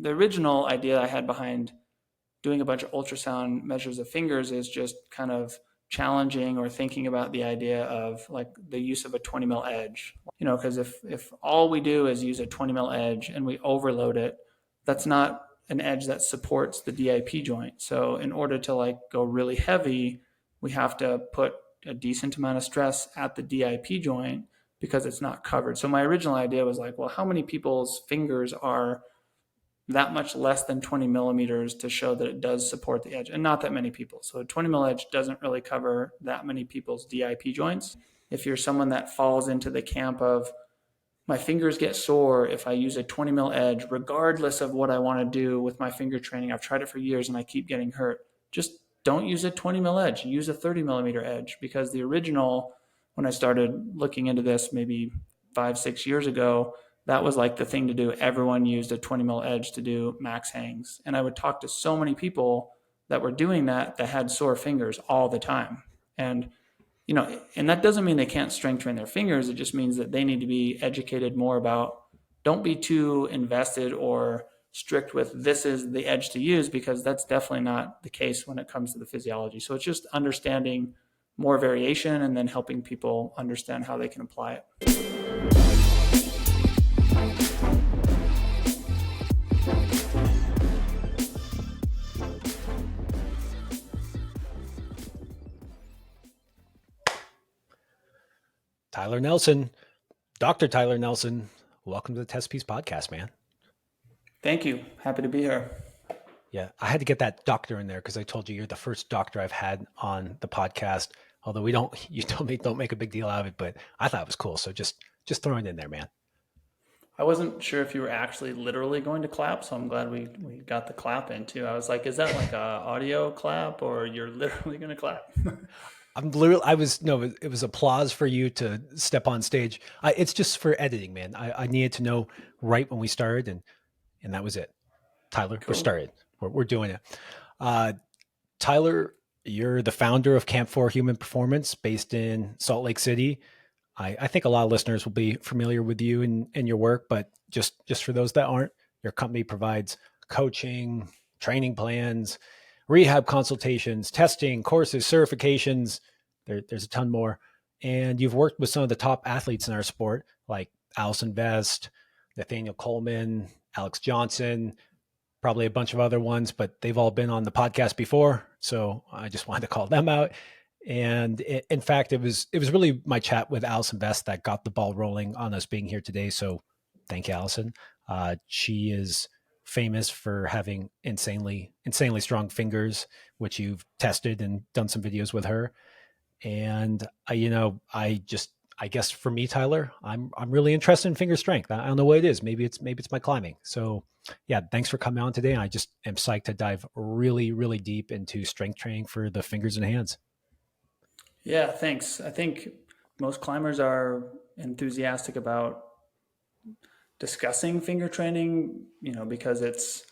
the original idea I had behind doing a bunch of ultrasound measures of fingers is just kind of challenging or thinking about the idea of like the use of a 20 mil edge, because if all we do is use a 20 mil edge and we overload it, that's not an edge that supports the DIP joint. So in order to like go really heavy, we have to put a decent amount of stress at the DIP joint because it's not covered. So my original idea was like, well, how many people's fingers are that much less than 20 millimeters to show that it does support the edge, and not that many people. So a 20 mil edge doesn't really cover that many people's DIP joints. If you're someone that falls into the camp of my fingers get sore if I use a 20 mil edge, regardless of what I want to do with my finger training, I've tried it for years and I keep getting hurt, just don't use a 20 mil edge, use a 30 millimeter edge. Because the original, when I started looking into this maybe 5-6 years ago, that was like the thing to do. Everyone used a 20 mil edge to do max hangs. And I would talk to so many people that were doing that had sore fingers all the time. And, and that doesn't mean they can't strength train their fingers. It just means that they need to be educated more about, don't be too invested or strict with this is the edge to use, because that's definitely not the case when it comes to the physiology. So it's just understanding more variation and then helping people understand how they can apply it. Tyler Nelson, Dr. Tyler Nelson, welcome to the Test Piece Podcast, man. Thank you. Happy to be here. Yeah, I had to get that doctor in there because I told you you're the first doctor I've had on the podcast. Although you told me don't make a big deal out of it, but I thought it was cool. So just throwing it in there, man. I wasn't sure if you were actually literally going to clap, so I'm glad we got the clap in too. I was like, is that like a audio clap or you're literally going to clap? It was applause for you to step on stage. It's just for editing, man. I needed to know right when we started, and that was it. Tyler, Cool. We're started. We're doing it. Tyler, you're the founder of Camp 4 Human Performance based in Salt Lake City. I think a lot of listeners will be familiar with you and your work, but just for those that aren't, your company provides coaching, training plans, rehab consultations, testing, courses, certifications. There's a ton more. And you've worked with some of the top athletes in our sport, like Allison Vest, Nathaniel Coleman, Alex Johnson, probably a bunch of other ones, but they've all been on the podcast before. So I just wanted to call them out. And in fact, it was really my chat with Allison Vest that got the ball rolling on us being here today. So thank you, Allison. She is famous for having insanely strong fingers, which you've tested and done some videos with her. And I guess for me, Tyler, I'm really interested in finger strength. I don't know what it is. Maybe it's my climbing. So yeah, thanks for coming on today. I just am psyched to dive really, really deep into strength training for the fingers and hands. Yeah, thanks. I think most climbers are enthusiastic about discussing finger training, because it's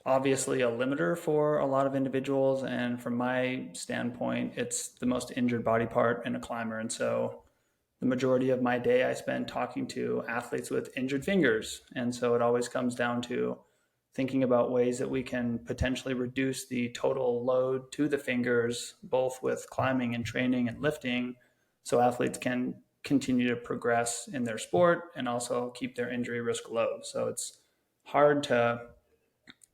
obviously a limiter for a lot of individuals. And from my standpoint, it's the most injured body part in a climber. And so the majority of my day I spend talking to athletes with injured fingers. And so it always comes down to thinking about ways that we can potentially reduce the total load to the fingers, both with climbing and training and lifting, so athletes can continue to progress in their sport and also keep their injury risk low. So it's hard to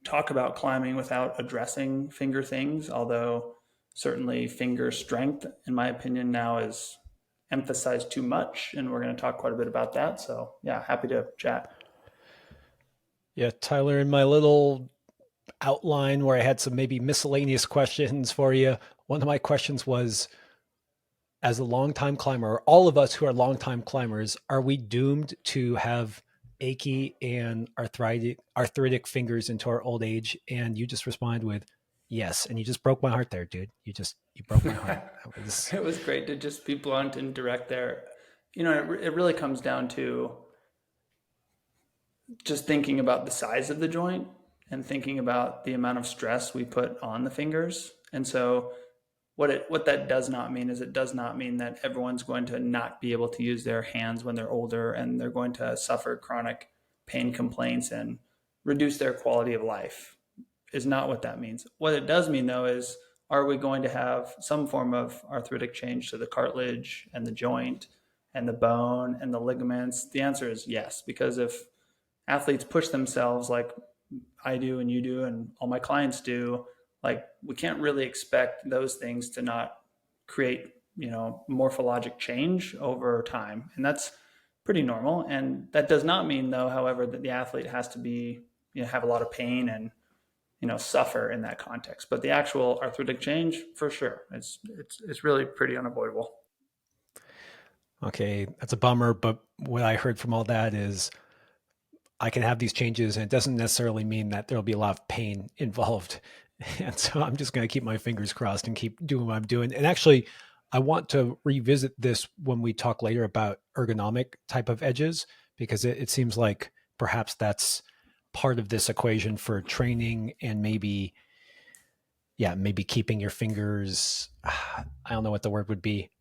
talk about climbing without addressing finger things, although certainly finger strength, in my opinion, now is emphasized too much, and we're going to talk quite a bit about that. So yeah, happy to chat. Yeah, Tyler, in my little outline where I had some maybe miscellaneous questions for you, one of my questions was, as a longtime climber, all of us who are longtime climbers, are we doomed to have achy and arthritic fingers into our old age? And you just responded with yes. And you just broke my heart there, dude. You broke my heart. It was great to just be blunt and direct there. It really comes down to just thinking about the size of the joint and thinking about the amount of stress we put on the fingers. And so what that does not mean is it does not mean that everyone's going to not be able to use their hands when they're older and they're going to suffer chronic pain complaints and reduce their quality of life is not what that means. What it does mean, though, is are we going to have some form of arthritic change to the cartilage and the joint and the bone and the ligaments? The answer is yes, because if athletes push themselves like I do and you do and all my clients do, like we can't really expect those things to not create, morphologic change over time. And that's pretty normal. And that does not mean though, however, that the athlete has to be, have a lot of pain and, suffer in that context. But the actual arthritic change, for sure, it's really pretty unavoidable. Okay, that's a bummer. But what I heard from all that is I can have these changes, and it doesn't necessarily mean that there'll be a lot of pain involved. And so I'm just going to keep my fingers crossed and keep doing what I'm doing. And actually, I want to revisit this when we talk later about ergonomic type of edges, because it seems like perhaps that's part of this equation for training and maybe, yeah, maybe keeping your fingers, I don't know what the word would be,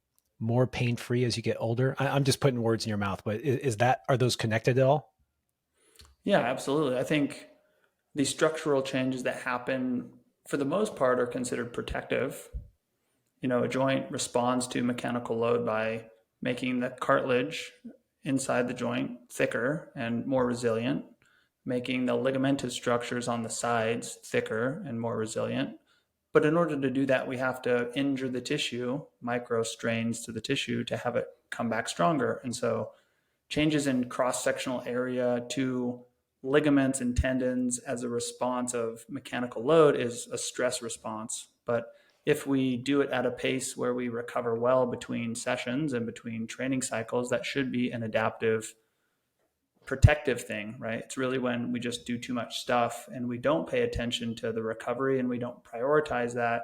more pain free as you get older. I'm just putting words in your mouth, but is that, are those connected at all? Yeah, absolutely. I think the structural changes that happen for the most part are considered protective. A joint responds to mechanical load by making the cartilage inside the joint thicker and more resilient, making the ligamentous structures on the sides thicker and more resilient. But in order to do that, we have to injure the tissue, micro strains to the tissue to have it come back stronger. And so changes in cross sectional area to ligaments and tendons as a response of mechanical load is a stress response. But if we do it at a pace where we recover well between sessions and between training cycles, that should be an adaptive, protective thing, right? It's really when we just do too much stuff and we don't pay attention to the recovery and we don't prioritize that.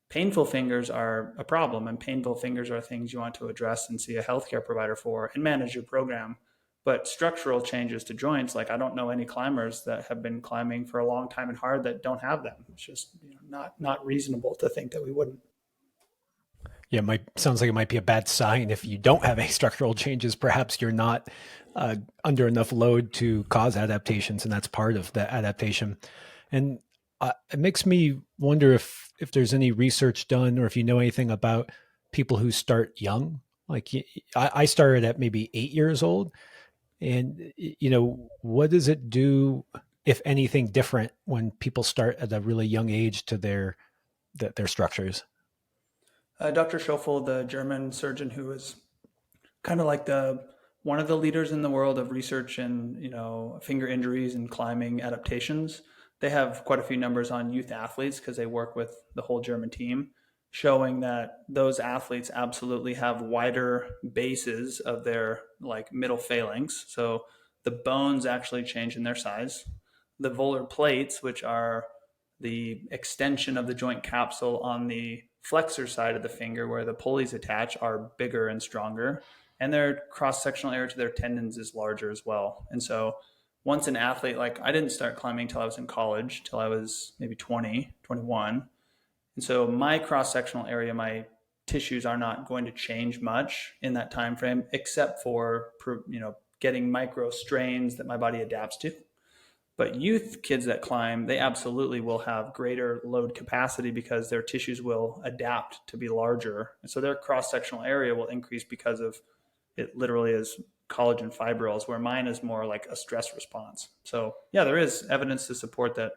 Painful fingers are a problem, and painful fingers are things you want to address and see a healthcare provider for and manage your program. But structural changes to joints, like I don't know any climbers that have been climbing for a long time and hard that don't have them. It's just not reasonable to think that we wouldn't. Yeah, it might sounds like it might be a bad sign if you don't have any structural changes. Perhaps you're not under enough load to cause adaptations, and that's part of the adaptation. And it makes me wonder if there's any research done, or if you know anything about people who start young. Like I started at maybe 8 years old, and what does it do, if anything, different when people start at a really young age to their structures? Dr. Schoffel, the German surgeon who was kind of like the one of the leaders in the world of research in finger injuries and climbing adaptations. They have quite a few numbers on youth athletes because they work with the whole German team, showing that those athletes absolutely have wider bases of their like middle phalanx. So the bones actually change in their size. The volar plates, which are the extension of the joint capsule on the flexor side of the finger where the pulleys attach, are bigger and stronger, and their cross sectional area to their tendons is larger as well. And so once an athlete, like I didn't start climbing till I was in college, till I was maybe 20, 21. And so my cross sectional area, my tissues are not going to change much in that time frame, except for getting micro strains that my body adapts to. But youth kids that climb, they absolutely will have greater load capacity because their tissues will adapt to be larger. And so their cross sectional area will increase because of it literally is collagen fibrils, where mine is more like a stress response. So, yeah, there is evidence to support that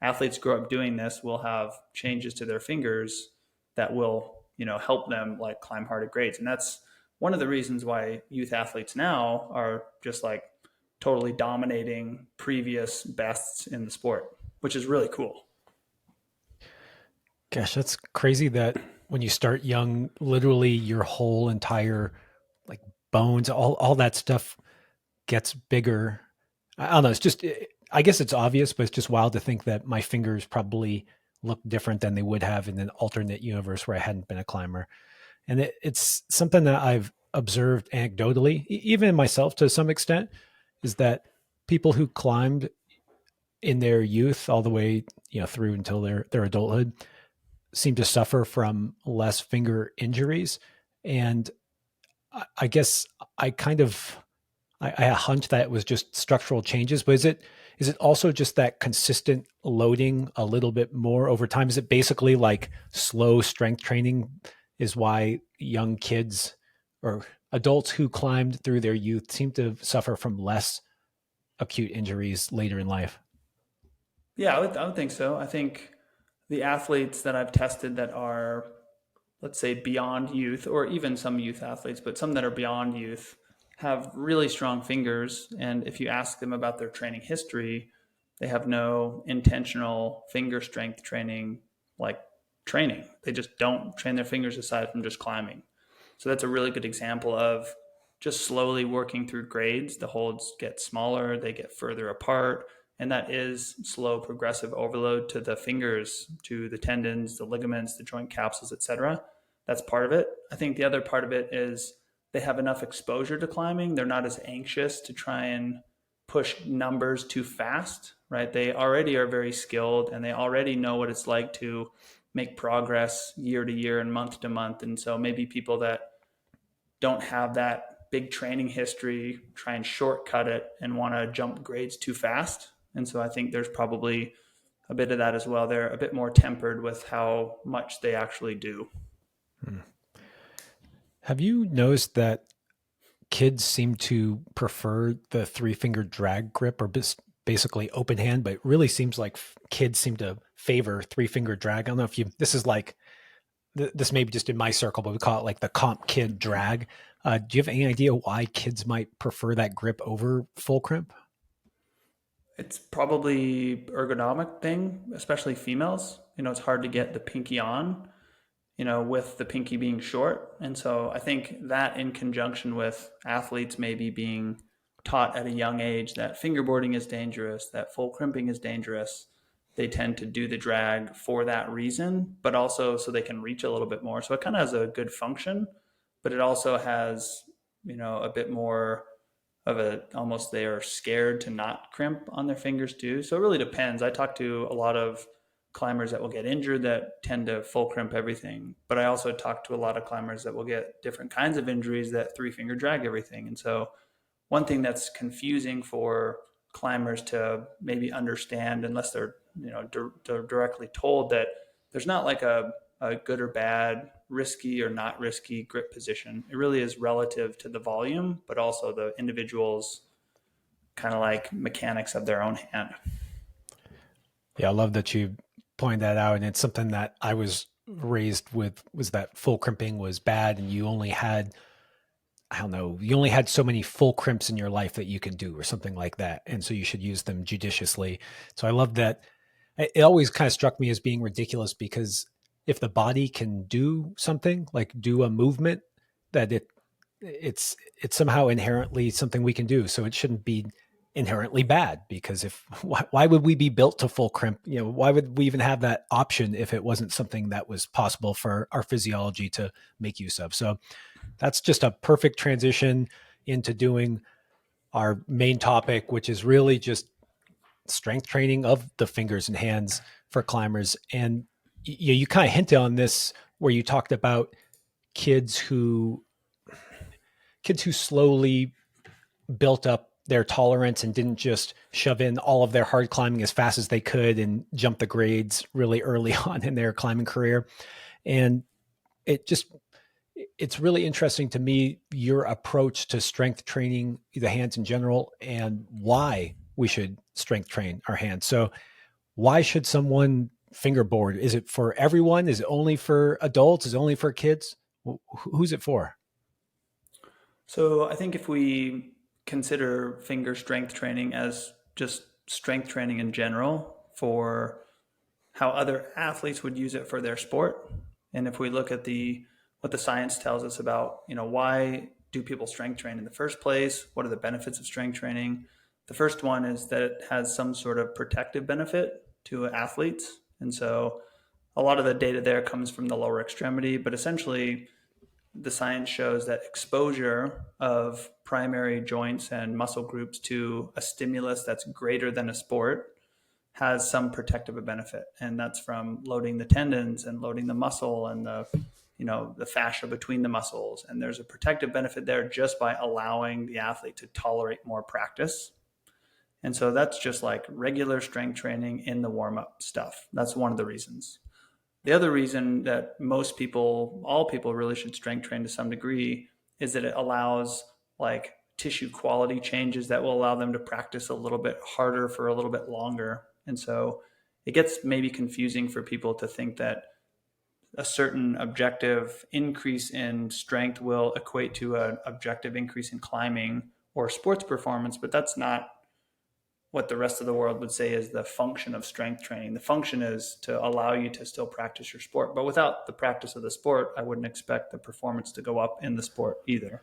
athletes grow up doing this will have changes to their fingers that will, help them like climb harder grades. And that's one of the reasons why youth athletes now are just like totally dominating previous bests in the sport, which is really cool. Gosh, that's crazy that when you start young, literally your whole entire like bones, all that stuff gets bigger. I don't know. It's just, I guess it's obvious, but it's just wild to think that my fingers probably look different than they would have in an alternate universe where I hadn't been a climber. And it's something that I've observed anecdotally, even myself to some extent, is that people who climbed in their youth all the way, through until their adulthood seem to suffer from less finger injuries. And I guess I kind of I had a hunch that it was just structural changes, but is it also just that consistent loading a little bit more over time? Is it basically like slow strength training is why young kids or adults who climbed through their youth seem to suffer from less acute injuries later in life? Yeah, I would think so. I think the athletes that I've tested that are, let's say, beyond youth, or even some youth athletes, but some that are beyond youth, have really strong fingers. And if you ask them about their training history, they have no intentional finger strength training, like training. They just don't train their fingers aside from just climbing. So that's a really good example of just slowly working through grades. The holds get smaller, they get further apart, and that is slow progressive overload to the fingers, to the tendons, the ligaments, the joint capsules, etc. That's part of it. I think the other part of it is they have enough exposure to climbing. They're not as anxious to try and push numbers too fast, right? They already are very skilled and they already know what it's like to make progress year to year and month to month. And so maybe people that don't have that big training history try and shortcut it and want to jump grades too fast. And so I think there's probably a bit of that as well. They're a bit more tempered with how much they actually do. Hmm. Have you noticed that kids seem to prefer the three finger drag grip or basically open hand, but it really seems like kids seem to favor three finger drag. I don't know if you, this is like, this may be just in my circle, but we call it like the comp kid drag. Do you have any idea why kids might prefer that grip over full crimp? It's probably ergonomic thing, especially females. It's hard to get the pinky on, with the pinky being short. And so I think that in conjunction with athletes maybe being taught at a young age that fingerboarding is dangerous, that full crimping is dangerous, they tend to do the drag for that reason, but also so they can reach a little bit more. So it kind of has a good function, but it also has, a bit more of a, almost they are scared to not crimp on their fingers too. So it really depends. I talk to a lot of climbers that will get injured that tend to full crimp everything, but I also talk to a lot of climbers that will get different kinds of injuries that three finger drag everything. And so one thing that's confusing for climbers to maybe understand, unless they're directly told, that there's not like a good or bad, risky or not risky grip position. It really is relative to the volume, but also the individual's kind of like mechanics of their own hand. Yeah, I love that you pointed that out. And it's something that I was raised with was that full crimping was bad and you only had, I don't know, you only had so many full crimps in your life that you can do or something like that. And so you should use them judiciously. So I love that. It always kind of struck me as being ridiculous because if the body can do something, like do a movement, that it's somehow inherently something we can do. So it shouldn't be inherently bad because if why would we be built to full crimp? Why would we even have that option if it wasn't something that was possible for our physiology to make use of? So that's just a perfect transition into doing our main topic, which is really just strength training of the fingers and hands for climbers. And you kind of hinted on this where you talked about kids who kids who slowly built up their tolerance and didn't just shove in all of their hard climbing as fast as they could and jump the grades really early on in their climbing career. And it just it's really interesting to me your approach to strength training the hands in general and why we should strength train our hands. So why should someone fingerboard? Is it for everyone? Is it only for adults? Is it only for kids? Who's it for? So I think if we consider finger strength training as just strength training in general for how other athletes would use it for their sport, and if we look at the what the science tells us about, why do people strength train in the first place? What are the benefits of strength training? The first one is that it has some sort of protective benefit to athletes. And so a lot of the data there comes from the lower extremity, but essentially the science shows that exposure of primary joints and muscle groups to a stimulus that's greater than a sport has some protective benefit, and that's from loading the tendons and loading the muscle and the fascia between the muscles. And there's a protective benefit there just by allowing the athlete to tolerate more practice. And so that's just like regular strength training in the warm up stuff. That's one of the reasons. The other reason that most people, all people really should strength train to some degree is that it allows like tissue quality changes that will allow them to practice a little bit harder for a little bit longer. And so it gets maybe confusing for people to think that a certain objective increase in strength will equate to an objective increase in climbing or sports performance, but that's not what the rest of the world would say is the function of strength training. The function is to allow you to still practice your sport, but without the practice of the sport, I wouldn't expect the performance to go up in the sport either.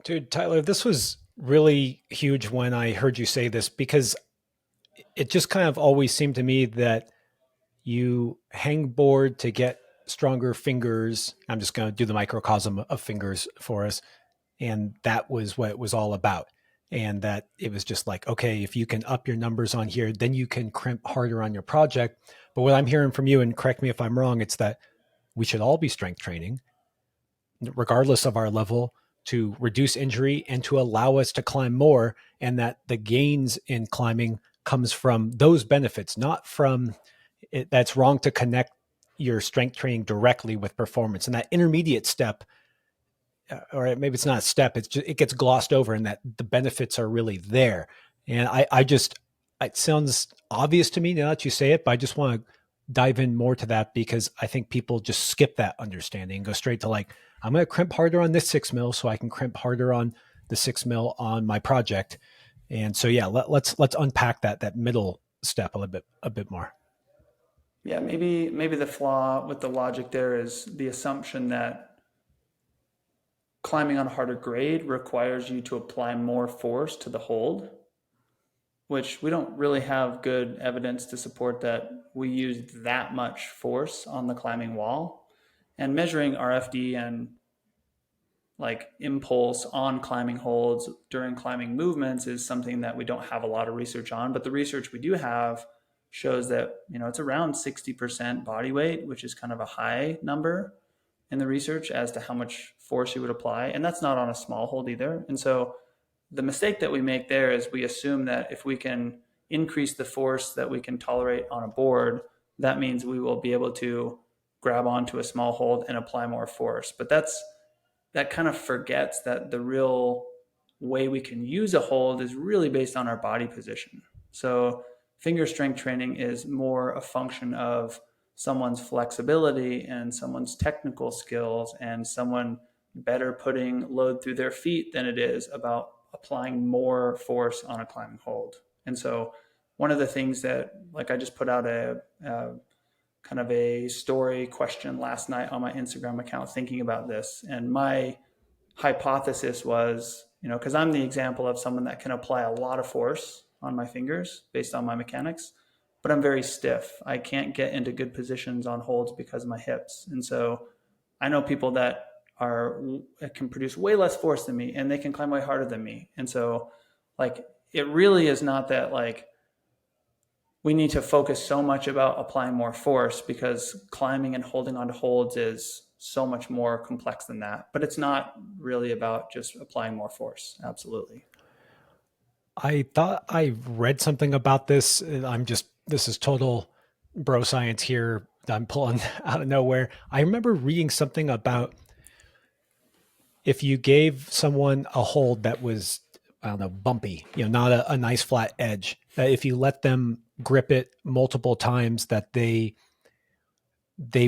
Dude, Tyler, this was really huge when I heard you say this, because it just kind of always seemed to me that you hang board to get stronger fingers. I'm just going to do the microcosm of fingers for us. And that was what it was all about. And that it was just like, okay, if you can up your numbers on here, then you can crimp harder on your project. But what I'm hearing from you, and correct me if I'm wrong, it's that we should all be strength training, regardless of our level, to reduce injury and to allow us to climb more. And that the gains in climbing comes from those benefits, not from it. That's wrong to connect your strength training directly with performance. And that intermediate step, or maybe it's not a step, it's just, it gets glossed over, and that the benefits are really there. And I just, it sounds obvious to me now that you say it, but I just want to dive in more to that, because I think people just skip that understanding and go straight to like, I'm going to crimp harder on this 6 mil so I can crimp harder on the 6 mil on my project. And so, yeah, let's unpack that middle step a bit more. Yeah, maybe the flaw with the logic there is the assumption that climbing on a harder grade requires you to apply more force to the hold, which we don't really have good evidence to support that we used that much force on the climbing wall. And measuring RFD and like impulse on climbing holds during climbing movements is something that we don't have a lot of research on, but the research we do have shows that it's around 60% body weight, which is kind of a high number in the research as to how much force you would apply, and that's not on a small hold either. And so the mistake that we make there is we assume that if we can increase the force that we can tolerate on a board, that means we will be able to grab onto a small hold and apply more force. But that kind of forgets that the real way we can use a hold is really based on our body position. So finger strength training is more a function of someone's flexibility and someone's technical skills and someone better putting load through their feet than it is about applying more force on a climbing hold. And so one of the things that, like, I just put out a kind of a story question last night on my Instagram account thinking about this. And my hypothesis was, because I'm the example of someone that can apply a lot of force on my fingers based on my mechanics, but I'm very stiff. I can't get into good positions on holds because of my hips. And so I know people that can produce way less force than me and they can climb way harder than me. And so like it really is not that like we need to focus so much about applying more force, because climbing and holding onto holds is so much more complex than that. But it's not really about just applying more force. Absolutely. I thought I read something about this. This is total bro science here. I'm pulling out of nowhere. I remember reading something about if you gave someone a hold that was, I don't know, bumpy, not a nice flat edge, if you let them grip it multiple times, that they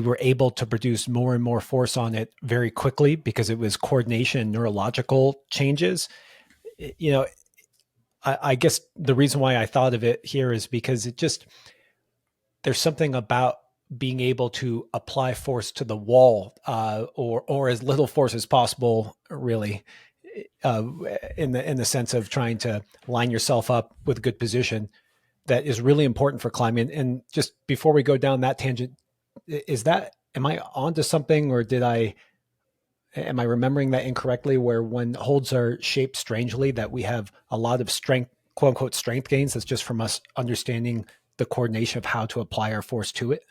were able to produce more and more force on it very quickly, because it was coordination and neurological changes. You know, I guess the reason why I thought of it here is because there's something about being able to apply force to the wall, or as little force as possible, really, uh, in the sense of trying to line yourself up with a good position, that is really important for climbing. And just before we go down that tangent, am I onto something, or am I remembering that incorrectly? Where when holds are shaped strangely, that we have a lot of strength quote unquote strength gains. That's just from us understanding the coordination of how to apply our force to it.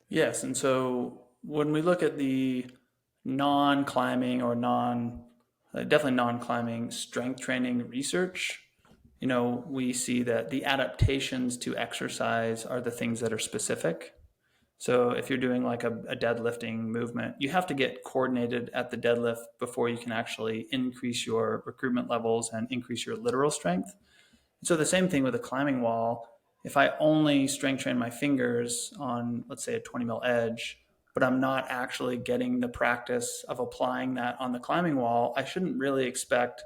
Yes, and so when we look at the non-climbing or definitely non-climbing strength training research, we see that the adaptations to exercise are the things that are specific. So if you're doing like a deadlifting movement, you have to get coordinated at the deadlift before you can actually increase your recruitment levels and increase your literal strength. So the same thing with a climbing wall. If I only strength train my fingers on, let's say, a 20 mil edge, but I'm not actually getting the practice of applying that on the climbing wall, I shouldn't really expect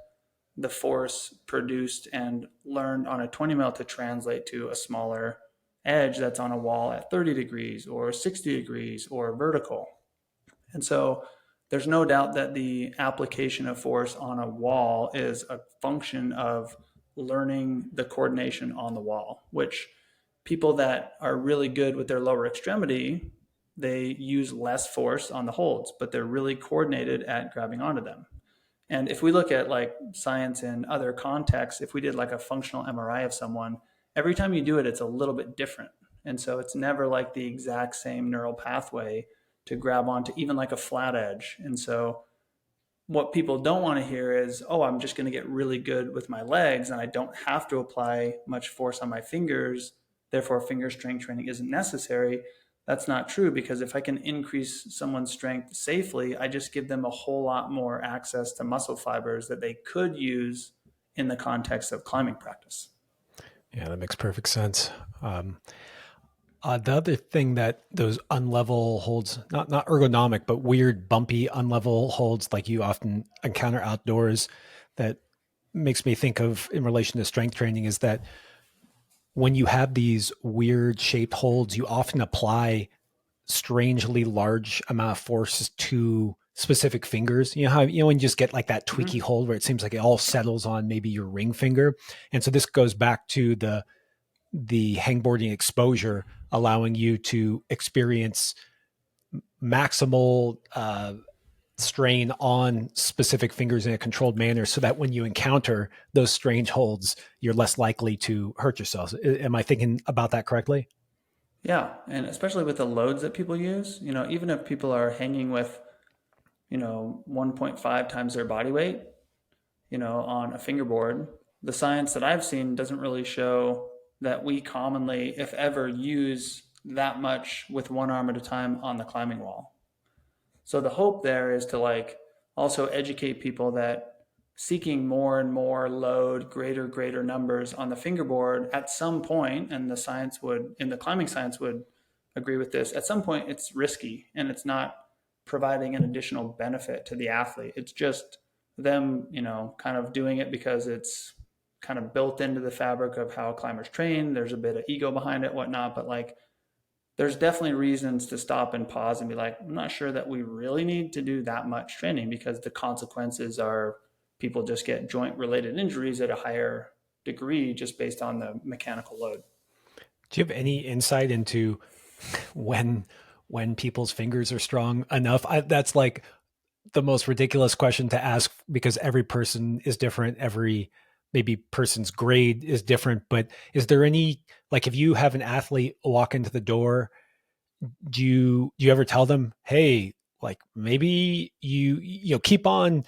the force produced and learned on a 20 mil to translate to a smaller edge that's on a wall at 30 degrees or 60 degrees or vertical. And so there's no doubt that the application of force on a wall is a function of learning the coordination on the wall, which people that are really good with their lower extremity, they use less force on the holds, but they're really coordinated at grabbing onto them. And if we look at like science in other contexts, if we did like a functional MRI of someone, every time you do it, it's a little bit different. And so it's never like the exact same neural pathway to grab onto even like a flat edge. And so what people don't want to hear is, oh, I'm just going to get really good with my legs and I don't have to apply much force on my fingers. Therefore, finger strength training isn't necessary. That's not true, because if I can increase someone's strength safely, I just give them a whole lot more access to muscle fibers that they could use in the context of climbing practice. Yeah, that makes perfect sense. Um, the other thing that those unlevel holds, not ergonomic, but weird, bumpy unlevel holds, like you often encounter outdoors, that makes me think of in relation to strength training is that when you have these weird shaped holds, you often apply strangely large amount of force to specific fingers. You know how when you just get like that tweaky Mm-hmm. hold where it seems like it all settles on maybe your ring finger. And so this goes back to the hangboarding exposure, allowing you to experience maximal strain on specific fingers in a controlled manner so that when you encounter those strange holds, you're less likely to hurt yourself. Am I thinking about that correctly? Yeah, and especially with the loads that people use, even if people are hanging with, 1.5 times their body weight, on a fingerboard, the science that I've seen doesn't really show that we commonly, if ever, use that much with one arm at a time on the climbing wall. So the hope there is to like also educate people that seeking more and more load, greater numbers on the fingerboard at some point, and the science would, in the climbing science would agree with this, at some point it's risky and it's not providing an additional benefit to the athlete. It's just them, kind of doing it because it's kind of built into the fabric of how climbers train. There's a bit of ego behind it, whatnot, but like there's definitely reasons to stop and pause and be like, I'm not sure that we really need to do that much training, because the consequences are people just get joint related injuries at a higher degree just based on the mechanical load. Do you have any insight into when when people's fingers are strong enough? That's like the most ridiculous question to ask because every person is different. Every maybe person's grade is different. But is there any like if you have an athlete walk into the door, do you ever tell them, hey, like maybe you keep on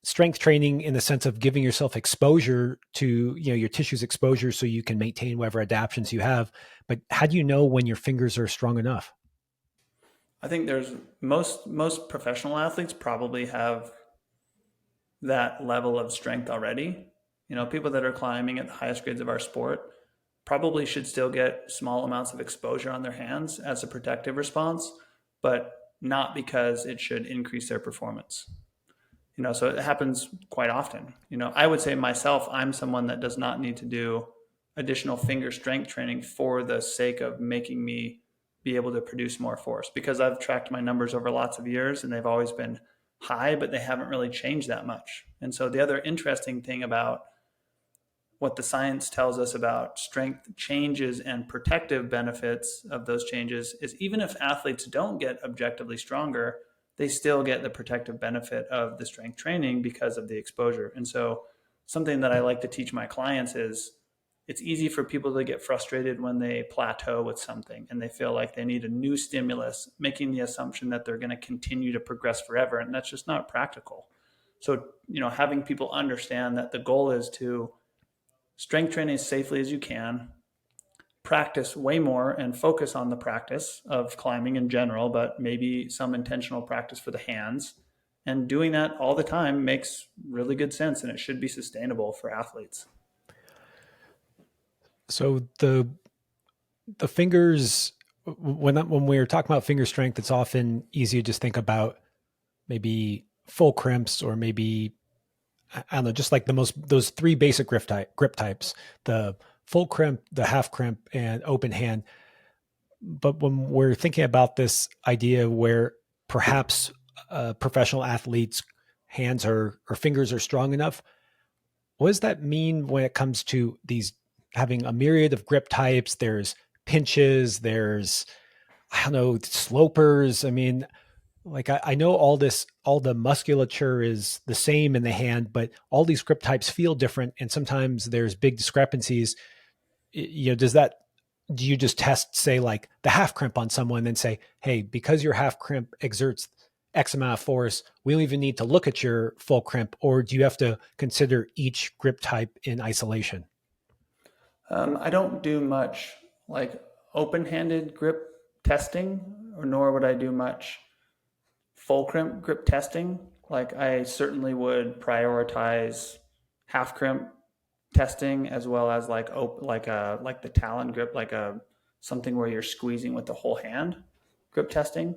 strength training in the sense of giving yourself exposure to your tissues exposure so you can maintain whatever adaptations you have, but how do you know when your fingers are strong enough? I think there's most professional athletes probably have that level of strength already. People that are climbing at the highest grades of our sport probably should still get small amounts of exposure on their hands as a protective response, but not because it should increase their performance. So it happens quite often. I would say myself, I'm someone that does not need to do additional finger strength training for the sake of making me be able to produce more force, because I've tracked my numbers over lots of years and they've always been high, but they haven't really changed that much. And so the other interesting thing about what the science tells us about strength changes and protective benefits of those changes is, even if athletes don't get objectively stronger, they still get the protective benefit of the strength training because of the exposure. And so something that I like to teach my clients is it's easy for people to get frustrated when they plateau with something and they feel like they need a new stimulus, making the assumption that they're going to continue to progress forever. And that's just not practical. So, having people understand that the goal is to strength train as safely as you can, practice way more and focus on the practice of climbing in general, but maybe some intentional practice for the hands. And doing that all the time makes really good sense and it should be sustainable for athletes. So the fingers, when we're talking about finger strength, it's often easy to just think about maybe full crimps, or maybe I don't know, just like those three basic grip types: the full crimp, the half crimp, and open hand. But when we're thinking about this idea where perhaps professional athletes' hands or fingers are strong enough, what does that mean when it comes to these having a myriad of grip types? There's pinches, there's, I don't know, slopers. I mean, like I know all the musculature is the same in the hand, but all these grip types feel different, and sometimes there's big discrepancies. Do you just test, say, like the half crimp on someone and say, hey, because your half crimp exerts X amount of force, we don't even need to look at your full crimp? Or do you have to consider each grip type in isolation? I don't do much like open-handed grip testing, or nor would I do much full crimp grip testing. Like I certainly would prioritize half crimp testing as well as like the talon grip, like a something where you're squeezing with the whole hand grip testing.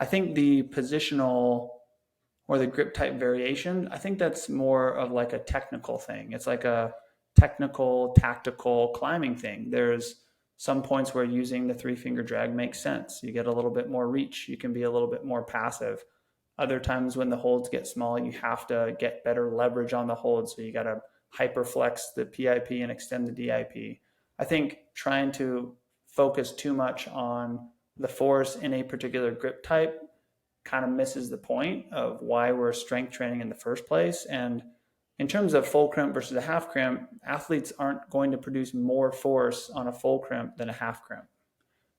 I think the positional or the grip type variation, I think that's more of like a technical thing. It's like a technical, tactical climbing thing. There's some points where using the three finger drag makes sense. You get a little bit more reach. You can be a little bit more passive. Other times when the holds get small, you have to get better leverage on the hold. So you got to hyperflex the PIP and extend the DIP. I think trying to focus too much on the force in a particular grip type kind of misses the point of why we're strength training in the first place. And in terms of full crimp versus a half crimp, athletes aren't going to produce more force on a full crimp than a half crimp.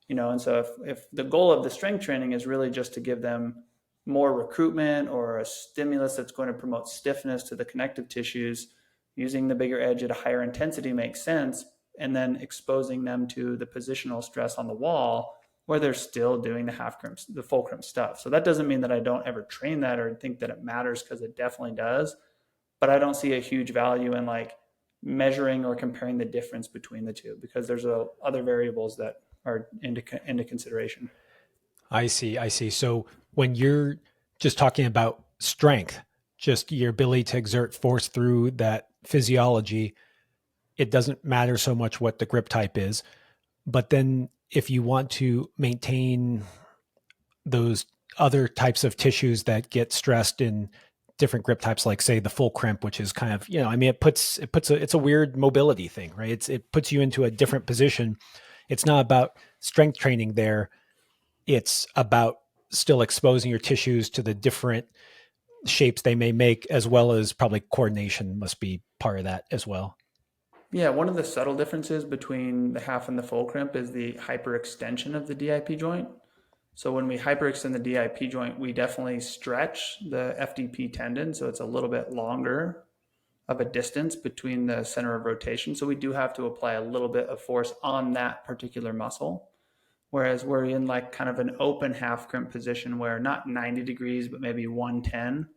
And so if the goal of the strength training is really just to give them more recruitment or a stimulus that's going to promote stiffness to the connective tissues, using the bigger edge at a higher intensity makes sense, and then exposing them to the positional stress on the wall where they're still doing the half crimp, the full crimp stuff. So that doesn't mean that I don't ever train that or think that it matters, because it definitely does. But I don't see a huge value in like measuring or comparing the difference between the two, because there's other variables that are into consideration. I see. I see. So when you're just talking about strength, just your ability to exert force through that physiology, it doesn't matter so much what the grip type is. But then if you want to maintain those other types of tissues that get stressed in different grip types, like say the full crimp, which is kind of, I mean, it's a weird mobility thing, right? It puts you into a different position. It's not about strength training there. It's about still exposing your tissues to the different shapes they may make, as well as probably coordination must be part of that as well. Yeah, one of the subtle differences between the half and the full crimp is the hyperextension of the DIP joint. So when we hyperextend the DIP joint, we definitely stretch the FDP tendon, so it's a little bit longer of a distance between the center of rotation. So we do have to apply a little bit of force on that particular muscle. Whereas we're in like kind of an open half crimp position where not 90 degrees, but maybe 110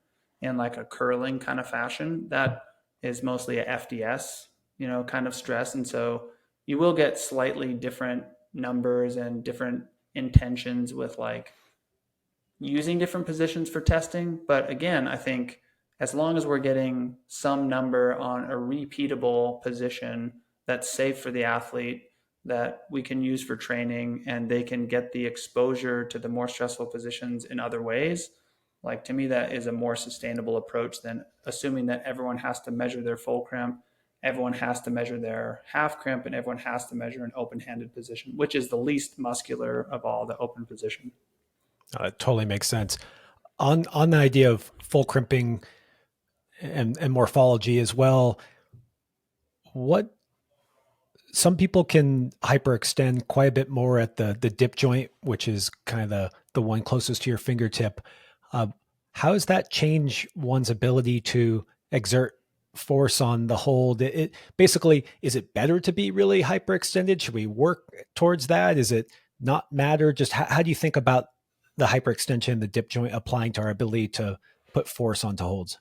in like a curling kind of fashion. That is mostly a FDS, kind of stress. And so you will get slightly different numbers and different intentions with like using different positions for testing. But again, I think as long as we're getting some number on a repeatable position that's safe for the athlete, that we can use for training, and they can get the exposure to the more stressful positions in other ways, like to me, that is a more sustainable approach than assuming that everyone has to measure their full crimp, everyone has to measure their half crimp, and everyone has to measure an open handed position, which is the least muscular of all the open position. It totally makes sense. On the idea of full crimping, and morphology as well. What some people can hyperextend quite a bit more at the dip joint, which is kind of the one closest to your fingertip. Uh, how does that change one's ability to exert force on the hold? It basically, is it better to be really hyperextended? Should we work towards that? Is it not matter? Just how do you think about the hyperextension, the dip joint applying to our ability to put force onto holds?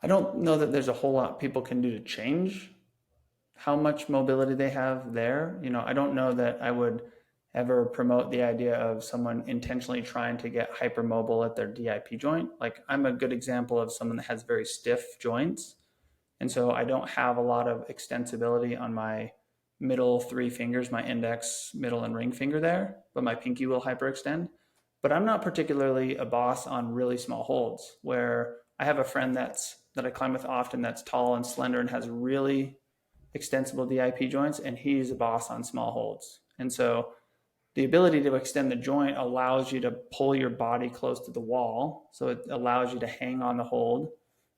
I don't know that there's a whole lot people can do to change how much mobility they have there. I don't know that I would ever promote the idea of someone intentionally trying to get hypermobile at their DIP joint. Like I'm a good example of someone that has very stiff joints. And so I don't have a lot of extensibility on my middle three fingers, my index, middle, and ring finger there, but my pinky will hyperextend. But I'm not particularly a boss on really small holds where I have a friend that I climb with often that's tall and slender and has really extensible DIP joints, and he's a boss on small holds. And so the ability to extend the joint allows you to pull your body close to the wall. So it allows you to hang on the hold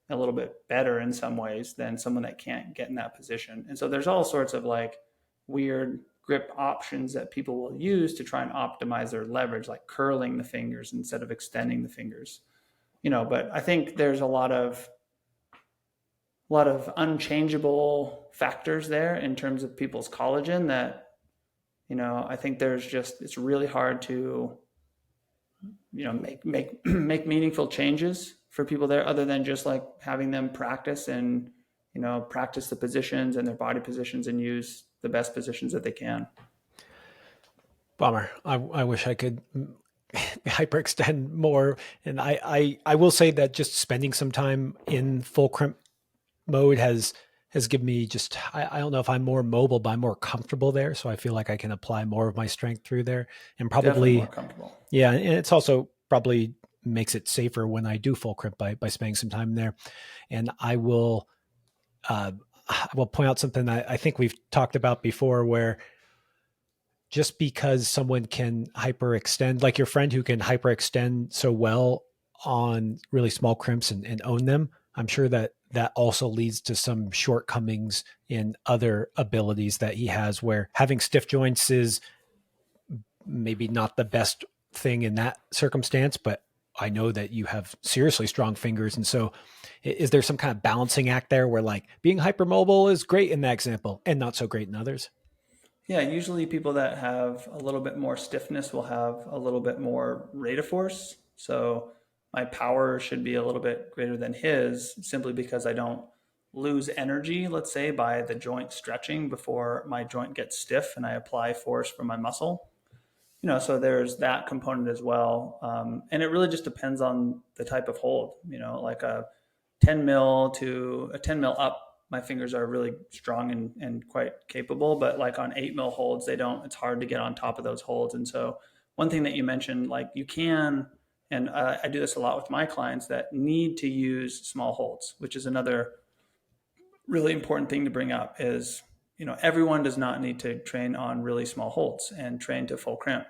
a little bit better in some ways than someone that can't get in that position. And so there's all sorts of like weird grip options that people will use to try and optimize their leverage, like curling the fingers instead of extending the fingers. But I think there's a lot of unchangeable factors there in terms of people's collagen that I think it's really hard to make meaningful changes for people there other than just like having them practice and practice the positions and their body positions and use the best positions that they can. Bummer. I wish I could hyperextend more. And I will say that just spending some time in full crimp mode has given me just I don't know if I'm more mobile, but I'm more comfortable there. So I feel like I can apply more of my strength through there. And Definitely more probably, comfortable. yeah, and it's also probably makes it safer when I do full crimp by spending some time there. And uh I will point out something I think we've talked about before where just because someone can hyperextend, like your friend who can hyperextend so well on really small crimps and own them, I'm sure that that also leads to some shortcomings in other abilities that he has, where having stiff joints is maybe not the best thing in that circumstance, but I know that you have seriously strong fingers. And so is there some kind of balancing act there where like being hypermobile is great in that example and not so great in others? Yeah, usually people that have a little bit more stiffness will have a little bit more rate of force. So my power should be a little bit greater than his simply because I don't lose energy, let's say, by the joint stretching before my joint gets stiff and I apply force from my muscle. So there's that component as well. And it really just depends on the type of hold, like a 10 mil to a 10 mil up, my fingers are really strong and quite capable, but like on 8 mil holds, it's hard to get on top of those holds. And so one thing that you mentioned, like you can, and I do this a lot with my clients that need to use small holds, which is another really important thing to bring up is, everyone does not need to train on really small holds and train to full crimp.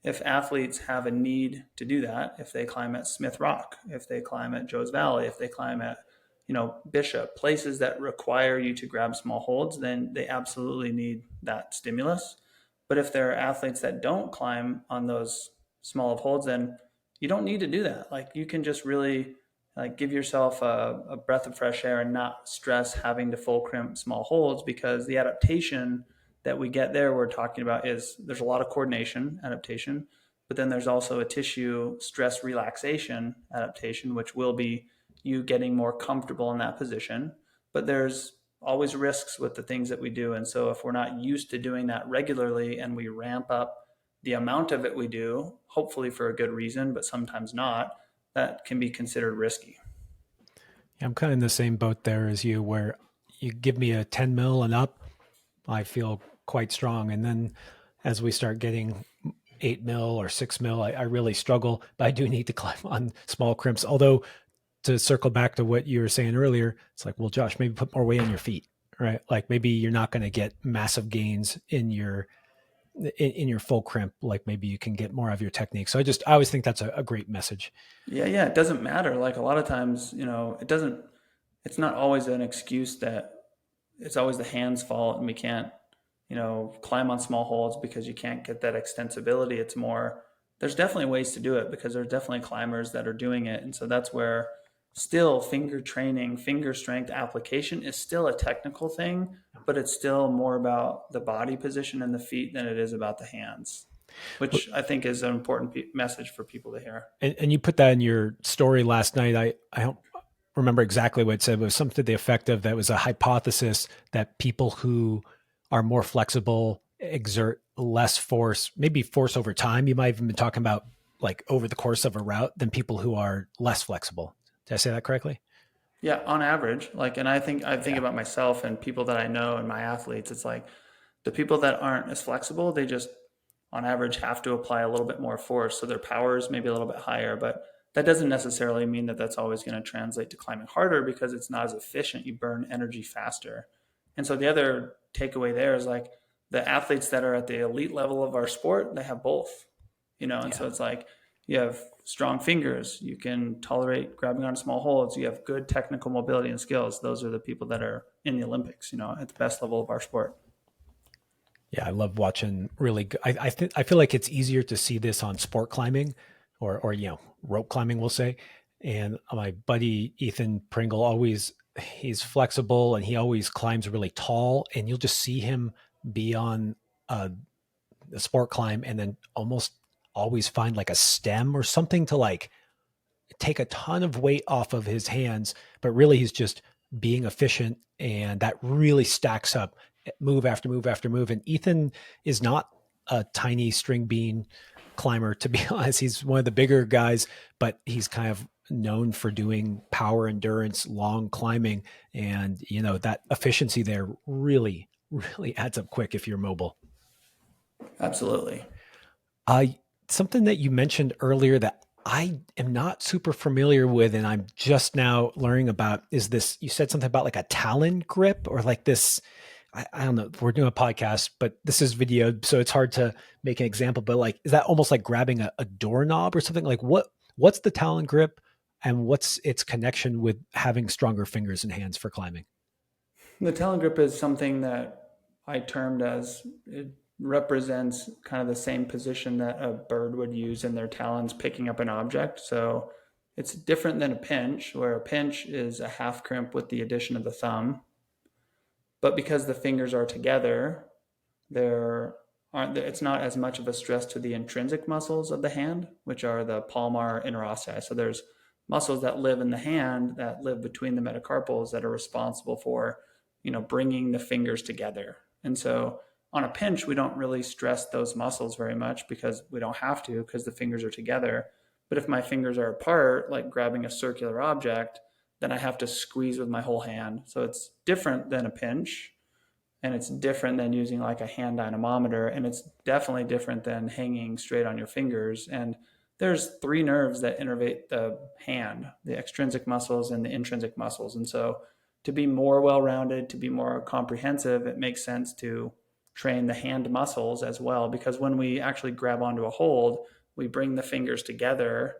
If athletes have a need to do that, if they climb at Smith Rock, if they climb at Joe's Valley, if they climb at, Bishop, places that require you to grab small holds, then they absolutely need that stimulus. But if there are athletes that don't climb on those small of holds, then you don't need to do that. Like you can just really like give yourself a breath of fresh air and not stress having to full crimp small holds because the adaptation that we get there we're talking about is there's a lot of coordination adaptation, but then there's also a tissue stress relaxation adaptation, which will be you getting more comfortable in that position. But there's always risks with the things that we do. And so if we're not used to doing that regularly and we ramp up the amount of it we do, hopefully for a good reason, but sometimes not, that can be considered risky. Yeah, I'm kind of in the same boat there as you, where you give me a 10 mil and up, I feel quite strong. And then as we start getting 8 mil or 6 mil, I really struggle, but I do need to climb on small crimps. Although to circle back to what you were saying earlier, it's like, well, Josh, maybe put more weight on your feet, right? Like maybe you're not going to get massive gains in your in your full crimp, like maybe you can get more of your technique. So I always think that's a great message. Yeah, yeah, it doesn't matter. Like a lot of times, it doesn't, it's not always an excuse that it's always the hand's fault and we can't, climb on small holds because you can't get that extensibility. It's more, there's definitely ways to do it because there's definitely climbers that are doing it. And so that's where still finger training, finger strength application is still a technical thing, but it's still more about the body position and the feet than it is about the hands, But which I think is an important message for people to hear. and you put that in your story last night. I don't remember exactly what it said, but it was something to the effect of that was a hypothesis that people who are more flexible exert less force, maybe force over time. You might have even been talking about like over the course of a route than people who are less flexible. Did I say that correctly? Yeah, on average, like, and I think Yeah. about myself and people that I know and my athletes. It's like the people that aren't as flexible, they just on average have to apply a little bit more force, so their power is maybe a little bit higher. But that doesn't necessarily mean that that's always going to translate to climbing harder because it's not as efficient. You burn energy faster, and so the other takeaway there is like the athletes that are at the elite level of our sport, they have both, and Yeah. so it's like you have strong fingers, you can tolerate grabbing on small holds, you have good technical mobility and skills. Those are the people that are in the Olympics, at the best level of our sport. Yeah, I love watching really good. I feel like it's easier to see this on sport climbing or rope climbing, we'll say. And my buddy Ethan Pringle always he's flexible and he always climbs really tall and you'll just see him be on a, a sport climb and then almost always find like a stem or something to like take a ton of weight off of his hands, but really he's just being efficient. And that really stacks up move after move after move. And Ethan is not a tiny string bean climber, to be honest. He's one of the bigger guys, but he's kind of known for doing power endurance, long climbing. And, that efficiency there really, really adds up quick if you're mobile. Absolutely. Uh, Something that you mentioned earlier that I am not super familiar with, and I'm just now learning about is this. You said something about like a talon grip or like this. I don't know. We're doing a podcast, but this is video, so it's hard to make an example. But like, is that almost like grabbing a doorknob or something? Like, what's the talon grip, and what's its connection with having stronger fingers and hands for climbing? The talon grip is something that I termed as it represents kind of the same position that a bird would use in their talons picking up an object. So it's different than a pinch, where a pinch is a half crimp with the addition of the thumb. But because the fingers are together, there aren't it's not as much of a stress to the intrinsic muscles of the hand, which are the palmar interossei. So there's muscles that live in the hand that live between the metacarpals that are responsible for, bringing the fingers together. And so on a pinch, we don't really stress those muscles very much because we don't have to because the fingers are together. But if my fingers are apart, like grabbing a circular object, then I have to squeeze with my whole hand. So it's different than a pinch and it's different than using like a hand dynamometer, and it's definitely different than hanging straight on your fingers. And there's three nerves that innervate the hand: the extrinsic muscles and the intrinsic muscles. And so to be more well-rounded, to be more comprehensive, it makes sense to train the hand muscles as well, because when we actually grab onto a hold, we bring the fingers together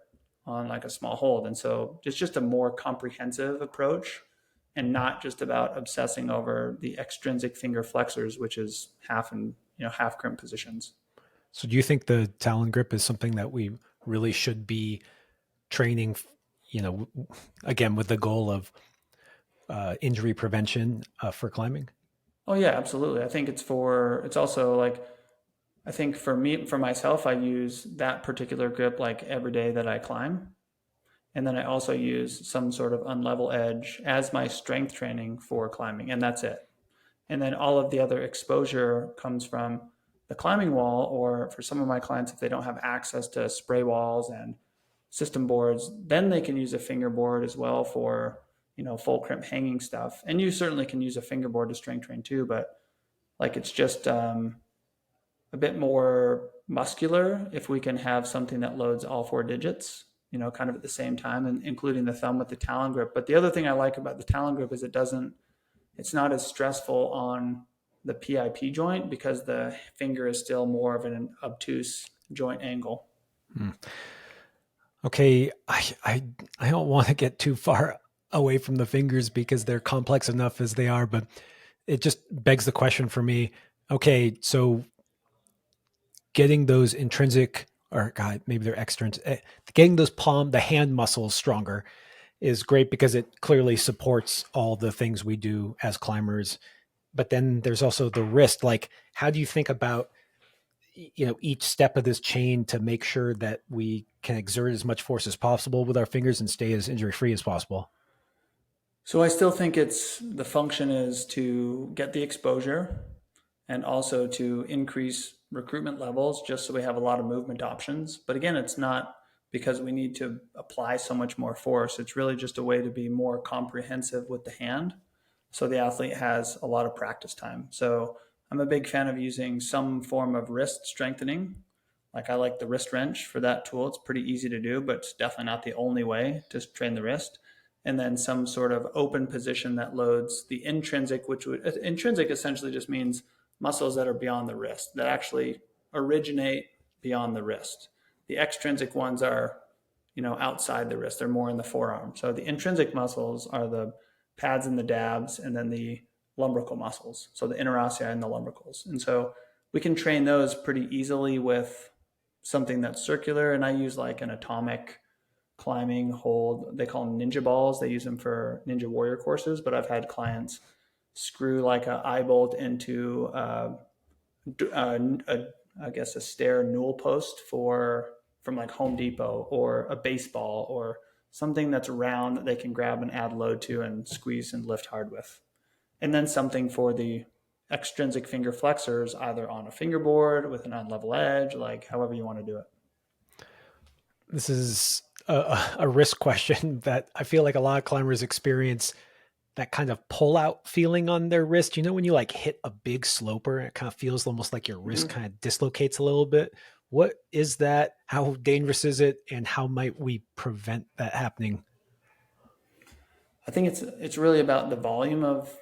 on like a small hold. And so it's just a more comprehensive approach and not just about obsessing over the extrinsic finger flexors, which is half and half crimp positions. So, do you think the talon grip is something that we really should be training? You know, again with the goal of injury prevention for climbing. Oh yeah, absolutely. I think it's also like I think for me for myself, I use that particular grip like every day that I climb. And then I also use some sort of unlevel edge as my strength training for climbing, and that's it. And then all of the other exposure comes from the climbing wall, or for some of my clients, if they don't have access to spray walls and system boards, then they can use a fingerboard as well for, full crimp hanging stuff. And you certainly can use a fingerboard to strength train too, but like it's just a bit more muscular if we can have something that loads all four digits, kind of at the same time, and including the thumb with the talon grip. But the other thing I like about the talon grip is it's not as stressful on the PIP joint because the finger is still more of an obtuse joint angle. Hmm. Okay, I don't want to get too far away from the fingers because they're complex enough as they are, but it just begs the question for me. Okay, so getting those intrinsic, or God, maybe they're extrinsic, getting those the hand muscles stronger is great because it clearly supports all the things we do as climbers. But then there's also the wrist. Like, how do you think about each step of this chain to make sure that we can exert as much force as possible with our fingers and stay as injury free as possible? So I still think it's the function is to get the exposure and also to increase recruitment levels just so we have a lot of movement options. But again, it's not because we need to apply so much more force. It's really just a way to be more comprehensive with the hand so the athlete has a lot of practice time. So I'm a big fan of using some form of wrist strengthening. Like I like the wrist wrench for that tool. It's pretty easy to do, but it's definitely not the only way to train the wrist. And then some sort of open position that loads the intrinsic, which would intrinsic essentially just means muscles that are beyond the wrist that actually originate beyond the wrist. The extrinsic ones are, outside the wrist. They're more in the forearm. So the intrinsic muscles are the pads and the dabs, and then the lumbrical muscles. So the interossei and the lumbricals. And so we can train those pretty easily with something that's circular. And I use like an atomic climbing hold. They call them ninja balls. They use them for ninja warrior courses, but I've had clients screw like a eye bolt into a I guess a stair newel post from like Home Depot, or a baseball, or something that's round that they can grab and add load to and squeeze and lift hard with. And then something for the extrinsic finger flexors, either on a fingerboard with an unlevel edge, like however you want to do it. This is a risk question that I feel like a lot of climbers experience, that kind of pull out feeling on their wrist. You know, when you like hit a big sloper, it kind of feels almost like your wrist Mm-hmm. kind of dislocates a little bit. What is that? How dangerous is it? And how might we prevent that happening? I think it's really about the volume of,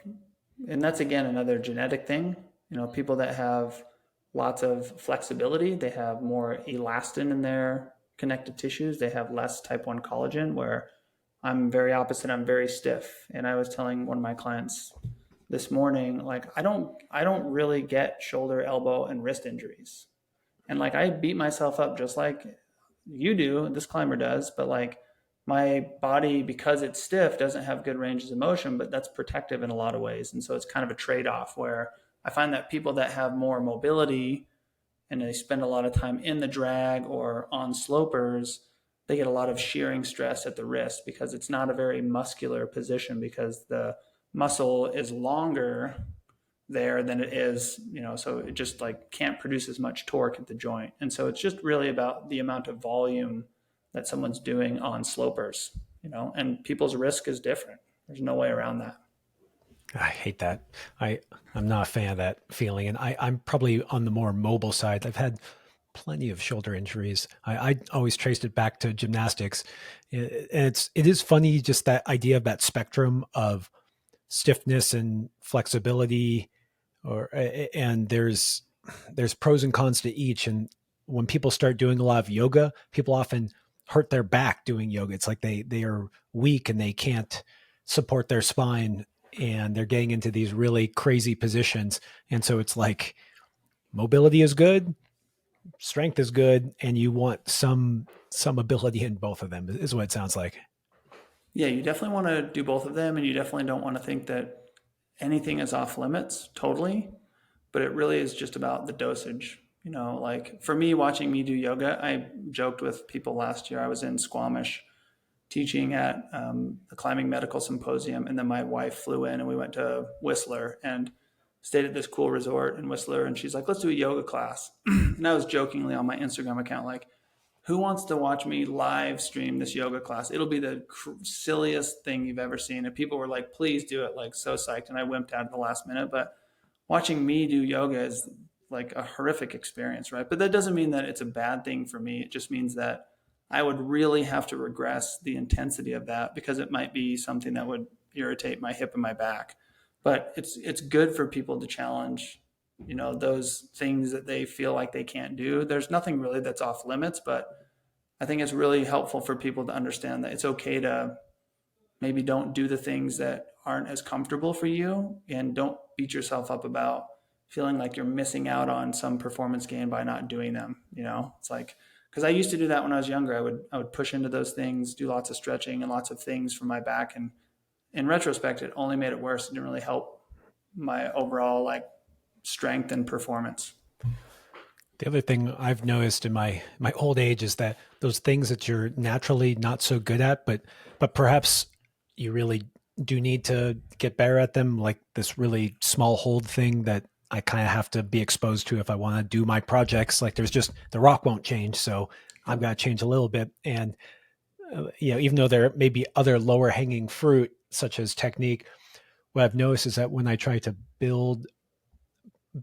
and that's again another genetic thing. People that have lots of flexibility, they have more elastin in their connective tissues. They have less type 1 collagen, where I'm very opposite. I'm very stiff. And I was telling one of my clients this morning, like I don't really get shoulder, elbow, and wrist injuries. And like I beat myself up just like you do, this climber does, but like my body, because it's stiff, doesn't have good ranges of motion, but that's protective in a lot of ways. And so it's kind of a trade-off where I find that people that have more mobility and they spend a lot of time in the drag or on slopers, they get a lot of shearing stress at the wrist because it's not a very muscular position, because the muscle is longer there than it is, so it just like can't produce as much torque at the joint. And so it's just really about the amount of volume that someone's doing on slopers, and people's risk is different. There's no way around that. I hate that. I I'm not a fan of that feeling, and I'm probably on the more mobile side. I've had plenty of shoulder injuries. I always traced it back to gymnastics. And it is funny, just that idea of that spectrum of stiffness and flexibility, or and there's pros and cons to each. And when people start doing a lot of yoga, people often hurt their back doing yoga. It's like they are weak and they can't support their spine, and they're getting into these really crazy positions. And so it's like mobility is good, strength is good, and you want some ability in both of them, is what it sounds like. Yeah, you definitely want to do both of them, and you definitely don't want to think that anything is off limits totally, but it really is just about the dosage. Like for me, watching me do yoga, I joked with people last year. I was in Squamish teaching at the climbing medical symposium, and then my wife flew in and we went to Whistler and stayed at this cool resort in Whistler. And she's like, let's do a yoga class. And I was jokingly on my Instagram account like, who wants to watch me live stream this yoga class? It'll be the silliest thing you've ever seen. And people were like, please do it, like so psyched. And I wimped out at the last minute. But watching me do yoga is like a horrific experience, right? But that doesn't mean that it's a bad thing for me. It just means that I would really have to regress the intensity of that, because it might be something that would irritate my hip and my back. But it's good for people to challenge, those things that they feel like they can't do. There's nothing really that's off limits, but I think it's really helpful for people to understand that it's okay to maybe don't do the things that aren't as comfortable for you, and don't beat yourself up about feeling like you're missing out on some performance gain by not doing them. It's like, because I used to do that when I was younger. I would push into those things, do lots of stretching and lots of things for my back, and in retrospect it only made it worse. It didn't really help my overall like strength and performance. The other thing I've noticed in my old age is that those things that you're naturally not so good at, but perhaps you really do need to get better at them, like this really small hold thing that I kind of have to be exposed to if I want to do my projects. Like there's just the rock won't change, so I've got to change a little bit. And even though there may be other lower hanging fruit such as technique, what I've noticed is that when I try to build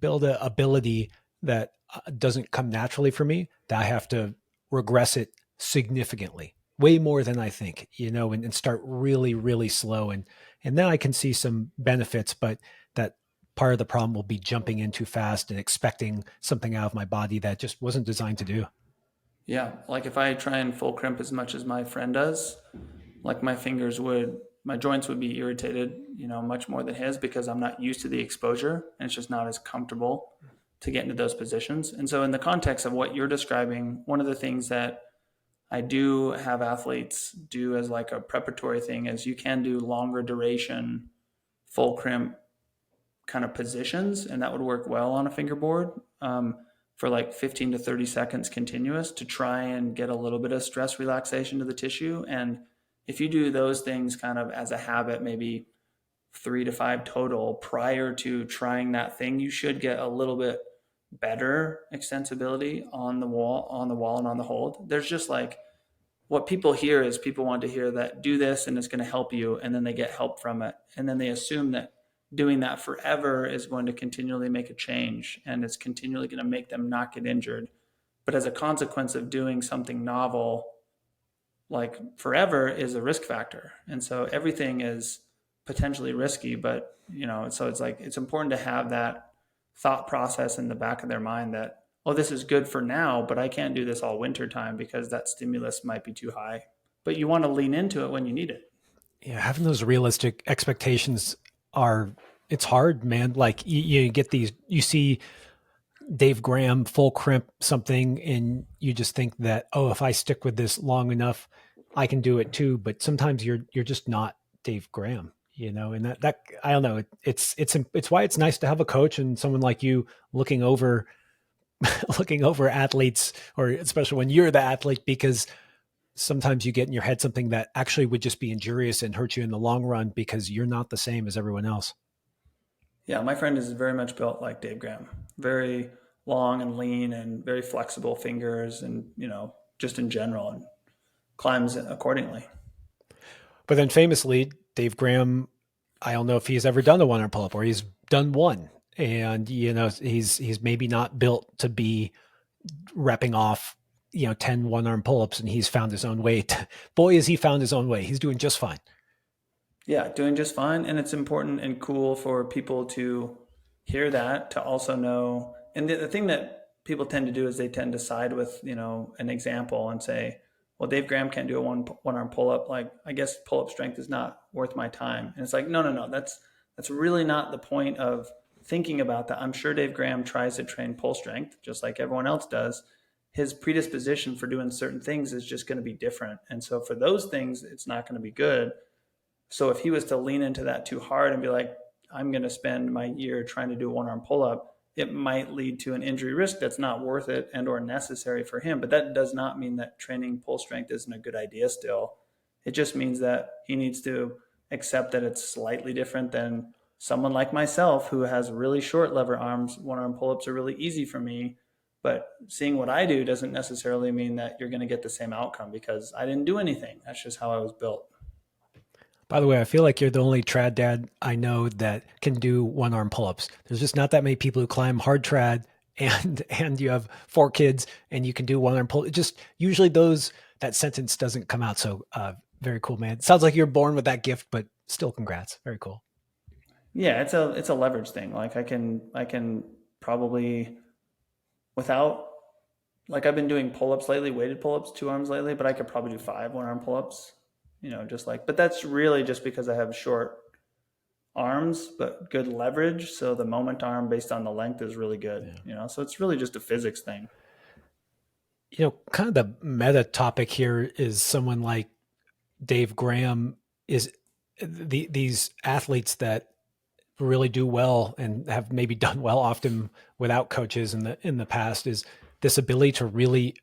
a ability that doesn't come naturally for me, that I have to regress it significantly, way more than I think, and start really, really slow. And then I can see some benefits, but that part of the problem will be jumping in too fast and expecting something out of my body that just wasn't designed to do. Yeah, like if I try and full crimp as much as my friend does, like my joints would be irritated, much more than his, because I'm not used to the exposure and it's just not as comfortable to get into those positions. And so in the context of what you're describing, one of the things that I do have athletes do as like a preparatory thing is you can do longer duration full crimp kind of positions, and that would work well on a fingerboard, for like 15 to 30 seconds continuous, to try and get a little bit of stress relaxation to the tissue. And if you do those things kind of as a habit, maybe 3 to 5 total prior to trying that thing, you should get a little bit better extensibility on the wall and on the hold. There's just like, what people hear is people want to hear that do this and it's going to help you, and then they get help from it, and then they assume that doing that forever is going to continually make a change and it's continually going to make them not get injured. But as a consequence of doing something novel, like forever is a risk factor, and so everything is potentially risky. But so it's like it's important to have that thought process in the back of their mind that, oh, this is good for now, but I can't do this all winter time because that stimulus might be too high. But you want to lean into it when you need it. Yeah, having those realistic expectations are it's hard, man. Like you get these, you see Dave Graham full crimp something, and you just think that, oh, if I stick with this long enough, I can do it too. But sometimes you're just not Dave Graham, and that I don't know. It's why it's nice to have a coach and someone like you looking over looking over athletes, or especially when you're the athlete, because sometimes you get in your head something that actually would just be injurious and hurt you in the long run because you're not the same as everyone else. Yeah, my friend is very much built like Dave Graham, very long and lean and very flexible fingers, and just in general, and climbs accordingly. But then famously, Dave Graham, I don't know if he's ever done a one arm pull up, or he's done one. And he's maybe not built to be repping off 10 one arm pull ups, and he's found his own way. Boy, has he found his own way. He's doing just fine. Yeah, doing just fine. And it's important and cool for people to hear that, to also know. And the thing that people tend to do is they tend to side with, an example and say, well, Dave Graham can't do a one arm pull up. Like, I guess pull up strength is not worth my time. And it's like, no, no, no. That's really not the point of thinking about that. I'm sure Dave Graham tries to train pull strength just like everyone else does. His predisposition for doing certain things is just going to be different. And so for those things, it's not going to be good. So if he was to lean into that too hard and be like, I'm going to spend my year trying to do a one arm pull up, it might lead to an injury risk that's not worth it and or necessary for him. But that does not mean that training pull strength isn't a good idea still. It just means that he needs to accept that it's slightly different than someone like myself who has really short lever arms. One arm pull ups are really easy for me. But seeing what I do doesn't necessarily mean that you're going to get the same outcome because I didn't do anything. That's just how I was built. By the way, I feel like you're the only trad dad I know that can do one arm pull ups. There's just not that many people who climb hard trad, and you have 4 kids and you can do one arm pull. It just usually that sentence doesn't come out. So very cool, man. Sounds like you're born with that gift, but still congrats. Very cool. Yeah, it's a leverage thing. Like I can probably without like I've been doing pull-ups lately, weighted pull-ups, two arms lately, but I could probably do five one-arm pull-ups. Just like, but that's really just because I have short arms, but good leverage. So the moment arm based on the length is really good. Yeah. So it's really just a physics thing. Kind of the meta topic here is someone like Dave Graham is these athletes that really do well and have maybe done well often without coaches in the past is this ability to really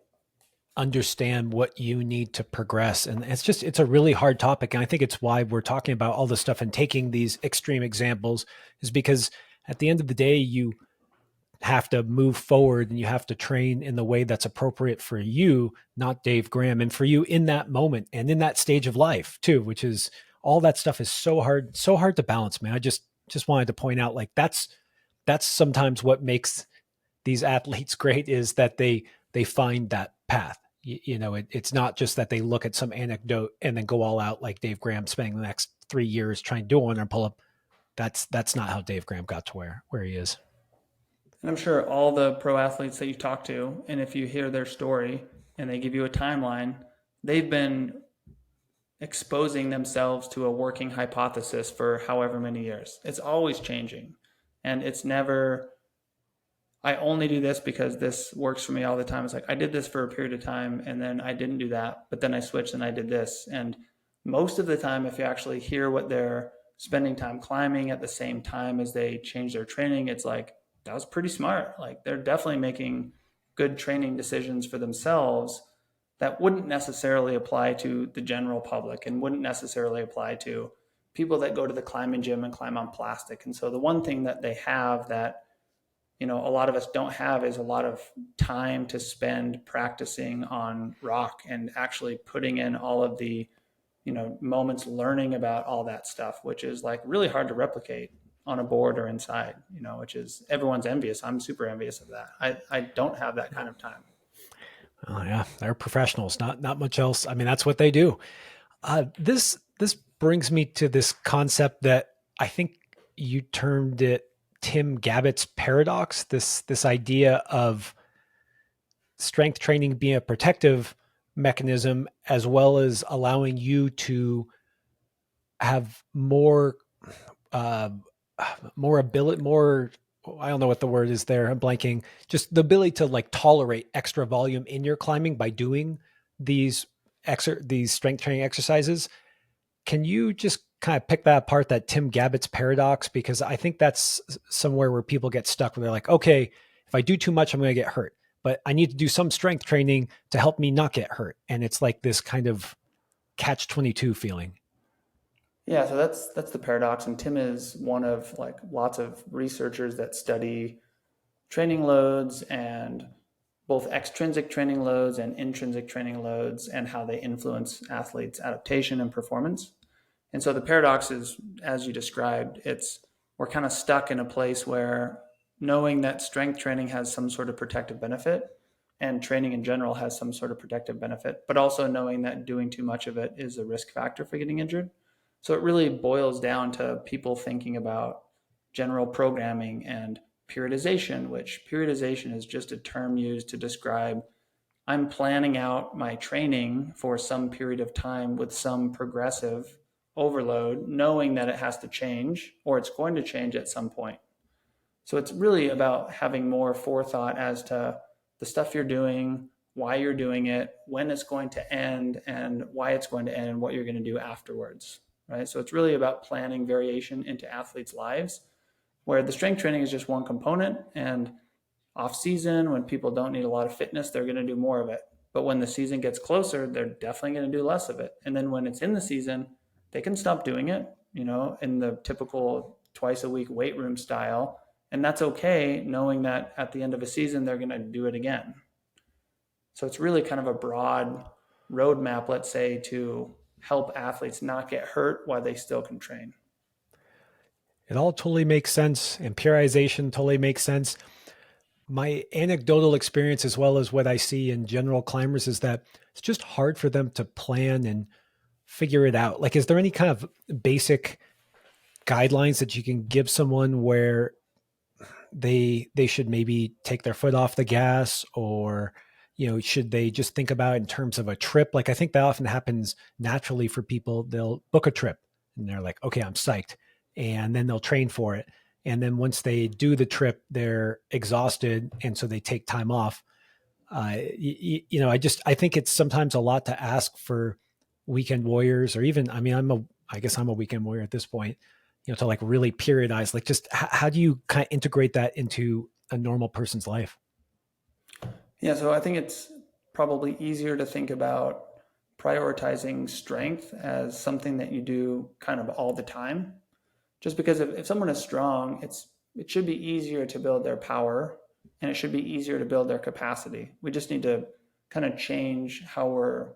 understand what you need to progress. And it's a really hard topic. And I think it's why we're talking about all this stuff and taking these extreme examples is because at the end of the day, you have to move forward and you have to train in the way that's appropriate for you, not Dave Graham, and for you in that moment and in that stage of life too, which is all that stuff is so hard to balance, man. I just wanted to point out like that's sometimes what makes these athletes great is that they find that path. It's not just that they look at some anecdote and then go all out like Dave Graham spending the next 3 years trying to do one and pull up. That's not how Dave Graham got to where he is. And I'm sure all the pro athletes that you talk to, and if you hear their story and they give you a timeline, they've been exposing themselves to a working hypothesis for however many years. It's always changing. And it's never, I only do this because this works for me all the time. It's like I did this for a period of time and then I didn't do that, but then I switched and I did this. And most of the time, if you actually hear what they're spending time climbing at the same time as they change their training, it's like that was pretty smart. Like they're definitely making good training decisions for themselves that wouldn't necessarily apply to the general public and wouldn't necessarily apply to people that go to the climbing gym and climb on plastic. And so the one thing that they have that a lot of us don't have is a lot of time to spend practicing on rock and actually putting in all of the moments learning about all that stuff, which is like really hard to replicate on a board or inside, which is everyone's envious. I'm super envious of that. I don't have that kind of time. Oh yeah, they're professionals. Not much else. I mean, that's what they do. This brings me to this concept that I think you termed it Tim Gabbett's paradox. This idea of strength training being a protective mechanism as well as allowing you to have uh, more ability, more, I don't know what the word is there. I'm blanking. Just the ability to like tolerate extra volume in your climbing by doing these these strength training exercises. Can you just kind of pick that apart, that Tim Gabbett's paradox? Because I think that's somewhere where people get stuck where they're like, okay, if I do too much, I'm going to get hurt, but I need to do some strength training to help me not get hurt. And it's like this kind of catch 22 feeling. Yeah, so that's the paradox, and Tim is one of like lots of researchers that study training loads and both extrinsic training loads and intrinsic training loads and how they influence athletes' adaptation and performance. And so the paradox is, as you described, it's we're kind of stuck in a place where knowing that strength training has some sort of protective benefit and training in general has some sort of protective benefit, but also knowing that doing too much of it is a risk factor for getting injured. So it really boils down to people thinking about general programming and periodization, which periodization is just a term used to describe I'm planning out my training for some period of time with some progressive overload, knowing that it has to change or it's going to change at some point. So it's really about having more forethought as to the stuff you're doing, why you're doing it, when it's going to end, and why it's going to end, and what you're going to do afterwards. Right. So it's really about planning variation into athletes' lives, where the strength training is just one component. And off season, when people don't need a lot of fitness, they're going to do more of it. But when the season gets closer, they're definitely going to do less of it. And then when it's in the season, they can stop doing it, in the typical twice a week weight room style. And that's okay, knowing that at the end of a season, they're going to do it again. So it's really kind of a broad roadmap, let's say, to help athletes not get hurt while they still can train. It all totally makes sense. And periodization totally makes sense. My anecdotal experience, as well as what I see in general climbers, is that it's just hard for them to plan and figure it out. Like, is there any kind of basic guidelines that you can give someone where they should maybe take their foot off the gas, or should they just think about it in terms of a trip? Like, I think that often happens naturally for people. They'll book a trip and they're like, okay, I'm psyched, and then they'll train for it, and then once they do the trip, they're exhausted, and so they take time off. I think it's sometimes a lot to ask for weekend warriors, or even, I mean, I guess I'm a weekend warrior at this point, to like really periodize, like, just how do you kind of integrate that into a normal person's life? Yeah, so I think it's probably easier to think about prioritizing strength as something that you do kind of all the time. Just because if someone is strong, it should be easier to build their power and it should be easier to build their capacity. We just need to kind of change how we're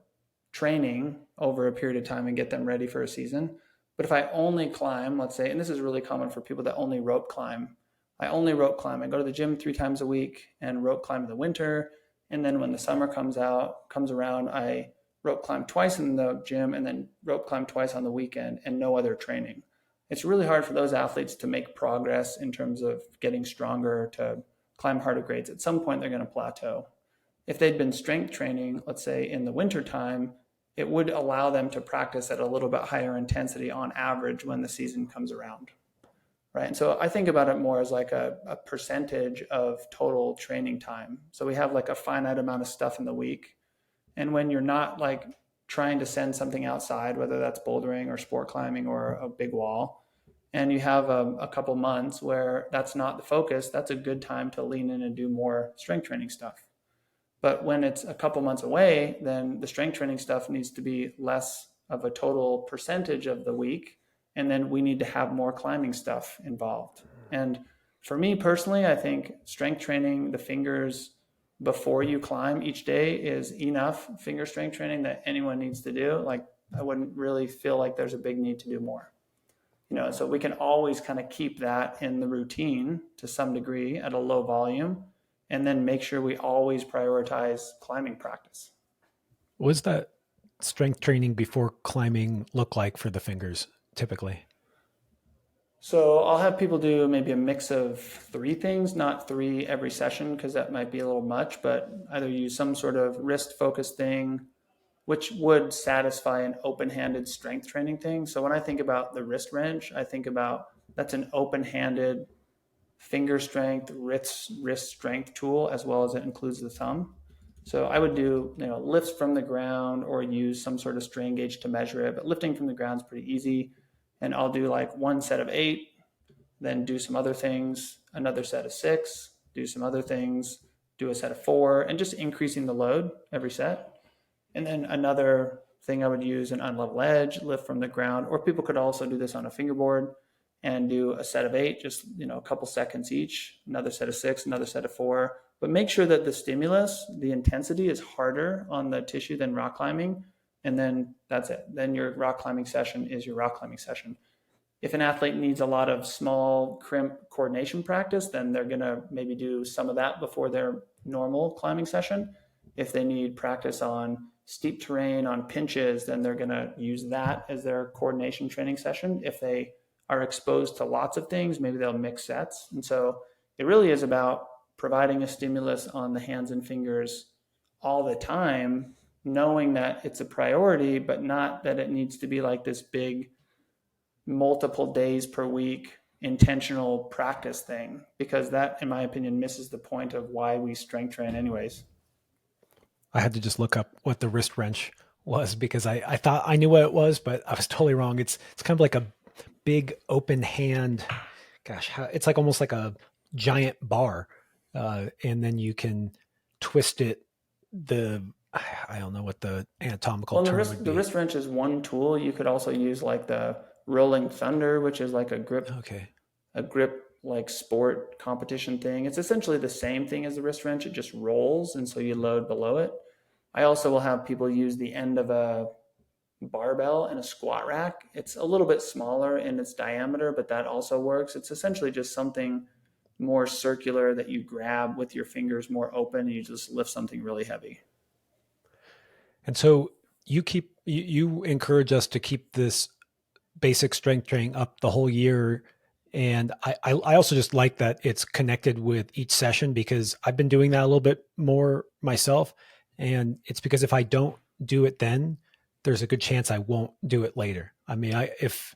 training over a period of time and get them ready for a season. But if I only climb, let's say, and this is really common for people that only rope climb, I only rope climb. I go to the gym 3 times a week and rope climb in the winter. And then when the summer comes around, I rope climb twice in the gym and then rope climb twice on the weekend and no other training. It's really hard for those athletes to make progress in terms of getting stronger, to climb harder grades. At some point, they're going to plateau. If they'd been strength training, let's say in the winter time, it would allow them to practice at a little bit higher intensity on average when the season comes around. Right. And so I think about it more as like a percentage of total training time. So we have like a finite amount of stuff in the week. And when you're not like trying to send something outside, whether that's bouldering or sport climbing or a big wall, and you have a couple months where that's not the focus, that's a good time to lean in and do more strength training stuff. But when it's a couple months away, then the strength training stuff needs to be less of a total percentage of the week. And then we need to have more climbing stuff involved. And for me personally, I think strength training the fingers before you climb each day is enough finger strength training that anyone needs to do. Like, I wouldn't really feel like there's a big need to do more. So we can always kind of keep that in the routine to some degree at a low volume, and then make sure we always prioritize climbing practice. What does that strength training before climbing look like for the fingers typically? So I'll have people do maybe a mix of 3 things, not 3 every session, because that might be a little much, but either use some sort of wrist focused thing, which would satisfy an open handed strength training thing. So when I think about the wrist wrench, I think about that's an open handed finger strength, wrist strength tool, as well as it includes the thumb. So I would do lifts from the ground or use some sort of strain gauge to measure it. But lifting from the ground is pretty easy. And I'll do like 1 set of 8, then do some other things, another set of 6, do some other things, do a set of 4, and just increasing the load every set. And then another thing I would use an unlevel edge, lift from the ground, or people could also do this on a fingerboard and do a set of 8, just a couple seconds each, another set of 6, another set of 4. But make sure that the stimulus, the intensity is harder on the tissue than rock climbing. And then that's it. Then your rock climbing session is your rock climbing session. If an athlete needs a lot of small crimp coordination practice, then they're going to maybe do some of that before their normal climbing session. If they need practice on steep terrain, on pinches, then they're going to use that as their coordination training session. If they are exposed to lots of things, maybe they'll mix sets. And so it really is about providing a stimulus on the hands and fingers all the time, knowing that it's a priority, but not that it needs to be like this big multiple days per week intentional practice thing, because that, in my opinion, misses the point of why we strength train anyways. I had to just look up what the wrist wrench was because I thought I knew what it was, but I was totally wrong. It's kind of like a big open hand. Gosh, it's like almost like a giant bar, and then you can twist it. The I don't know what the anatomical Well, the term would wrist the be. wrist wrench is one tool. You could also use like the rolling thunder, which is like Okay. a grip like sport competition thing. It's essentially the same thing as the wrist wrench. It just rolls, and so you load below it. I also will have people use the end of a barbell in a squat rack. It's a little bit smaller in its diameter, but that also works. It's essentially just something more circular that you grab with your fingers more open and you just lift something really heavy. And so you encourage us to keep this basic strength training up the whole year. And I also just like that it's connected with each session because I've been doing that a little bit more myself. And it's because if I don't do it then, there's a good chance I won't do it later. I mean, if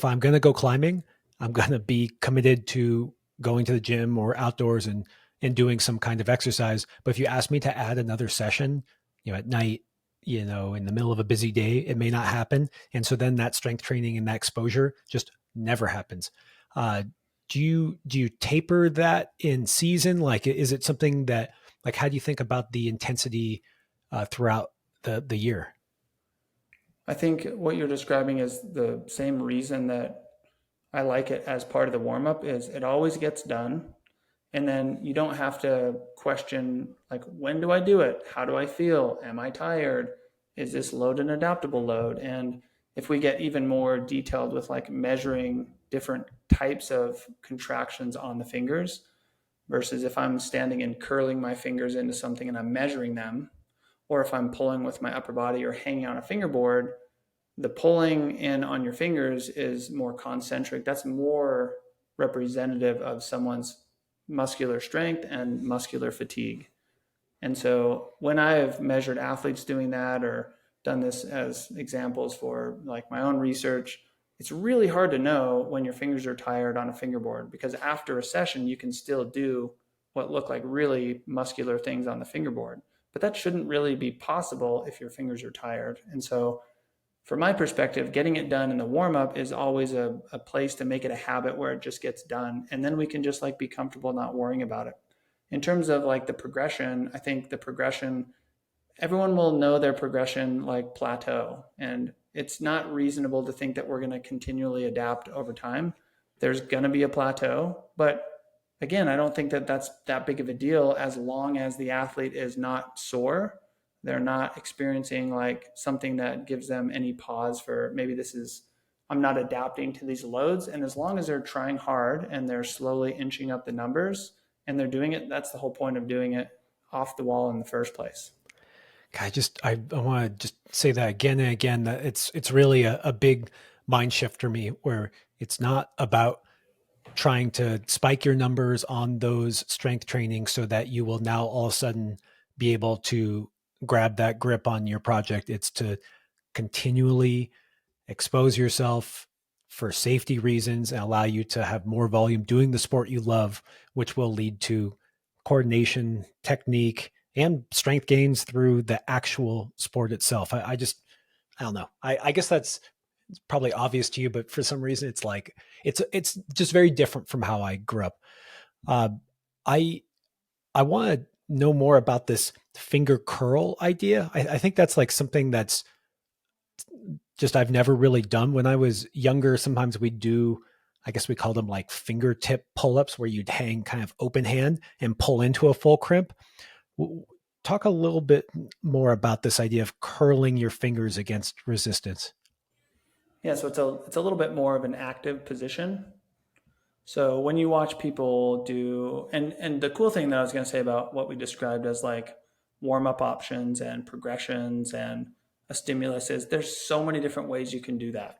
I'm going to go climbing, I'm going to be committed to going to the gym or outdoors and doing some kind of exercise. But if you ask me to add another session, at night, in the middle of a busy day, it may not happen. And so then that strength training and that exposure just never happens. Uh, do you taper that in season? Like, is it something that, like, how do you think about the intensity throughout the year? I think what you're describing is the same reason that I like it as part of the warm up is it always gets done. And then you don't have to question, like, when do I do it? How do I feel? Am I tired? Is this load an adaptable load? And if we get even more detailed with like measuring different types of contractions on the fingers versus if I'm standing and curling my fingers into something and I'm measuring them, or if I'm pulling with my upper body or hanging on a fingerboard, the pulling in on your fingers is more concentric. That's more representative of someone's muscular strength and muscular fatigue. And so when I've measured athletes doing that or done this as examples for like my own research, it's really hard to know when your fingers are tired on a fingerboard because after a session, you can still do what look like really muscular things on the fingerboard. But that shouldn't really be possible if your fingers are tired. And so from my perspective, getting it done in the warm up is always a place to make it a habit where it just gets done. And then we can just like be comfortable not worrying about it. In terms of like the progression, I think the progression, everyone will know their progression like plateau. And it's not reasonable to think that we're going to continually adapt over time. There's going to be a plateau. But again, I don't think that that's that big of a deal as long as the athlete is not sore. They're not experiencing like something that gives them any pause for maybe this is, I'm not adapting to these loads. And as long as they're trying hard and they're slowly inching up the numbers and they're doing it, that's the whole point of doing it off the wall in the first place. I want to just say that again and again, that it's really a big mind shift for me where it's not about trying to spike your numbers on those strength training so that you will now all of a sudden be able to grab that grip on your project. It's to continually expose yourself for safety reasons and allow you to have more volume doing the sport you love, which will lead to coordination, technique, and strength gains through the actual sport itself. I don't know. I guess that's probably obvious to you, but for some reason, it's like it's just very different from how I grew up. Uh, I I want to know more about this finger curl idea. I think that's like something that's just I've never really done. When I was younger, sometimes we'd do, I guess we called them like fingertip pull-ups where you'd hang kind of open hand and pull into a full crimp. Talk a little bit more about this idea of curling your fingers against resistance. Yeah, so it's a little bit more of an active position. So when you watch people do, and the cool thing that I was going to say about what we described as like warm up options and progressions and a stimulus is there's so many different ways you can do that,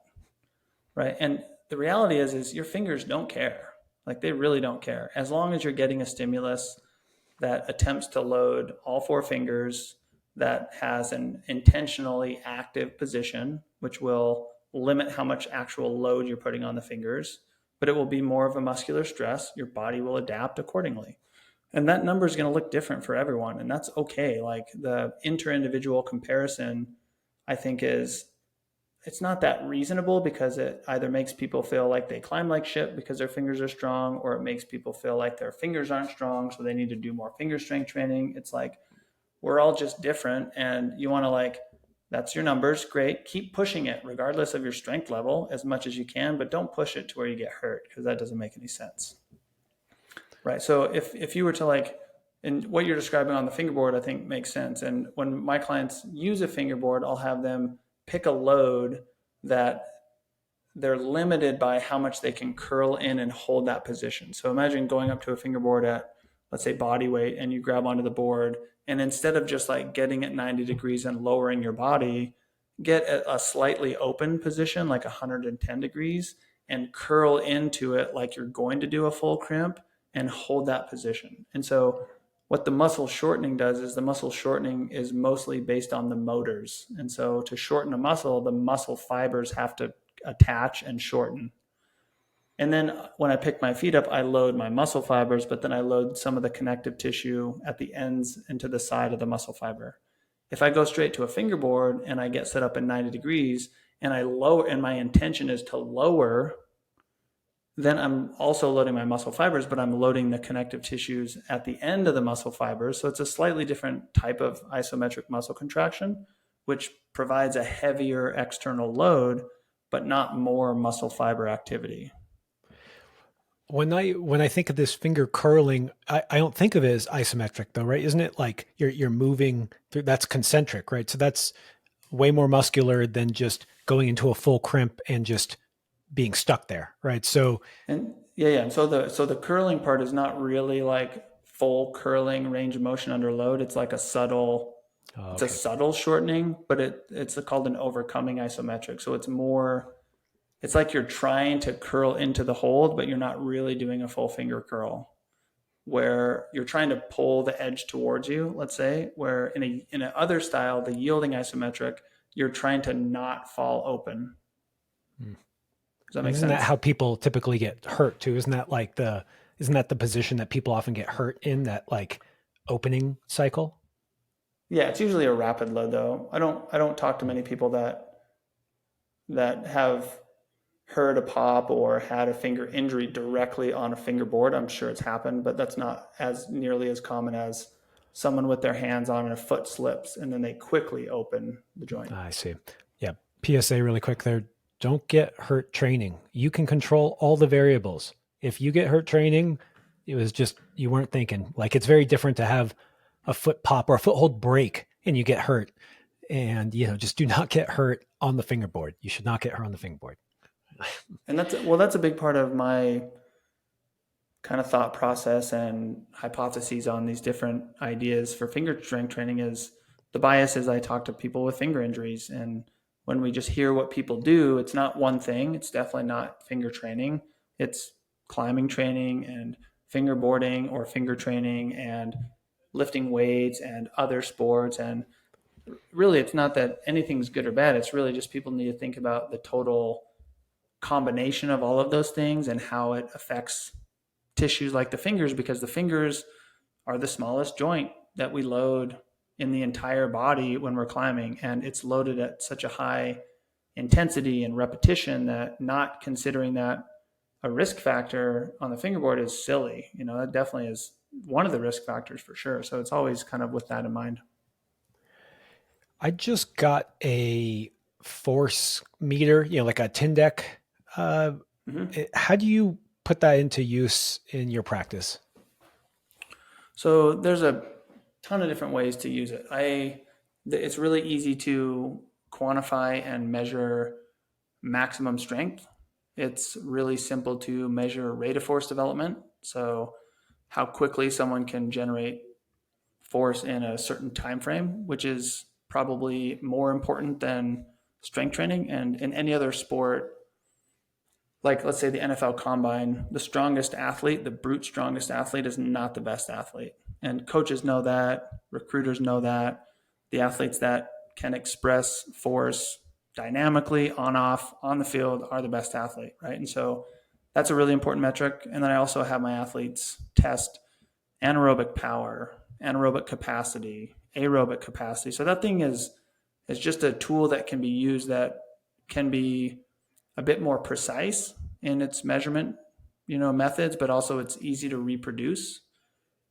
right? And the reality is your fingers don't care, like they really don't care as long as you're getting a stimulus that attempts to load all four fingers, that has an intentionally active position, which will limit how much actual load you're putting on the fingers, but it will be more of a muscular stress. Your body will adapt accordingly. And that number is going to look different for everyone. And that's okay. Like the inter-individual comparison, I think is it's not that reasonable because it either makes people feel like they climb like shit because their fingers are strong, or it makes people feel like their fingers aren't strong, so they need to do more finger strength training. It's like we're all just different, and you want to like that's your numbers, great. Keep pushing it regardless of your strength level as much as you can, but don't push it to where you get hurt because that doesn't make any sense. Right. So if you were to like, and what you're describing on the fingerboard, I think makes sense. And when my clients use a fingerboard, I'll have them pick a load that they're limited by how much they can curl in and hold that position. So imagine going up to a fingerboard at, let's say, body weight, and you grab onto the board. And instead of just like getting at 90 degrees and lowering your body, get a slightly open position, like 110 degrees, and curl into it like you're going to do a full crimp and hold that position. And so, what the muscle shortening does is the muscle shortening is mostly based on the motors. And so, to shorten a muscle, the muscle fibers have to attach and shorten. And then when I pick my feet up, I load my muscle fibers, but then I load some of the connective tissue at the ends into the side of the muscle fiber. If I go straight to a fingerboard and I get set up in 90 degrees and I lower, and my intention is to lower, then I'm also loading my muscle fibers, but I'm loading the connective tissues at the end of the muscle fibers. So it's a slightly different type of isometric muscle contraction, which provides a heavier external load, but not more muscle fiber activity. When I think of this finger curling, I don't think of it as isometric though, right? Isn't it like you're moving through, that's concentric, right? So that's way more muscular than just going into a full crimp and just being stuck there, right? So And yeah, yeah. So the curling part is not really like full curling range of motion under load. It's like oh, it's a okay. subtle shortening, but it's called an overcoming isometric. So it's like you're trying to curl into the hold, but you're not really doing a full finger curl. Where you're trying to pull the edge towards you, let's say, where in a other style, the yielding isometric, you're trying to not fall open. Hmm. Does that And make isn't that sense? how people typically get hurt too? Isn't that the position that people often get hurt in, that like opening cycle? Yeah, it's usually a rapid load though. I don't talk to Hmm. many people that have heard a pop or had a finger injury directly on a fingerboard. I'm sure it's happened, but that's not as nearly as common as someone with their hands on and a foot slips and then they quickly open the joint. I see. Yeah. PSA really quick there. Don't get hurt training. You can control all the variables. If you get hurt training, it was just you weren't thinking. Like it's very different to have a foot pop or a foothold break and you get hurt. And just do not get hurt on the fingerboard. You should not get hurt on the fingerboard. And that's a big part of my kind of thought process and hypotheses on these different ideas for finger strength training is the bias is I talk to people with finger injuries, and when we just hear what people do, it's not one thing. It's definitely not finger training. It's climbing training and fingerboarding or finger training and lifting weights and other sports. And really, it's not that anything's good or bad. It's really just people need to think about the total combination of all of those things and how it affects tissues like the fingers, because the fingers are the smallest joint that we load in the entire body when we're climbing. And it's loaded at such a high intensity and repetition that not considering that a risk factor on the fingerboard is silly. That definitely is one of the risk factors for sure. So it's always kind of with that in mind. I just got a force meter, like a Tyndek. Uh, Mm-hmm. how do you put that into use in your practice? So there's a ton of different ways to use it. It's really easy to quantify and measure maximum strength. It's really simple to measure rate of force development. So how quickly someone can generate force in a certain time frame, which is probably more important than strength training. And in any other sport, like let's say the NFL combine, the strongest athlete, the brute strongest athlete is not the best athlete. And coaches know that, recruiters know that. The athletes that can express force dynamically on off on the field are the best athlete, right? And so that's a really important metric. And then I also have my athletes test anaerobic power, anaerobic capacity, aerobic capacity. So that thing is just a tool that can be used that can be a bit more precise in its measurement, methods, but also it's easy to reproduce.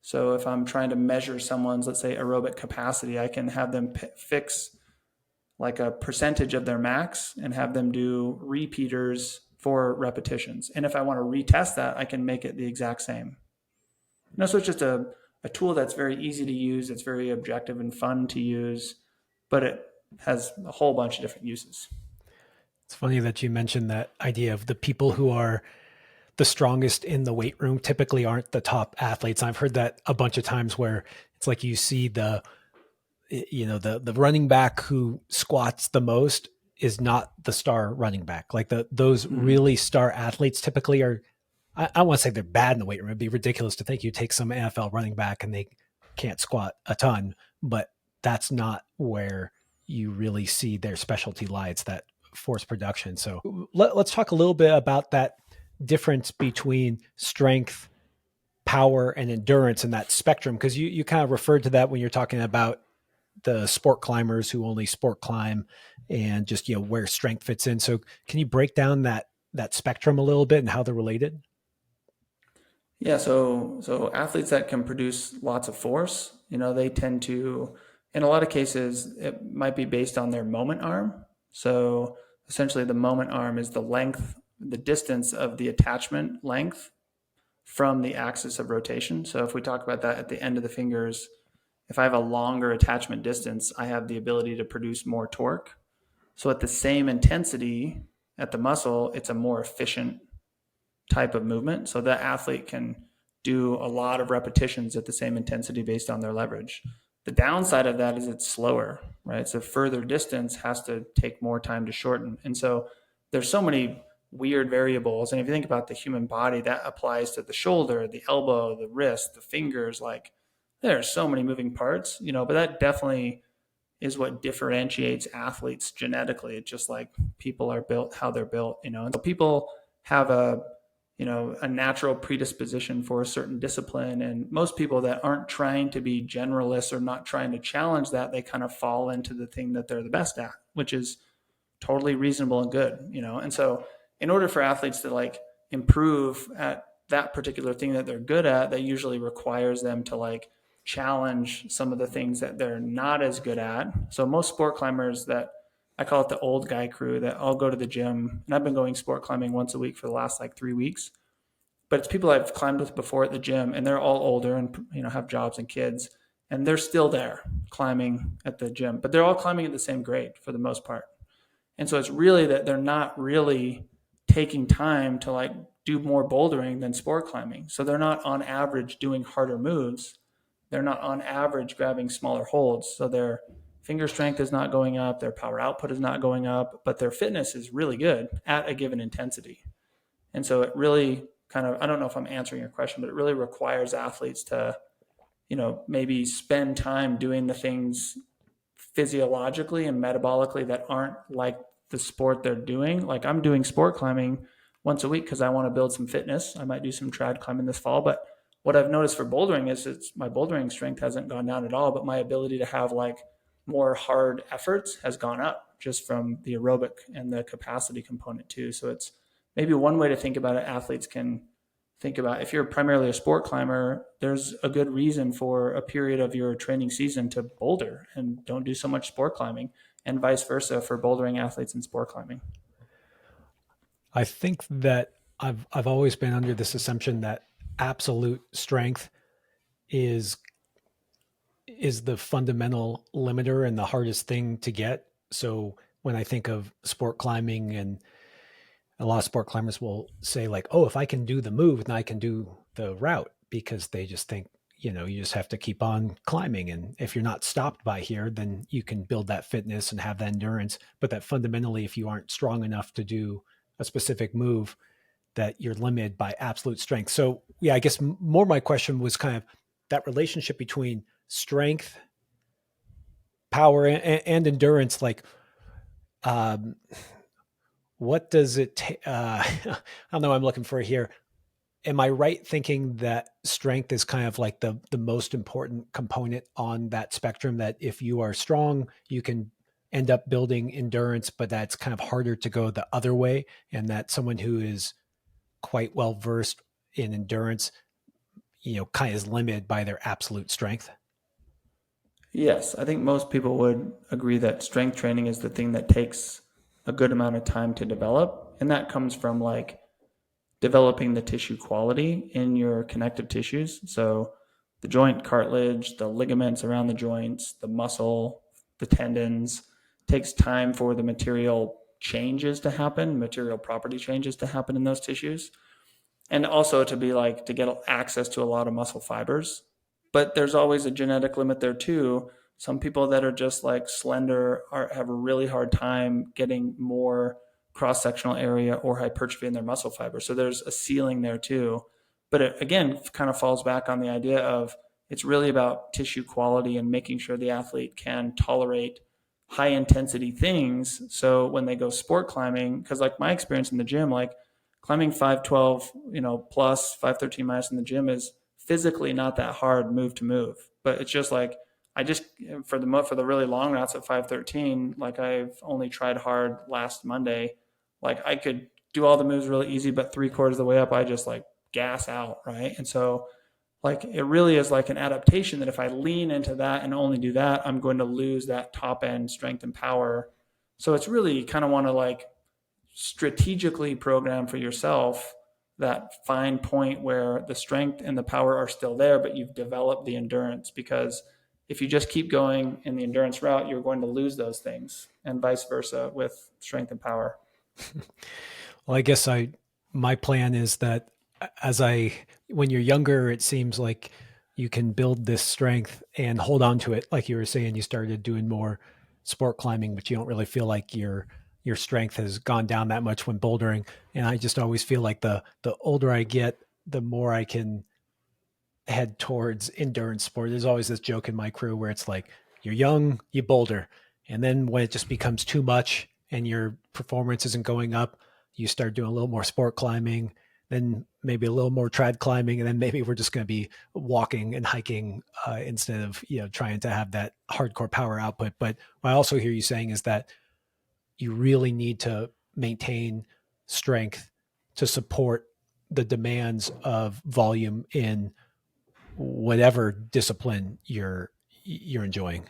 So if I'm trying to measure someone's, let's say, aerobic capacity, I can have them fix like a percentage of their max and have them do repeaters for repetitions. And if I want to retest that, I can make it the exact same. So it's just a tool that's very easy to use. It's very objective and fun to use, but it has a whole bunch of different uses. It's funny that you mentioned that idea of the people who are the strongest in the weight room typically aren't the top athletes. I've heard that a bunch of times where it's like you see the running back who squats the most is not the star running back. Like those Mm. really star athletes typically are. I want to say they're bad in the weight room. It'd be ridiculous to think you take some NFL running back and they can't squat a ton, but that's not where you really see their specialty lies, that force production. So let's talk a little bit about that difference between strength, power, and endurance in that spectrum, because you kind of referred to that when you're talking about the sport climbers who only sport climb and just where strength fits in. So can you break down that spectrum a little bit and how they're related? Yeah, so athletes that can produce lots of force, they tend to, in a lot of cases, it might be based on their moment arm. So essentially, the moment arm is the length, the distance of the attachment length from the axis of rotation. So if we talk about that at the end of the fingers, if I have a longer attachment distance, I have the ability to produce more torque. So at the same intensity at the muscle, it's a more efficient type of movement. So that athlete can do a lot of repetitions at the same intensity based on their leverage. The downside of that is it's slower, right? So further distance has to take more time to shorten. And so there's so many weird variables. And if you think about the human body, that applies to the shoulder, the elbow, the wrist, the fingers. Like there are so many moving parts, but that definitely is what differentiates athletes genetically. It's just like people are built how they're built, and so people have a natural predisposition for a certain discipline. And most people that aren't trying to be generalists or not trying to challenge that, they kind of fall into the thing that they're the best at, which is totally reasonable and good. And so in order for athletes to like improve at that particular thing that they're good at, that usually requires them to like challenge some of the things that they're not as good at. So most sport climbers, that I call it the old guy crew, that all go to the gym, and I've been going sport climbing once a week for the last like 3 weeks. But it's people I've climbed with before at the gym, and they're all older and have jobs and kids, and they're still there climbing at the gym, but they're all climbing at the same grade for the most part. And so it's really that they're not really taking time to like do more bouldering than sport climbing. So they're not on average doing harder moves. They're not on average grabbing smaller holds. So their finger strength is not going up, their power output is not going up, but their fitness is really good at a given intensity. And so it really kind of, I don't know if I'm answering your question, but it really requires athletes to, maybe spend time doing the things physiologically and metabolically that aren't like the sport they're doing. Like I'm doing sport climbing once a week because I want to build some fitness. I might do some trad climbing this fall, but what I've noticed for bouldering is my bouldering strength hasn't gone down at all, but my ability to have like more hard efforts has gone up just from the aerobic and the capacity component too. So it's maybe one way to think about it. Athletes can think about, if you're primarily a sport climber, there's a good reason for a period of your training season to boulder and don't do so much sport climbing, and vice versa for bouldering athletes in sport climbing. I think that I've always been under this assumption that absolute strength is is the fundamental limiter and the hardest thing to get. So when I think of sport climbing, and a lot of sport climbers will say like, "Oh, if I can do the move, then I can do the route," because they just think, you just have to keep on climbing, and if you're not stopped by here, then you can build that fitness and have that endurance. But that fundamentally, if you aren't strong enough to do a specific move, that you're limited by absolute strength. So yeah, I guess more my question was kind of that relationship between strength, power, and endurance. Like, um, what does it take? I don't know. I'm looking for here. Am I right thinking that strength is kind of like the most important component on that spectrum? That if you are strong, you can end up building endurance, but that's kind of harder to go the other way, and that someone who is quite well versed in endurance, kind of is limited by their absolute strength. Yes, I think most people would agree that strength training is the thing that takes a good amount of time to develop. And that comes from like developing the tissue quality in your connective tissues. So the joint cartilage, the ligaments around the joints, the muscle, the tendons, takes time for the material changes to happen, material property changes to happen in those tissues. And also to be like to get access to a lot of muscle fibers. But there's always a genetic limit there too, Some people that are just like slender have a really hard time getting more cross sectional area or hypertrophy in their muscle fiber. So there's a ceiling there too. But it, again, kind of falls back on the idea of it's really about tissue quality and making sure the athlete can tolerate high intensity things. So when they go sport climbing, because like my experience in the gym, like climbing 512, plus 513 minus in the gym is physically not that hard move to move. But it's just like I just for the really long routes at 513, like I've only tried hard last Monday. Like I could do all the moves really easy, but 3/4 of the way up, I just like gas out, right? And so like it really is like an adaptation that if I lean into that and only do that, I'm going to lose that top end strength and power. So it's really kind of want to like strategically program for yourself that fine point where the strength and the power are still there, but you've developed the endurance. Because if you just keep going in the endurance route, you're going to lose those things, and vice versa with strength and power. Well, I guess my plan is that as I when you're younger, it seems like you can build this strength and hold on to it. Like you were saying, you started doing more sport climbing, but you don't really feel like your strength has gone down that much when bouldering. And I just always feel like the older I get, the more I can head towards endurance sport. There's always this joke in my crew where it's like you're young, you boulder, and then when it just becomes too much and your performance isn't going up, you start doing a little more sport climbing, then maybe a little more trad climbing, and then maybe we're just going to be walking and hiking instead of trying to have that hardcore power output. But what I also hear you saying is that you really need to maintain strength to support the demands of volume in whatever discipline you're enjoying.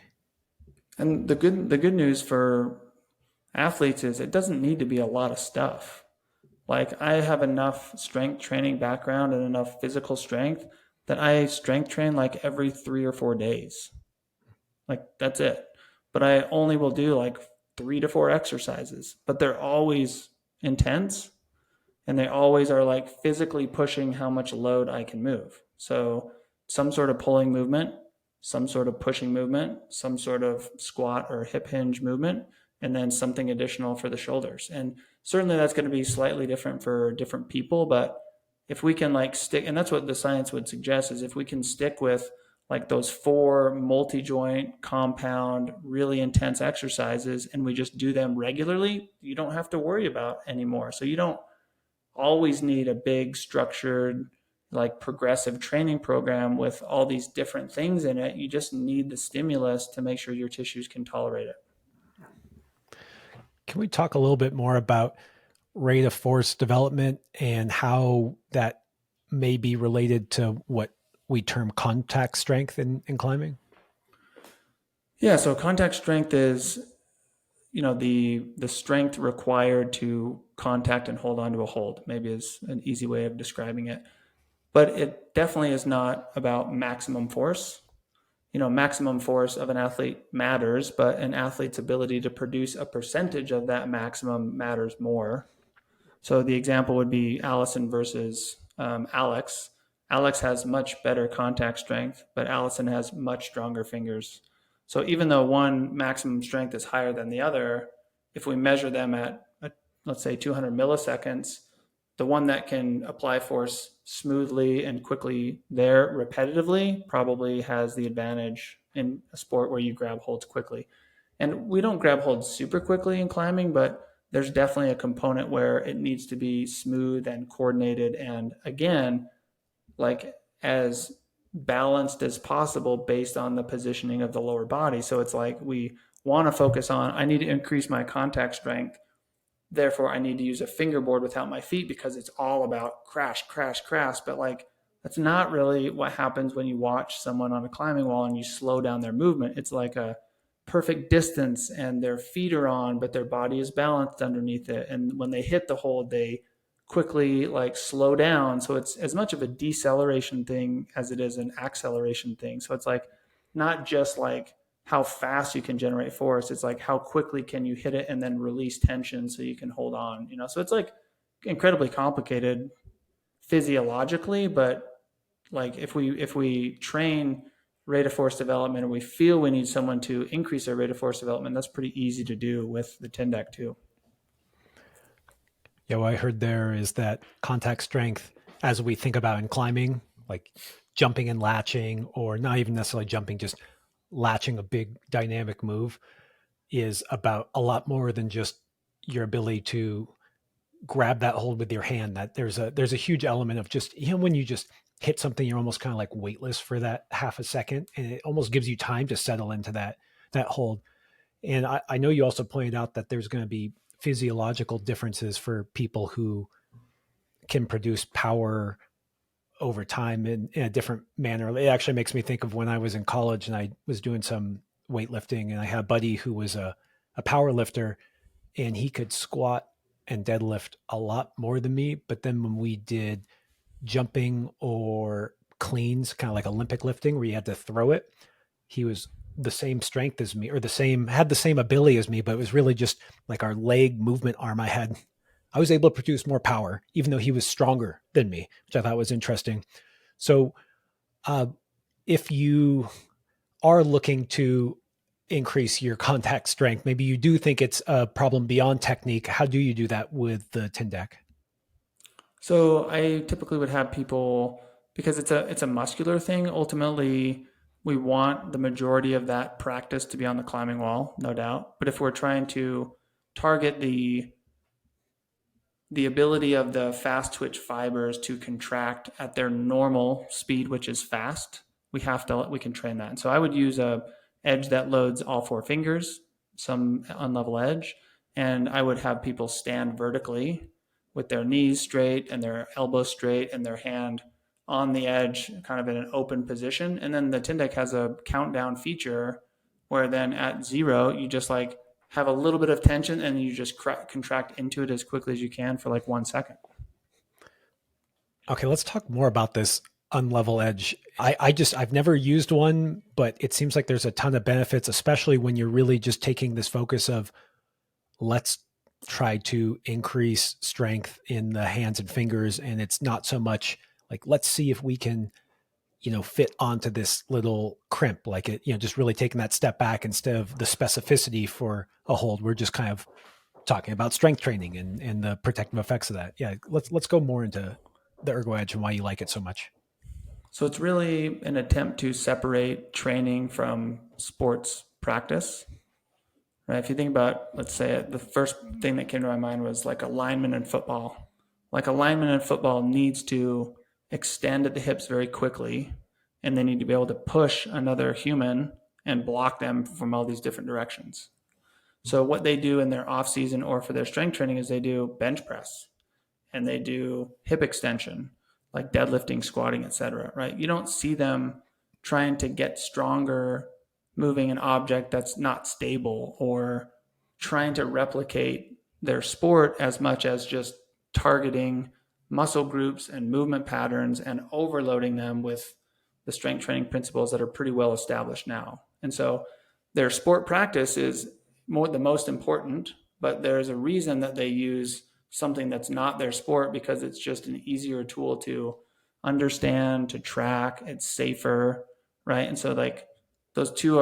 And the good news for athletes is it doesn't need to be a lot of stuff. Like I have enough strength training background and enough physical strength that I strength train like every 3 or 4 days. Like that's it. But I only will do like 3 to 4 exercises, but they're always intense and they always are like physically pushing how much load I can move. So some sort of pulling movement, some sort of pushing movement, some sort of squat or hip hinge movement, and then something additional for the shoulders. And certainly that's going to be slightly different for different people, but if we can like stick, and that's what the science would suggest, is if we can stick with like those 4 multi-joint compound really intense exercises and we just do them regularly, you don't have to worry about anymore. So you don't always need a big structured like progressive training program with all these different things in it. You just need the stimulus to make sure your tissues can tolerate it. Can we talk a little bit more about rate of force development and how that may be related to what we term contact strength in climbing? Yeah, so contact strength is the strength required to contact and hold on to a hold, maybe is an easy way of describing it. But it definitely is not about maximum force. Maximum force of an athlete matters, but an athlete's ability to produce a percentage of that maximum matters more. So the example would be Allison versus Alex. Alex has much better contact strength, but Allison has much stronger fingers. So even though one maximum strength is higher than the other, if we measure them at, let's say, 200 milliseconds, the one that can apply force smoothly and quickly there repetitively probably has the advantage in a sport where you grab holds quickly. And we don't grab holds super quickly in climbing, but there's definitely a component where it needs to be smooth and coordinated. And again, like as balanced as possible based on the positioning of the lower body. So it's like we want to focus on, I need to increase my contact strength. Therefore, I need to use a fingerboard without my feet because it's all about crash, crash, crash. But like, that's not really what happens when you watch someone on a climbing wall and you slow down their movement. It's like a perfect distance and their feet are on, but their body is balanced underneath it. And when they hit the hold, they quickly like slow down. So it's as much of a deceleration thing as it is an acceleration thing. So it's like not just like how fast you can generate force. It's like how quickly can you hit it and then release tension so you can hold on. So it's like incredibly complicated physiologically, but like if we train rate of force development, or we feel we need someone to increase our rate of force development, that's pretty easy to do with the Tindeck too. Yeah, what I heard there is that contact strength, as we think about in climbing, like jumping and latching, or not even necessarily jumping, just latching a big dynamic move, is about a lot more than just your ability to grab that hold with your hand. That there's a huge element of just, when you just hit something, you're almost kind of like weightless for that half a second, and it almost gives you time to settle into that hold. And I know you also pointed out that there's going to be physiological differences for people who can produce power over time in a different manner. It actually makes me think of when I was in college and I was doing some weightlifting, and I had a buddy who was a power lifter, and he could squat and deadlift a lot more than me. But then when we did jumping or cleans, kind of like Olympic lifting where you had to throw it, he was the same strength as me, or had the same ability as me, but it was really just like our leg movement arm I had. I was able to produce more power, even though he was stronger than me, which I thought was interesting. So, uh, if you are looking to increase your contact strength, maybe you do think it's a problem beyond technique. How do you do that with the Tindeck? So I typically would have people, because it's a muscular thing. Ultimately, we want the majority of that practice to be on the climbing wall, no doubt. But if we're trying to target the ability of the fast twitch fibers to contract at their normal speed, which is fast, we can train that. And so I would use a edge that loads all four fingers, some unlevel edge, and I would have people stand vertically with their knees straight and their elbows straight and their hand on the edge, kind of in an open position. And then the Tindeck has a countdown feature where then at zero, you just like have a little bit of tension and you just contract into it as quickly as you can for like 1 second. Okay, let's talk more about this unlevel edge. I've never used one, but it seems like there's a ton of benefits, especially when you're really just taking this focus of, let's try to increase strength in the hands and fingers. And it's not so much like, let's see if we can, fit onto this little crimp, like it, just really taking that step back instead of the specificity for a hold. We're just kind of talking about strength training and the protective effects of that. Yeah. Let's go more into the ergo edge and why you like it so much. So it's really an attempt to separate training from sports practice. Right? If you think about, let's say, the first thing that came to my mind was like a lineman in football. Like a lineman in football needs to extend at the hips very quickly, and they need to be able to push another human and block them from all these different directions. So what they do in their off season or for their strength training is they do bench press and they do hip extension, like deadlifting, squatting, etc. Right? You don't see them trying to get stronger moving an object that's not stable or trying to replicate their sport as much as just targeting muscle groups and movement patterns and overloading them with the strength training principles that are pretty well established now. And so their sport practice is the most important, but there's a reason that they use something that's not their sport because it's just an easier tool to understand, to track. It's safer, right? And so like those two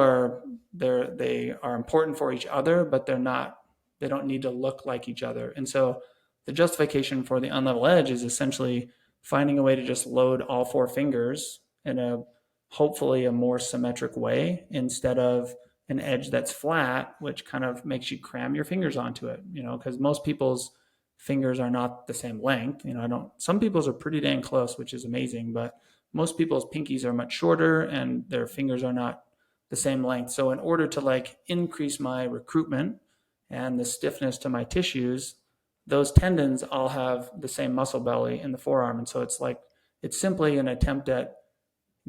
they are important for each other, but they don't need to look like each other. And so the justification for the unlevel edge is essentially finding a way to just load all four fingers in a hopefully a more symmetric way instead of an edge that's flat, which kind of makes you cram your fingers onto it, because most people's fingers are not the same length. I don't, some people's are pretty dang close, which is amazing, but most people's pinkies are much shorter and their fingers are not the same length. So in order to like increase my recruitment and the stiffness to my tissues, those tendons all have the same muscle belly in the forearm. And so it's simply an attempt at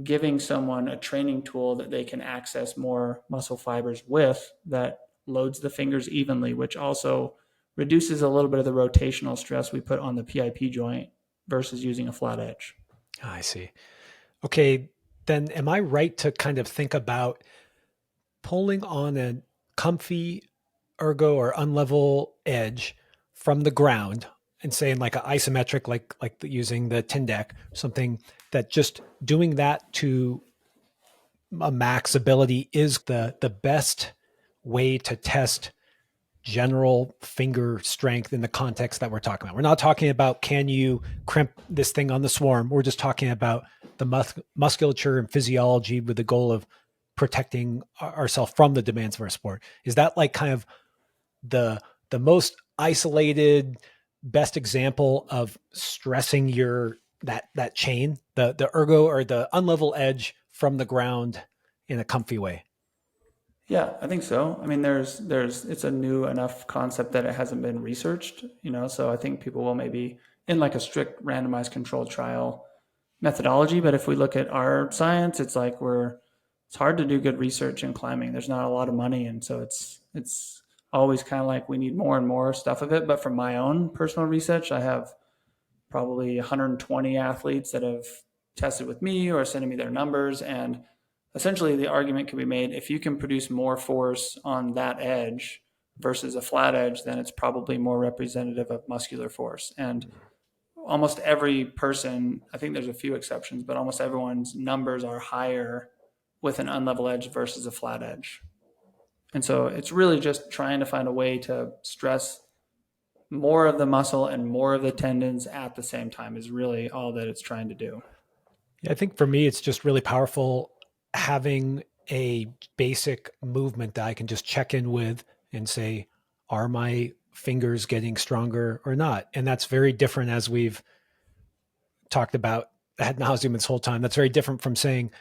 giving someone a training tool that they can access more muscle fibers with that loads the fingers evenly, which also reduces a little bit of the rotational stress we put on the PIP joint versus using a flat edge. I see. Okay, then am I right to kind of think about pulling on a comfy ergo or unlevel edge from the ground and saying like an isometric, like using the Tindeck, something that just doing that to a max ability is the best way to test general finger strength in the context that we're talking about. We're not talking about can you crimp this thing on the swarm. We're just talking about the musculature and physiology with the goal of protecting ourselves from the demands of our sport. Is that like kind of the most isolated best example of stressing your that chain, the ergo or the unlevel edge from the ground in a comfy way? Yeah, I think so. I mean, it's a new enough concept that it hasn't been researched, so I think people will maybe in like a strict randomized controlled trial methodology. But if we look at our science, it's like it's hard to do good research in climbing. There's not a lot of money, and so it's always kind of like we need more and more stuff of it. But from my own personal research, I have probably 120 athletes that have tested with me or sending me their numbers. And essentially, the argument can be made if you can produce more force on that edge versus a flat edge, then it's probably more representative of muscular force. And almost every person, I think there's a few exceptions, but almost everyone's numbers are higher with an unlevel edge versus a flat edge. And so it's really just trying to find a way to stress more of the muscle and more of the tendons at the same time is really all that it's trying to do. Yeah, I think for me, it's just really powerful having a basic movement that I can just check in with and say, are my fingers getting stronger or not? And that's very different as we've talked about ad nauseum this whole time. That's very different from saying,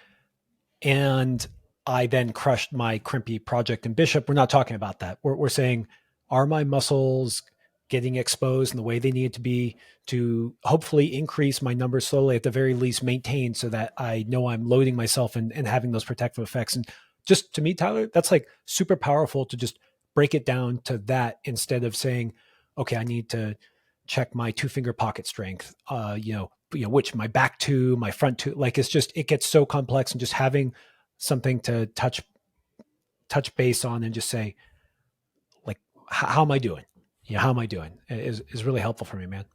and I then crushed my crimpy project in Bishop. We're not talking about that. We're saying, are my muscles getting exposed in the way they need to be to hopefully increase my numbers slowly, at the very least maintain, so that I know I'm loading myself and having those protective effects. And just to me, Tyler, that's like super powerful to just break it down to that instead of saying, okay, I need to check my two finger pocket strength, which my back two, my front two, like it's just, it gets so complex, and just having something to touch base on and just say, like, how am I doing? Yeah, how am I doing? Is really helpful for me, man.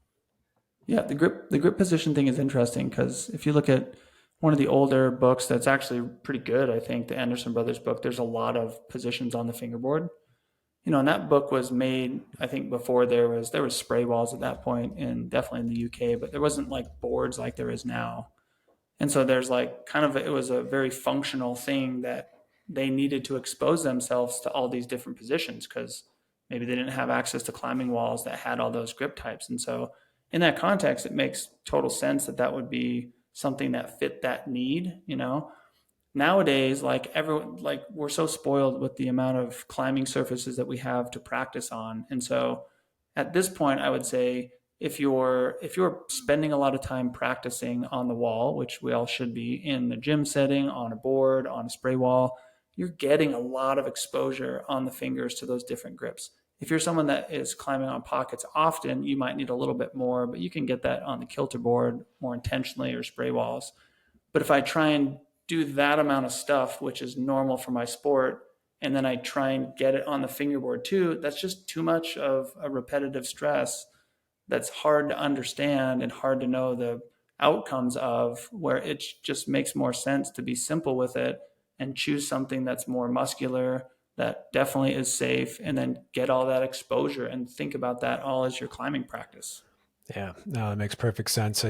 Yeah, the grip position thing is interesting because if you look at one of the older books that's actually pretty good, I think the Anderson Brothers book, there's a lot of positions on the fingerboard. And that book was made, I think, before there was spray walls at that point, and definitely in the UK, but there wasn't like boards like there is now. And so there's like kind of it was a very functional thing that they needed to expose themselves to all these different positions because maybe they didn't have access to climbing walls that had all those grip types. And so in that context, it makes total sense that that would be something that fit that need. Nowadays, like everyone, like we're so spoiled with the amount of climbing surfaces that we have to practice on. And so at this point, I would say if you're spending a lot of time practicing on the wall, which we all should be in the gym setting, on a board, on a spray wall, you're getting a lot of exposure on the fingers to those different grips. If you're someone that is climbing on pockets often, you might need a little bit more, but you can get that on the kilter board more intentionally or spray walls. But if I try and do that amount of stuff, which is normal for my sport, and then I try and get it on the fingerboard too, that's just too much of a repetitive stress that's hard to understand and hard to know the outcomes of, where it just makes more sense to be simple with it and choose something that's more muscular, that definitely is safe, and then get all that exposure and think about that all as your climbing practice. Yeah, no, that makes perfect sense.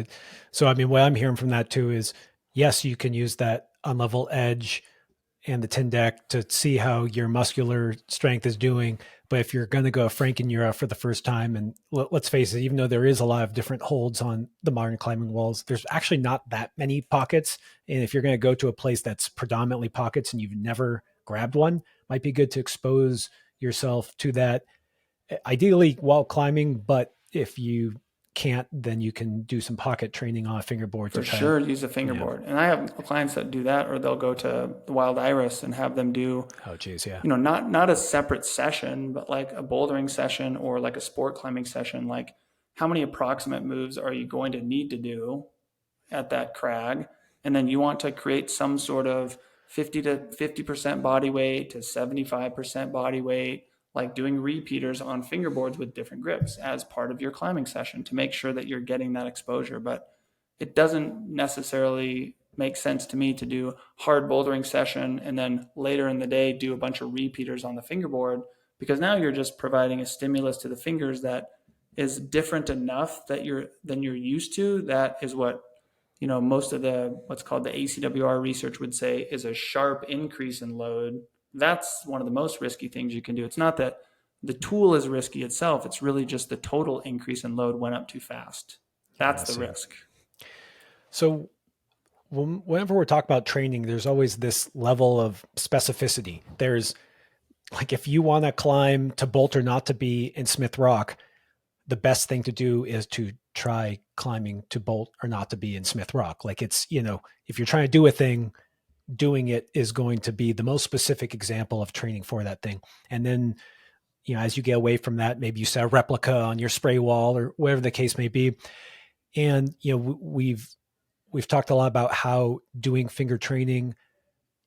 So, I mean, what I'm hearing from that too is, yes, you can use that unlevel edge and the tin deck to see how your muscular strength is doing. But if you're going to go Franken for the first time, and let's face it, even though there is a lot of different holds on the modern climbing walls, there's actually not that many pockets. And if you're going to go to a place that's predominantly pockets and you've never grabbed one, might be good to expose yourself to that, ideally while climbing. But if you can't, then you can do some pocket training on a fingerboard to For try. sure, use a Yeah. fingerboard. And I have clients that do that, or they'll go to the Wild Iris and have them do, Oh, geez. Yeah. not a separate session, but like a bouldering session or like a sport climbing session. Like, how many approximate moves are you going to need to do at that crag? And then you want to create some sort of 50 to 50% body weight to 75% body weight, like doing repeaters on fingerboards with different grips as part of your climbing session to make sure that you're getting that exposure. But it doesn't necessarily make sense to me to do hard bouldering session and then later in the day do a bunch of repeaters on the fingerboard, because now you're just providing a stimulus to the fingers that is different enough that you're used to. That is what, most of the what's called the ACWR research would say is a sharp increase in load. That's one of the most risky things you can do. It's not that the tool is risky itself, it's really just the total increase in load went up too fast. Yeah, I That's the see. risk. So whenever we're talking about training, there's always this level of specificity. There's like if you want to climb to bolt or not to be in Smith Rock, the best thing to do is to try climbing to bolt or not to be in Smith Rock. Like it's, if you're trying to do a thing, doing it is going to be the most specific example of training for that thing. And then, as you get away from that, maybe you set a replica on your spray wall or whatever the case may be. And, we've talked a lot about how doing finger training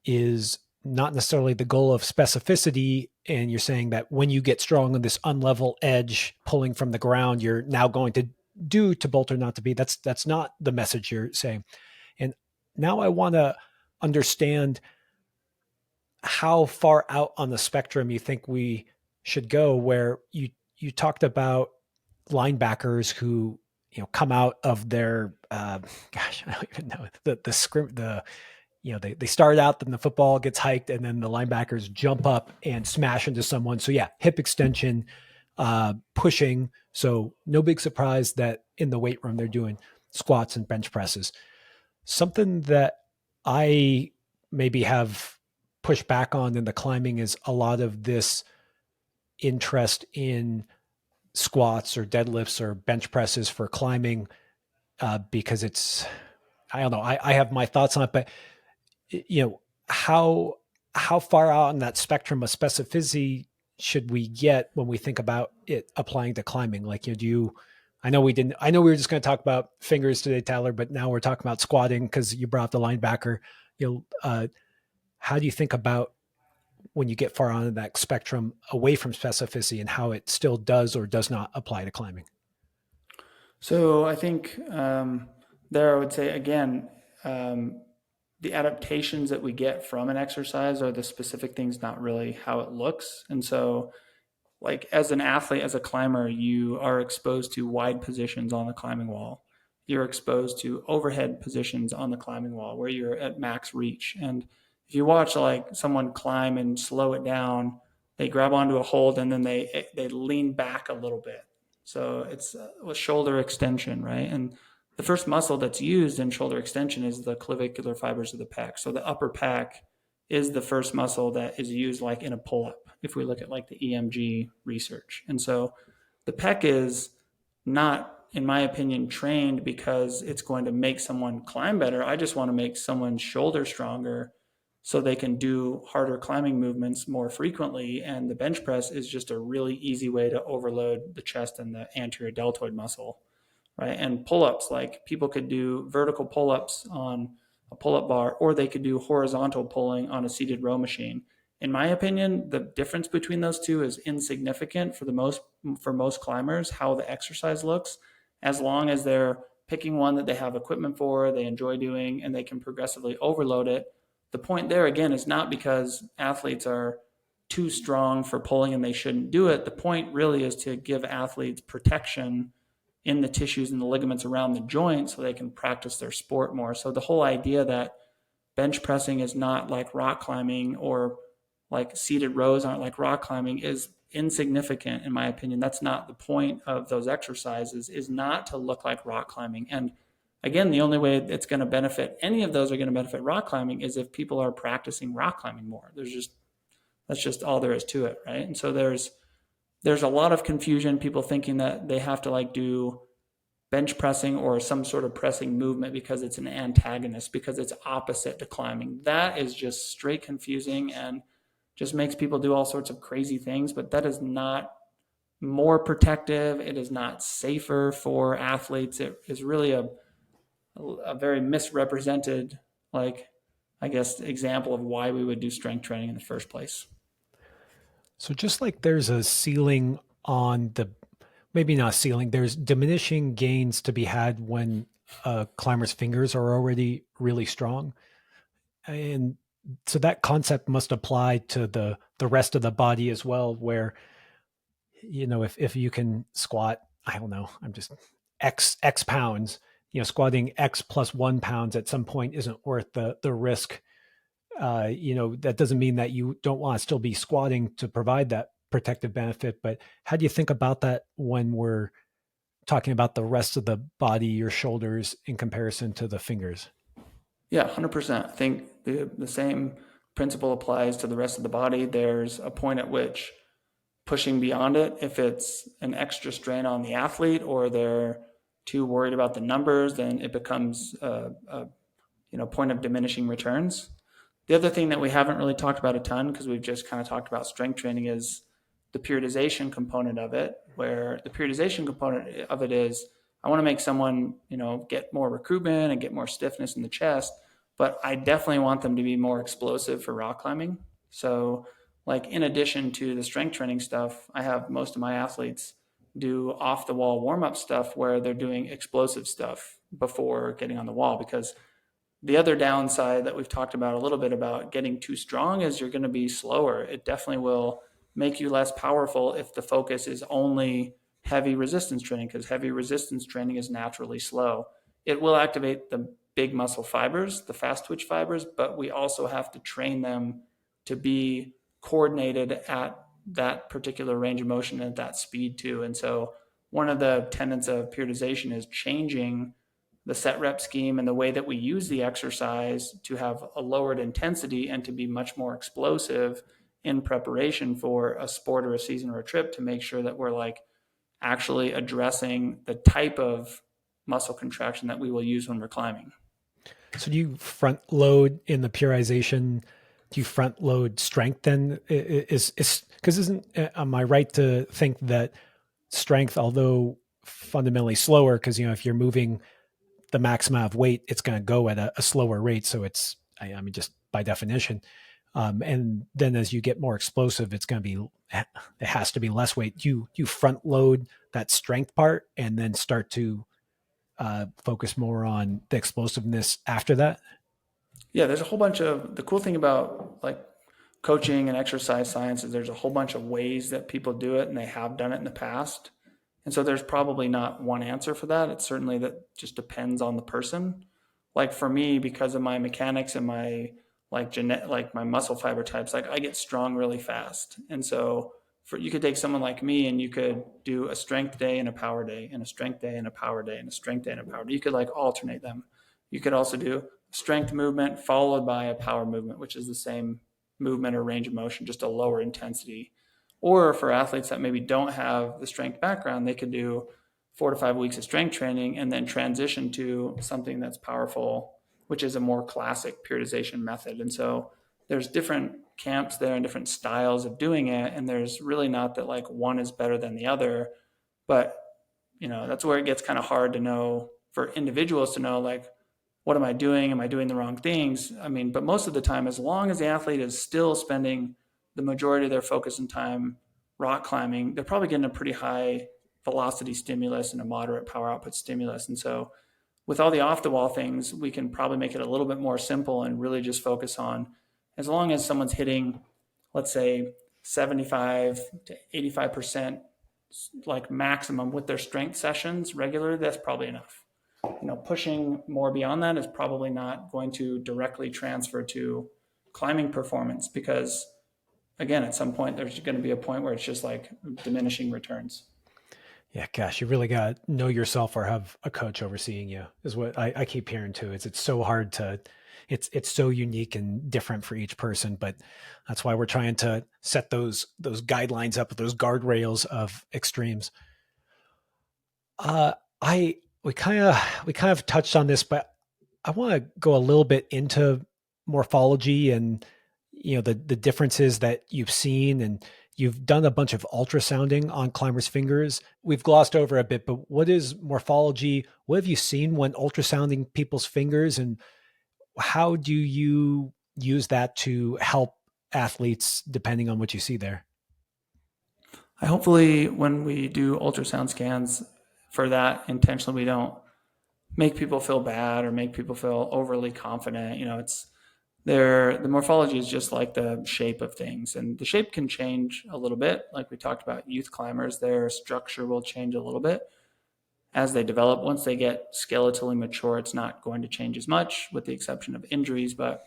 is not necessarily the goal of specificity. And you're saying that when you get strong on this unlevel edge pulling from the ground, you're now going to do to bolt or not to be. That's not the message you're saying. And now I want to understand how far out on the spectrum you think we should go, where you talked about linebackers who come out of their gosh, I don't even know the script, they start out, then the football gets hiked, and then the linebackers jump up and smash into someone. So yeah, hip extension, pushing. So no big surprise that in the weight room they're doing squats and bench presses. Something that I maybe have pushed back on in the climbing is a lot of this interest in squats or deadlifts or bench presses for climbing, because it's, I don't know, I have my thoughts on it, but you know how how far out on that spectrum of specificity should we get when we think about it applying to climbing? Like, do you, I know we didn't, I know we were just going to talk about fingers today, Tyler, but now we're talking about squatting because you brought up the linebacker. How do you think about when you get far on that spectrum away from specificity and how it still does or does not apply to climbing? So I think there I would say again, um, the adaptations that we get from an exercise are the specific things, not really how it looks. And so, like as an athlete, as a climber, you are exposed to wide positions on the climbing wall. You're exposed to overhead positions on the climbing wall where you're at max reach. And if you watch like someone climb and slow it down, they grab onto a hold and then they lean back a little bit. So it's a shoulder extension, right? And the first muscle that's used in shoulder extension is the clavicular fibers of the pec. So the upper pec is the first muscle that is used like in a pull-up if we look at like the EMG research. And so the pec is not, in my opinion, trained because it's going to make someone climb better. I just want to make someone's shoulder stronger so they can do harder climbing movements more frequently. And the bench press is just a really easy way to overload the chest and the anterior deltoid muscle, right? And pull-ups, like people could do vertical pull-ups on a pull-up bar, or they could do horizontal pulling on a seated row machine. In my opinion, the difference between those two is insignificant for most climbers, how the exercise looks, as long as they're picking one that they have equipment for, they enjoy doing, and they can progressively overload it. The point there again is not because athletes are too strong for pulling and they shouldn't do it. The point really is to give athletes protection in the tissues and the ligaments around the joint so they can practice their sport more. So the whole idea that bench pressing is not like rock climbing or like seated rows aren't like rock climbing is insignificant in my opinion. That's not the point of those exercises, is not to look like rock climbing. And again, the only way it's going to benefit any of those are going to benefit rock climbing is if people are practicing rock climbing more. That's just all there is to it, right? And so there's a lot of confusion, people thinking that they have to like do bench pressing or some sort of pressing movement because it's an antagonist, because it's opposite to climbing. That is just straight confusing and just makes people do all sorts of crazy things, but that is not more protective. It is not safer for athletes. It is really a very misrepresented, like, I guess, example of why we would do strength training in the first place. So just like there's a ceiling on the, maybe not ceiling, there's diminishing gains to be had when a climber's fingers are already really strong. And so that concept must apply to the rest of the body as well, where, if you can squat, I don't know, I'm just X pounds, squatting X plus 1 pounds at some point isn't worth the risk. That doesn't mean that you don't want to still be squatting to provide that protective benefit. But how do you think about that when we're talking about the rest of the body, your shoulders in comparison to the fingers? Yeah, 100%. I think the same principle applies to the rest of the body. There's a point at which pushing beyond it, if it's an extra strain on the athlete or they're too worried about the numbers, then it becomes a point of diminishing returns. The other thing that we haven't really talked about a ton, because we've just kind of talked about strength training, is the periodization component of it, where the periodization component of it is I want to make someone, get more recruitment and get more stiffness in the chest, but I definitely want them to be more explosive for rock climbing. So, like, in addition to the strength training stuff, I have most of my athletes do off the wall warm up stuff where they're doing explosive stuff before getting on the wall, because the other downside that we've talked about a little bit about getting too strong is you're going to be slower. It definitely will make you less powerful if the focus is only heavy resistance training, because heavy resistance training is naturally slow. It will activate the big muscle fibers, the fast twitch fibers, but we also have to train them to be coordinated at that particular range of motion and at that speed too. And so one of the tenets of periodization is changing the set rep scheme and the way that we use the exercise to have a lowered intensity and to be much more explosive in preparation for a sport or a season or a trip, to make sure that we're like actually addressing the type of muscle contraction that we will use when we're climbing. So do you front load in the periodization? Do you front load strength then? Is because isn't am I right to think that strength, although fundamentally slower, because if you're moving the max amount of weight, it's going to go at a slower rate. So it's, I mean, just by definition. And then as you get more explosive, it's going to be, it has to be less weight. You front load that strength part and then start to focus more on the explosiveness after that. Yeah, there's a whole bunch of the cool thing about like coaching and exercise science is there's a whole bunch of ways that people do it and they have done it in the past. And so there's probably not one answer for that. It's certainly that just depends on the person. Like for me, because of my mechanics and my like my muscle fiber types, like I get strong really fast. And so for you could take someone like me and you could do a strength day and a power day and a strength day and a power day and a strength day and a power day. You could like alternate them. You could also do strength movement followed by a power movement, which is the same movement or range of motion, just a lower intensity. Or for athletes that maybe don't have the strength background, they could do 4 to 5 weeks of strength training and then transition to something that's powerful, which is a more classic periodization method. And so there's different camps there and different styles of doing it. And there's really not that like one is better than the other. But, that's where it gets kind of hard to know for individuals to know, like, what am I doing? Am I doing the wrong things? I mean, but most of the time, as long as the athlete is still spending the majority of their focus and time rock climbing, they're probably getting a pretty high velocity stimulus and a moderate power output stimulus. And so, with all the off the wall things, we can probably make it a little bit more simple and really just focus on as long as someone's hitting, let's say, 75 to 85% like maximum with their strength sessions regularly, that's probably enough. Pushing more beyond that is probably not going to directly transfer to climbing performance, because again, at some point there's going to be a point where it's just like diminishing returns. Yeah, gosh, you really got to know yourself or have a coach overseeing you is what I keep hearing too. It's so hard to, it's so unique and different for each person, but that's why we're trying to set those guidelines up, those guardrails of extremes. Uh, I we kind of touched on this, but I want to go a little bit into morphology and the differences that you've seen, and you've done a bunch of ultrasounding on climbers' fingers. We've glossed over a bit, but what is morphology? What have you seen when ultrasounding people's fingers, and how do you use that to help athletes depending on what you see there? I hopefully when we do ultrasound scans for that intentionally, we don't make people feel bad or make people feel overly confident. It's the morphology is just like the shape of things, and the shape can change a little bit. Like we talked about youth climbers, their structure will change a little bit as they develop. Once they get skeletally mature, it's not going to change as much, with the exception of injuries, but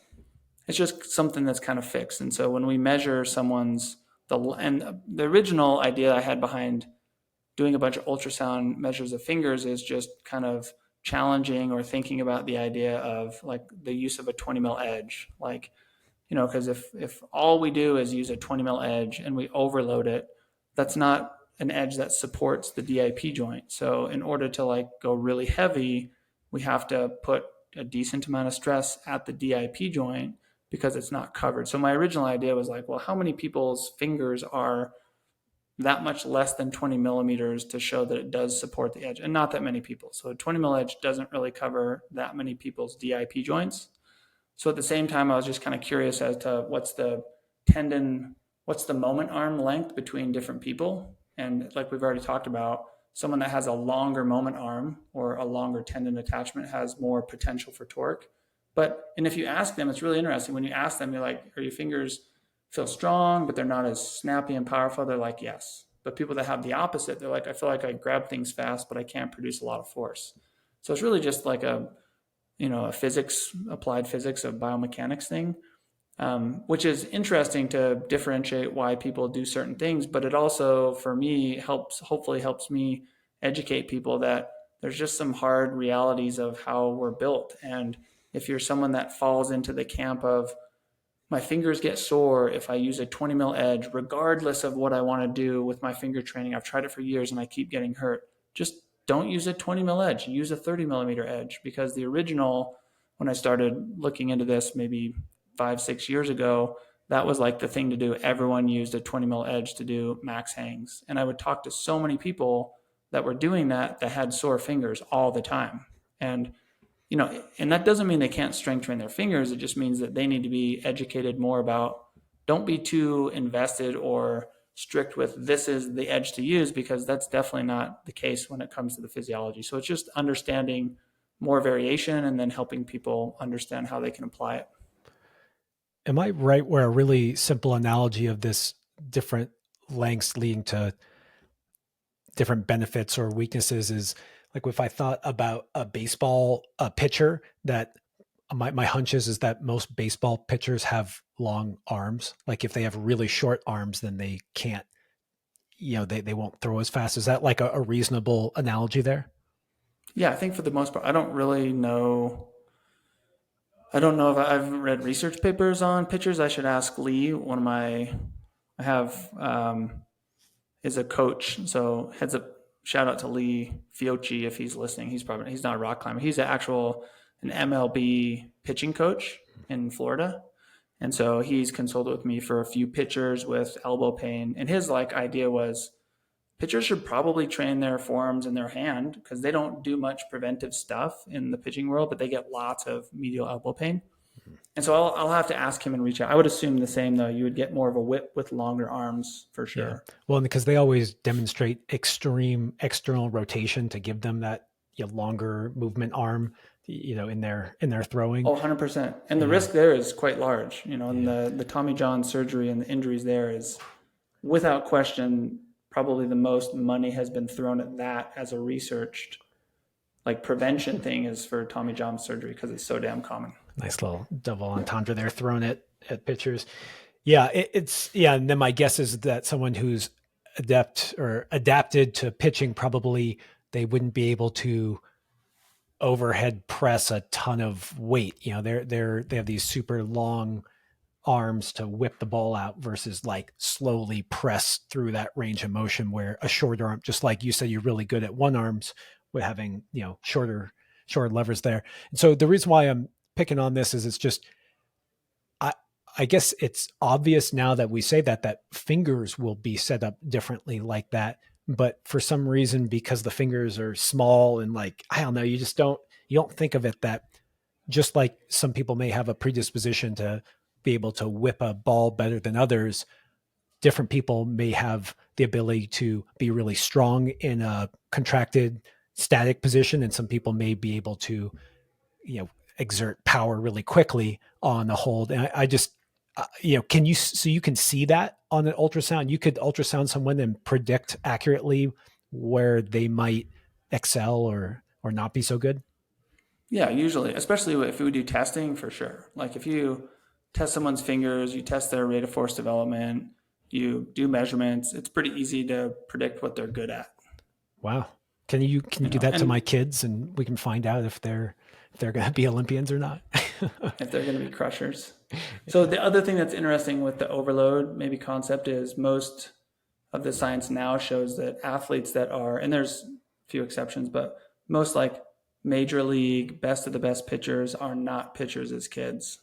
it's just something that's kind of fixed. And so when we measure someone's the original idea I had behind doing a bunch of ultrasound measures of fingers is just kind of challenging or thinking about the idea of like the use of a 20 mil edge. Like, because if all we do is use a 20 mil edge and we overload it, that's not an edge that supports the DIP joint. So in order to like go really heavy, we have to put a decent amount of stress at the DIP joint because it's not covered. So my original idea was like, well, how many people's fingers are that much less than 20 millimeters to show that it does support the edge? And not that many people. So a 20 mil edge doesn't really cover that many people's DIP joints. So at the same time, I was just kind of curious as to tendon, what's the moment arm length between different people. And like we've already talked about, someone that has a longer moment arm or a longer tendon attachment has more potential for torque. And if you ask them, it's really interesting. When you ask them, you're like, are your fingers feel strong, but they're not as snappy and powerful? They're like, yes. But people that have the opposite, they're like, I feel like I grab things fast, but I can't produce a lot of force. So it's really just like a applied physics of biomechanics thing, which is interesting to differentiate why people do certain things. But it also, for me, hopefully helps me educate people that there's just some hard realities of how we're built. And if you're someone that falls into the camp of my fingers get sore if I use a 20 mil edge, regardless of what I want to do with my finger training. I've tried it for years and I keep getting hurt. Just don't use a 20 mil edge. Use a 30 millimeter edge, because the original, when I started looking into this maybe 5, 6 years ago, that was like the thing to do. Everyone used a 20 mil edge to do max hangs. And I would talk to so many people that were doing that had sore fingers all the time. And that doesn't mean they can't strength train their fingers. It just means that they need to be educated more about, don't be too invested or strict with this is the edge to use, because that's definitely not the case when it comes to the physiology. So it's just understanding more variation and then helping people understand how they can apply it. Am I right where a really simple analogy of this different lengths leading to different benefits or weaknesses is like if I thought about a baseball pitcher, that my hunch is that most baseball pitchers have long arms. Like if they have really short arms, then they can't, they won't throw as fast. Is that like a reasonable analogy there? Yeah, I think for the most part, I don't really know. I don't know if I've read research papers on pitchers. I should ask Lee. I have is a coach. So heads up, shout out to Lee Fiocchi if he's listening. He's not a rock climber. He's an MLB pitching coach in Florida. And so he's consulted with me for a few pitchers with elbow pain. And his like idea was pitchers should probably train their forearms and their hand because they don't do much preventive stuff in the pitching world, but they get lots of medial elbow pain. And so I'll have to ask him and reach out. I would assume the same though. You would get more of a whip with longer arms for Yeah. sure. Well, because they always demonstrate extreme external rotation to give them that longer movement arm, in their throwing. Oh, 100%. And the Yeah. risk there is quite large, and Yeah. the Tommy John surgery and the injuries there is without question, probably the most money has been thrown at that as a researched like prevention thing is for Tommy John surgery because it's so damn common. Nice little double entendre there thrown at pitchers. Yeah, yeah. And then my guess is that someone who's adept or adapted to pitching, probably they wouldn't be able to overhead press a ton of weight. They have these super long arms to whip the ball out versus like slowly press through that range of motion, where a shorter arm, just like you said, you're really good at one arms with having, shorter levers there. And so the reason why I'm picking on this is it's just, I, I guess it's obvious now that we say that fingers will be set up differently like that. But for some reason, because the fingers are small and like, I don't know, you don't think of it that just like some people may have a predisposition to be able to whip a ball better than others, different people may have the ability to be really strong in a contracted static position, and some people may be able to, you know, exert power really quickly on the hold. And I just, can you, so you can see that on an ultrasound? You could ultrasound someone and predict accurately where they might excel or not be so good. Yeah, usually, especially if we do testing for sure. Like if you test someone's fingers, you test their rate of force development, you do measurements, it's pretty easy to predict what they're good at, Wow. Can you do that to my And kids and we can find out if they're going to be Olympians or not? if they're going to be crushers. So the other thing that's interesting with the overload maybe concept is most of the science now shows that athletes that are, and there's a few exceptions, but most like major league best of the best pitchers are not pitchers as kids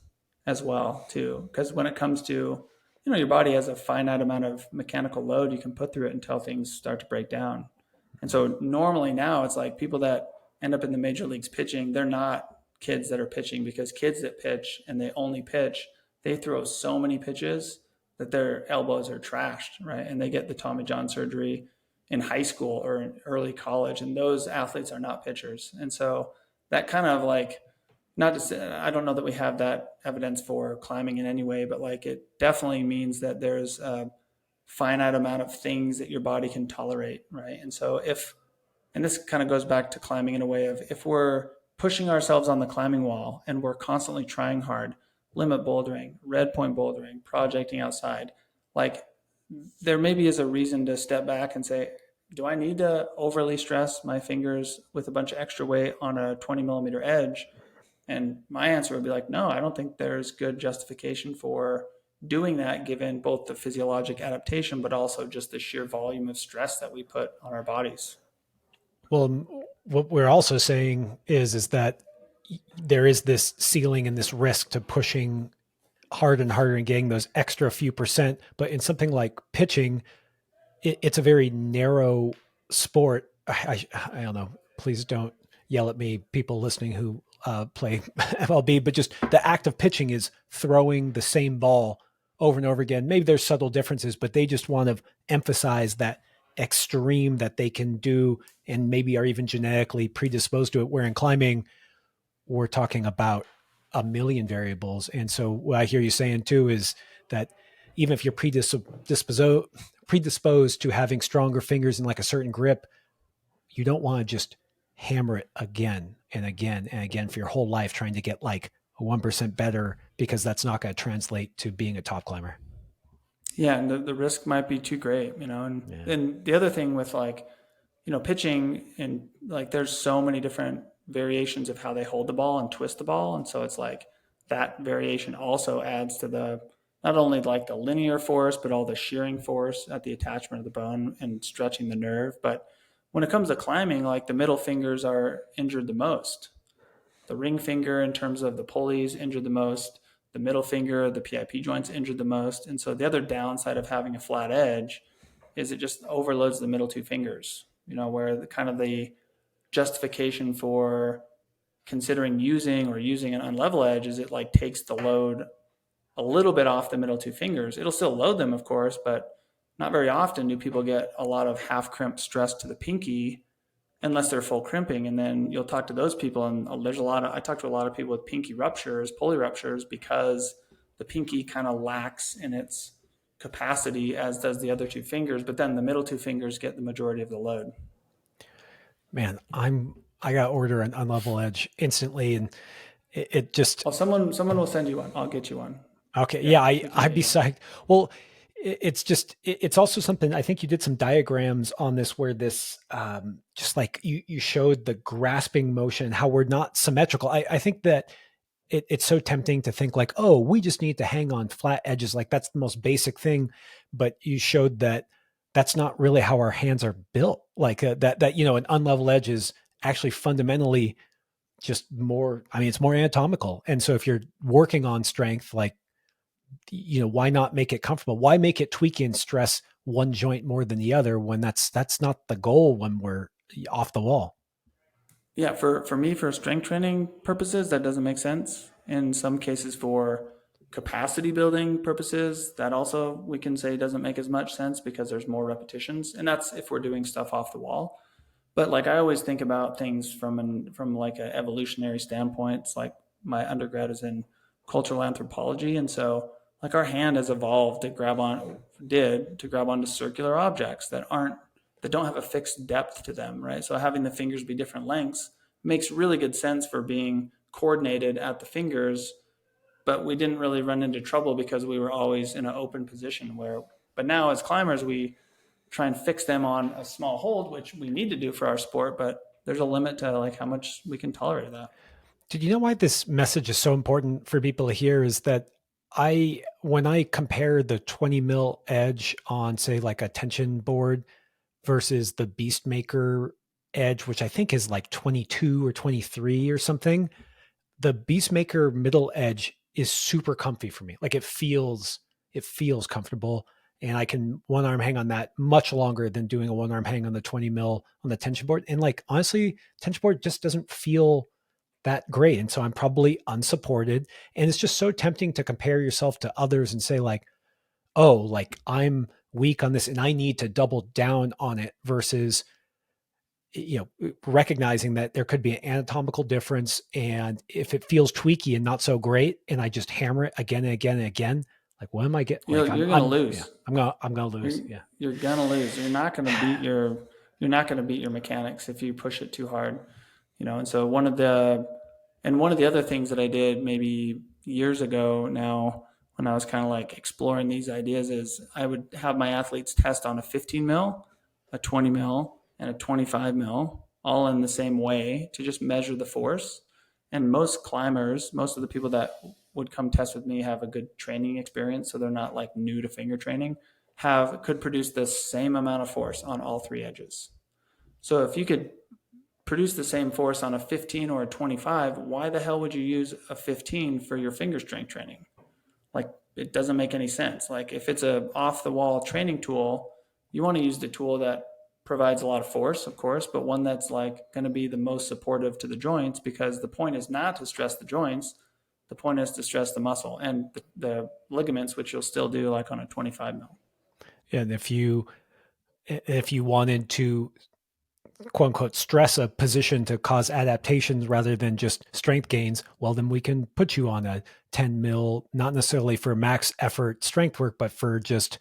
as well too. Because when it comes to, your body has a finite amount of mechanical load you can put through it until things start to break down. And so normally now it's like people that end up in the major leagues pitching, they're not kids that are pitching, because kids that pitch and they only pitch, they throw so many pitches that their elbows are trashed, right? And they get the Tommy John surgery in high school or in early college, and those athletes are not pitchers. And so that kind of like, not to say, I don't know that we have that evidence for climbing in any way, but like it definitely means that there's a finite amount of things that your body can tolerate, right? And so if, and this kind of goes back to climbing in a way of, if we're pushing ourselves on the climbing wall and we're constantly trying hard, limit bouldering, red point bouldering, projecting outside, like there maybe is a reason to step back and say, do I need to overly stress my fingers with a bunch of extra weight on a 20 millimeter edge? And my answer would be like, no, I don't think there's good justification for doing that given both the physiologic adaptation, but also just the sheer volume of stress that we put on our bodies. Well, what we're also saying is that there is this ceiling and this risk to pushing hard and harder and getting those extra few percent. But in something like pitching, it's a very narrow sport. I don't know. Please don't yell at me, people listening who play MLB, but just the act of pitching is throwing the same ball over and over again. Maybe there's subtle differences, but they just want to emphasize that extreme that they can do and maybe are even genetically predisposed to it. Where in climbing, we're talking about a million variables. And so what I hear you saying too is that even if you're predisposed to having stronger fingers and like a certain grip, you don't want to just hammer it again and again and again for your whole life trying to get like a 1% better, because that's not going to translate to being a top climber. Yeah, and the risk might be too great, and Yeah. then the other thing with like, pitching, and like there's so many different variations of how they hold the ball and twist the ball. And so it's like that variation also adds to the, not only like the linear force, but all the shearing force at the attachment of the bone and stretching the nerve. But when it comes to climbing, like the middle fingers are injured the most. The ring finger, in terms of the pulleys, injured the most. The middle finger, the PIP joints, injured the most. And so the other downside of having a flat edge is it just overloads the middle two fingers. Where the kind of the justification for considering using an unlevel edge is it like takes the load a little bit off the middle two fingers. It'll still load them, of course, but not very often do people get a lot of half crimp stress to the pinky unless they're full crimping. And then you'll talk to those people, and there's I talk to a lot of people with pinky ruptures, pulley ruptures, because the pinky kind of lacks in its capacity, as does the other two fingers. But then the middle two fingers get the majority of the load. Man, I got to order an unlevel edge instantly, and it just Oh, someone will send you one. I'll get you one. okay. Yeah, Yeah, we can I'd get be you one. psyched. Well, it's just it's also something. I think you did some diagrams on this where this just like you showed the grasping motion, how we're not symmetrical. I think that it's so tempting to think like, oh, we just need to hang on flat edges, like that's the most basic thing. But you showed that that's not really how our hands are built. Like that an unlevel edge is actually fundamentally just more. I mean, it's more anatomical. And so if you're working on strength, like why not make it comfortable? Why make it tweaky and stress one joint more than the other when that's not the goal when we're off the wall? Yeah, for me, for strength training purposes, that doesn't make sense. In some cases, for capacity building purposes, that also we can say doesn't make as much sense because there's more repetitions, and that's if we're doing stuff off the wall. But like I always think about things from like an evolutionary standpoint. It's like my undergrad is in cultural anthropology, and so like our hand has evolved to grab onto circular objects that don't have a fixed depth to them, right? So having the fingers be different lengths makes really good sense for being coordinated at the fingers, but we didn't really run into trouble because we were always in an open position where, but now as climbers we try and fix them on a small hold, which we need to do for our sport, but there's a limit to like how much we can tolerate of that. Did you know why this message is so important for people to hear is that when I compare the 20 mil edge on say like a tension board versus the Beastmaker edge, which I think is like 22 or 23 or something, the Beastmaker middle edge is super comfy for me. Like it feels comfortable, and I can one arm hang on that much longer than doing a one arm hang on the 20 mil on the tension board. And like honestly, tension board just doesn't feel that great. And so I'm probably unsupported. And it's just so tempting to compare yourself to others and say, like, oh, like I'm weak on this and I need to double down on it versus, recognizing that there could be an anatomical difference. And if it feels tweaky and not so great, and I just hammer it again and again and again, like, what am I get? Like, You're gonna yeah, lose. I'm gonna lose. you're Yeah. you're gonna lose. You're not gonna beat your mechanics if you push it too hard, you know. And so one of the other things that I did maybe years ago now, when I was kind of like exploring these ideas, is I would have my athletes test on a 15 mil, a 20 mil, and a 25 mil, all in the same way to just measure the force. And most climbers, most of the people that would come test with me have a good training experience, so they're not like new to finger training. Have could produce the same amount of force on all three edges. So if you could produce the same force on a 15 or a 25, why the hell would you use a 15 for your finger strength training? Like it doesn't make any sense. Like if it's a off the wall training tool, you want to use the tool that provides a lot of force, of course, but one that's like going to be the most supportive to the joints, because the point is not to stress the joints. The point is to stress the muscle and the ligaments, which you'll still do like on a 25 mil. And if you wanted to quote unquote stress a position to cause adaptations rather than just strength gains, well, then we can put you on a 10 mil, not necessarily for max effort strength work, but for just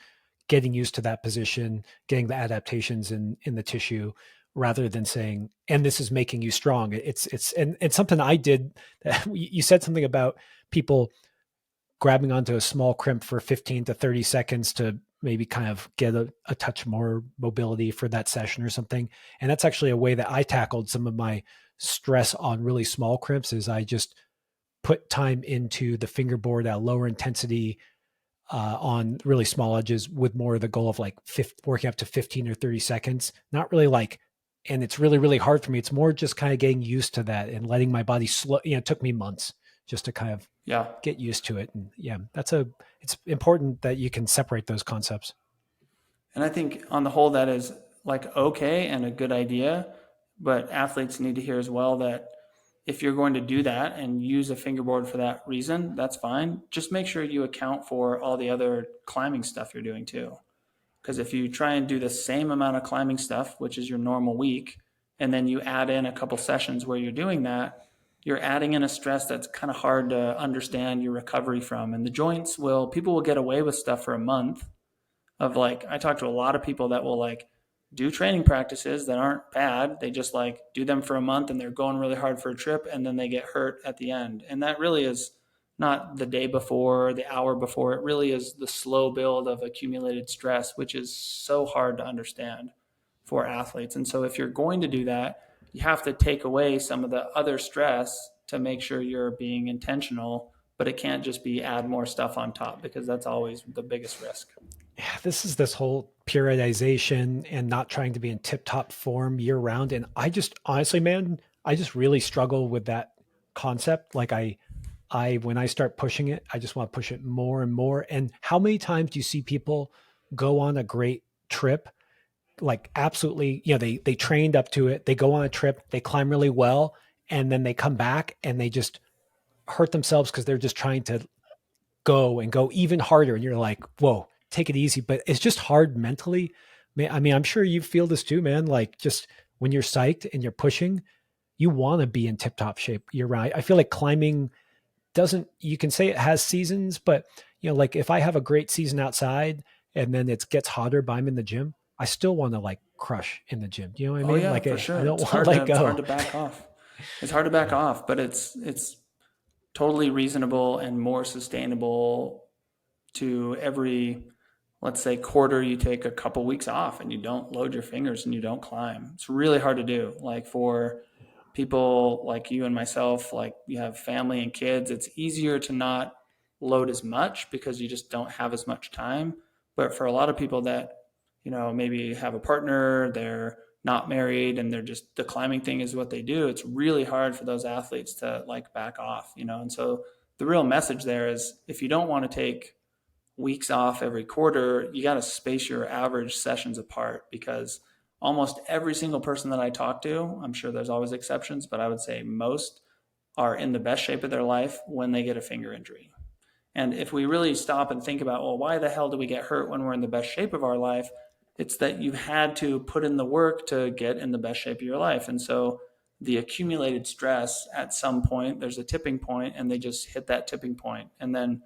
getting used to that position, getting the adaptations in the tissue, rather than saying, and this is making you strong. And it's something I did. You said something about people grabbing onto a small crimp for 15 to 30 seconds to maybe kind of get a touch more mobility for that session or something. And that's actually a way that I tackled some of my stress on really small crimps is I just put time into the fingerboard at a lower intensity on really small edges with more of the goal of like working up to 15 or 30 seconds. Not really like, and it's really, really hard for me. It's more just kind of getting used to that and letting my body slow. It took me months just to kind of Yeah. get used to it. And yeah, it's important that you can separate those concepts. And I think on the whole, that is like okay and a good idea. But athletes need to hear as well that if you're going to do that and use a fingerboard for that reason, that's fine. Just make sure you account for all the other climbing stuff you're doing too. Because if you try and do the same amount of climbing stuff, which is your normal week, and then you add in a couple sessions where you're doing that, you're adding in a stress that's kind of hard to understand your recovery from. And the joints people will get away with stuff for a month of like, I talk to a lot of people that will like do training practices that aren't bad. They just like do them for a month and they're going really hard for a trip and then they get hurt at the end. And that really is not the day before or the hour before. It really is the slow build of accumulated stress, which is so hard to understand for athletes. And so if you're going to do that, you have to take away some of the other stress to make sure you're being intentional, but it can't just be add more stuff on top, because that's always the biggest risk. Yeah, this whole periodization and not trying to be in tip top form year round. And I just honestly, man, I just really struggle with that concept. Like when I start pushing it, I just want to push it more and more. And how many times do you see people go on a great trip, like absolutely, they trained up to it, they go on a trip, they climb really well, and then they come back and they just hurt themselves because they're just trying to go and go even harder. And you're like, whoa, take it easy. But it's just hard mentally. I mean, I'm sure you feel this too, man. Like just when you're psyched and you're pushing, you want to be in tip top shape. You're right. I feel like climbing doesn't, you can say it has seasons, but like if I have a great season outside and then it gets hotter, but I'm in the gym, I still want to like crush in the gym. Do you know what I Oh mean? yeah, Like for I sure. don't want to let It's hard go. to back off. It's hard to back Yeah. off, but it's totally reasonable and more sustainable to every, let's say, quarter you take a couple weeks off and you don't load your fingers and you don't climb. It's really hard to do. Like for people like you and myself, like you have family and kids, it's easier to not load as much because you just don't have as much time. But for a lot of people that, maybe have a partner, they're not married and they're just, the climbing thing is what they do. It's really hard for those athletes to like back off. And so the real message there is if you don't want to take weeks off every quarter, you got to space your average sessions apart because almost every single person that I talk to, I'm sure there's always exceptions, but I would say most are in the best shape of their life when they get a finger injury. And if we really stop and think about, well, why the hell do we get hurt when we're in the best shape of our life? It's that you've had to put in the work to get in the best shape of your life. And so the accumulated stress at some point, there's a tipping point, and they just hit that tipping point. And then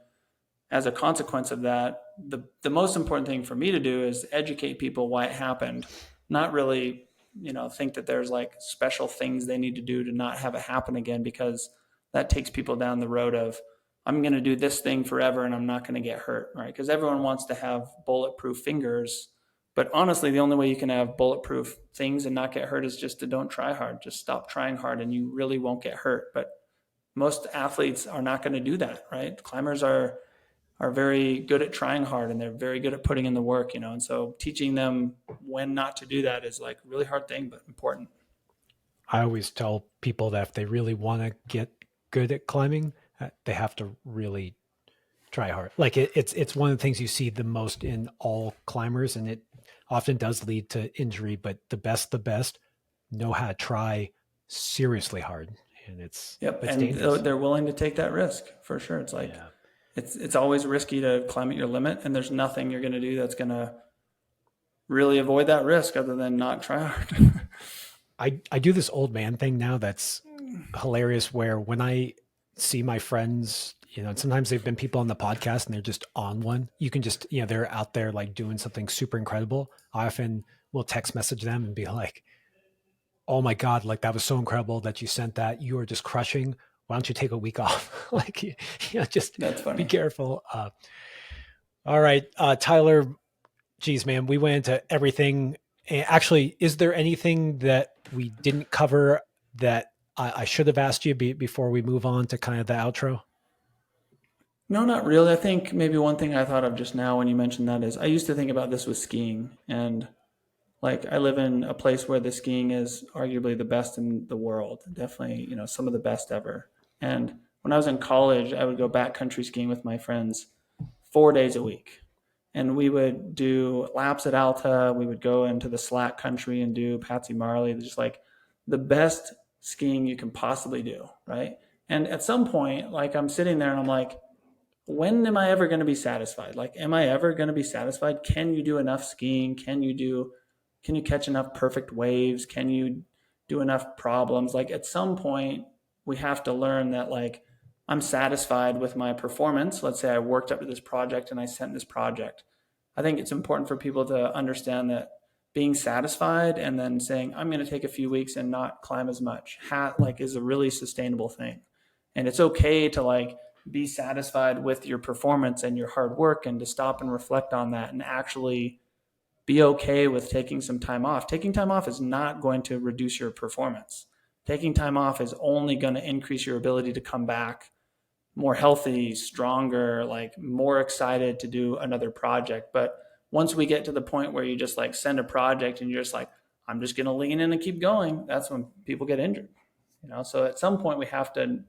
as a consequence of that, the most important thing for me to do is educate people why it happened, not really, think that there's like special things they need to do to not have it happen again, because that takes people down the road of, I'm going to do this thing forever and I'm not going to get hurt, right? Because everyone wants to have bulletproof fingers. But honestly, the only way you can have bulletproof things and not get hurt is just to don't try hard. Just stop trying hard and you really won't get hurt. But most athletes are not going to do that, right? Climbers are very good at trying hard and they're very good at putting in the work. And so teaching them when not to do that is like a really hard thing, but important. I always tell people that if they really want to get good at climbing, they have to really try hard. Like it's one of the things you see the most in all climbers, and it often does lead to injury. But the best know how to try seriously hard, and Yep. it's And dangerous. they're willing to take that risk for sure. It's like, Yeah, it's always risky to climb at your limit, and there's nothing you're going to do that's going to really avoid that risk other than not try hard. I do this old man thing now that's hilarious. Where when I see my friends, and sometimes they've been people on the podcast and they're just on one. You can just they're out there like doing something super incredible. I often will text message them and be like, oh my God, like that was so incredible that you sent that. You are just crushing. Why don't you take a week off? Like, just That's be funny. careful. All right, Tyler, geez, man, we went into everything. Actually, is there anything that we didn't cover that I should have asked you before we move on to kind of the outro? No, not really. I think maybe one thing I thought of just now when you mentioned that is I used to think about this with skiing. And like I live in a place where the skiing is arguably the best in the world. Definitely, some of the best ever. And when I was in college, I would go backcountry skiing with my friends 4 days a week. And we would do laps at Alta. We would go into the slack country and do Patsy Marley, just like the best skiing you can possibly do, right? And at some point, like I'm sitting there and I'm like, when am I ever going to be satisfied? Like, am I ever going to be satisfied? Can you do enough skiing? Can you catch enough perfect waves? Can you do enough problems? Like, at some point, we have to learn that, like, I'm satisfied with my performance. Let's say I worked up to this project and I sent this project. I think it's important for people to understand that being satisfied and then saying, I'm going to take a few weeks and not climb as much, like, is a really sustainable thing. And it's okay to, like, be satisfied with your performance and your hard work and to stop and reflect on that and actually be okay with taking some time off. Taking time off is not going to reduce your performance. Taking time off is only going to increase your ability to come back more healthy, stronger, like more excited to do another project. But once we get to the point where you just like send a project and you're just like, I'm just going to lean in and keep going, that's when people get injured. So at some point we have to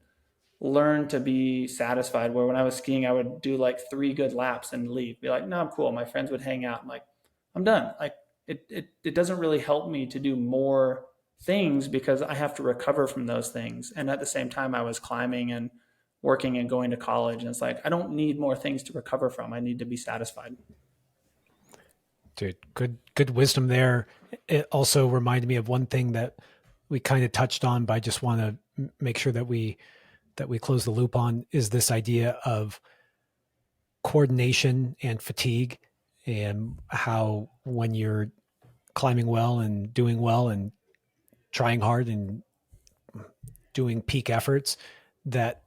learn to be satisfied. Where when I was skiing, I would do like 3 good laps and leave, be like, no, I'm cool. My friends would hang out. I'm like, I'm done. Like it doesn't really help me to do more things because I have to recover from those things. And at the same time, I was climbing and working and going to college. And it's like, I don't need more things to recover from. I need to be satisfied. Dude, good wisdom there. It also reminded me of one thing that we kind of touched on, but I just want to make sure that we close the loop on is this idea of coordination and fatigue, and how when you're climbing well and trying hard and doing peak efforts, that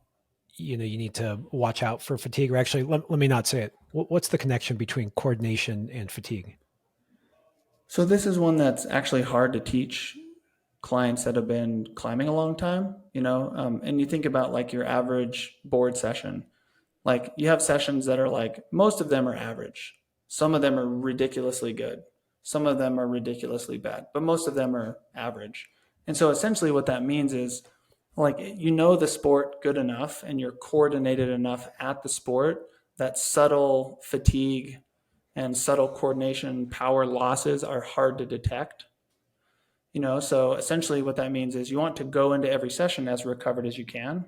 you need to watch out for fatigue. Or actually, let me not say it. What's the connection between coordination and fatigue? So this is one that's actually hard to teach clients that have been climbing a long time, and you think about like your average board session. Like you have sessions that are like most of them are average. Some of them are ridiculously good. Some of them are ridiculously bad, but most of them are average. And so essentially what that means is like the sport good enough and you're coordinated enough at the sport that subtle fatigue and subtle coordination power losses are hard to detect. So essentially what that means is you want to go into every session as recovered as you can,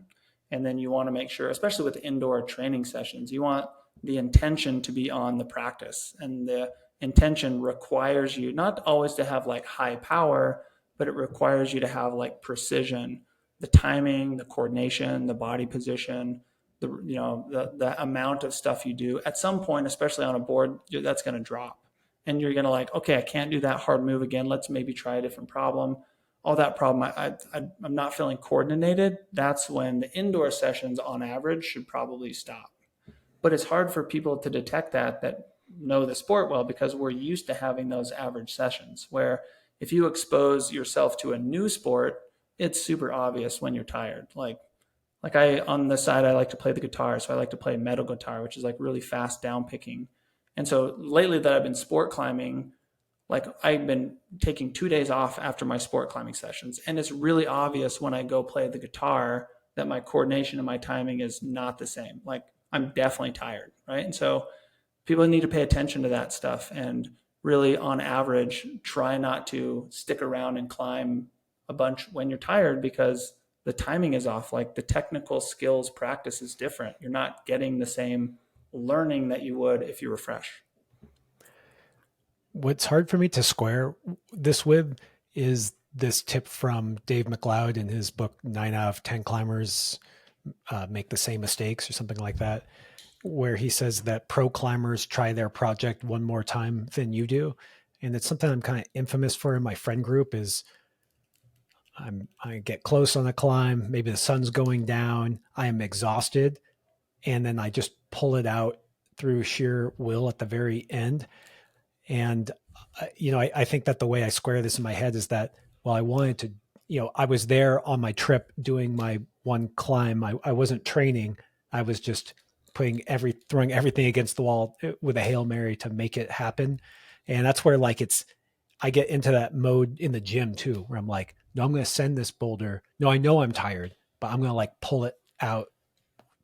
and then you want to make sure, especially with indoor training sessions, you want the intention to be on the practice, and the intention requires you not always to have like high power, but it requires you to have like precision, the timing, the coordination, the body position, the amount of stuff you do at some point, especially on a board, that's going to drop, and you're going to like, okay, I can't do that hard move again. Let's maybe try a different problem. Oh, that problem, I'm not feeling coordinated. That's when the indoor sessions on average should probably stop. But it's hard for people to detect that know the sport well, because we're used to having those average sessions where if you expose yourself to a new sport, it's super obvious when you're tired. Like I on the side, I like to play the guitar, so I like to play metal guitar, which is like really fast down picking. And so lately that I've been sport climbing, like I've been taking 2 days off after my sport climbing sessions, and it's really obvious when I go play the guitar that my coordination and my timing is not the same. Like I'm definitely tired, right? And so people need to pay attention to that stuff and really, on average, try not to stick around and climb a bunch when you're tired, because the timing is off. Like the technical skills practice is different. You're not getting the same learning that you would if you were fresh. What's hard for me to square this with is this tip from Dave McLeod in his book 9 out of 10 climbers make the same mistakes, or something like that, where he says that pro climbers try their project one more time than you do. And it's something I'm kind of infamous for in my friend group. Is I get close on a climb, maybe the sun's going down, I am exhausted, and then I just pull it out through sheer will at the very end. And I think that the way I square this in my head is that, well, I wanted to, I was there on my trip doing my one climb. I wasn't training. I was just throwing everything against the wall with a Hail Mary to make it happen. And that's where like I get into that mode in the gym too, where I'm like, no, I'm going to send this boulder. No, I know I'm tired, but I'm going to like pull it out,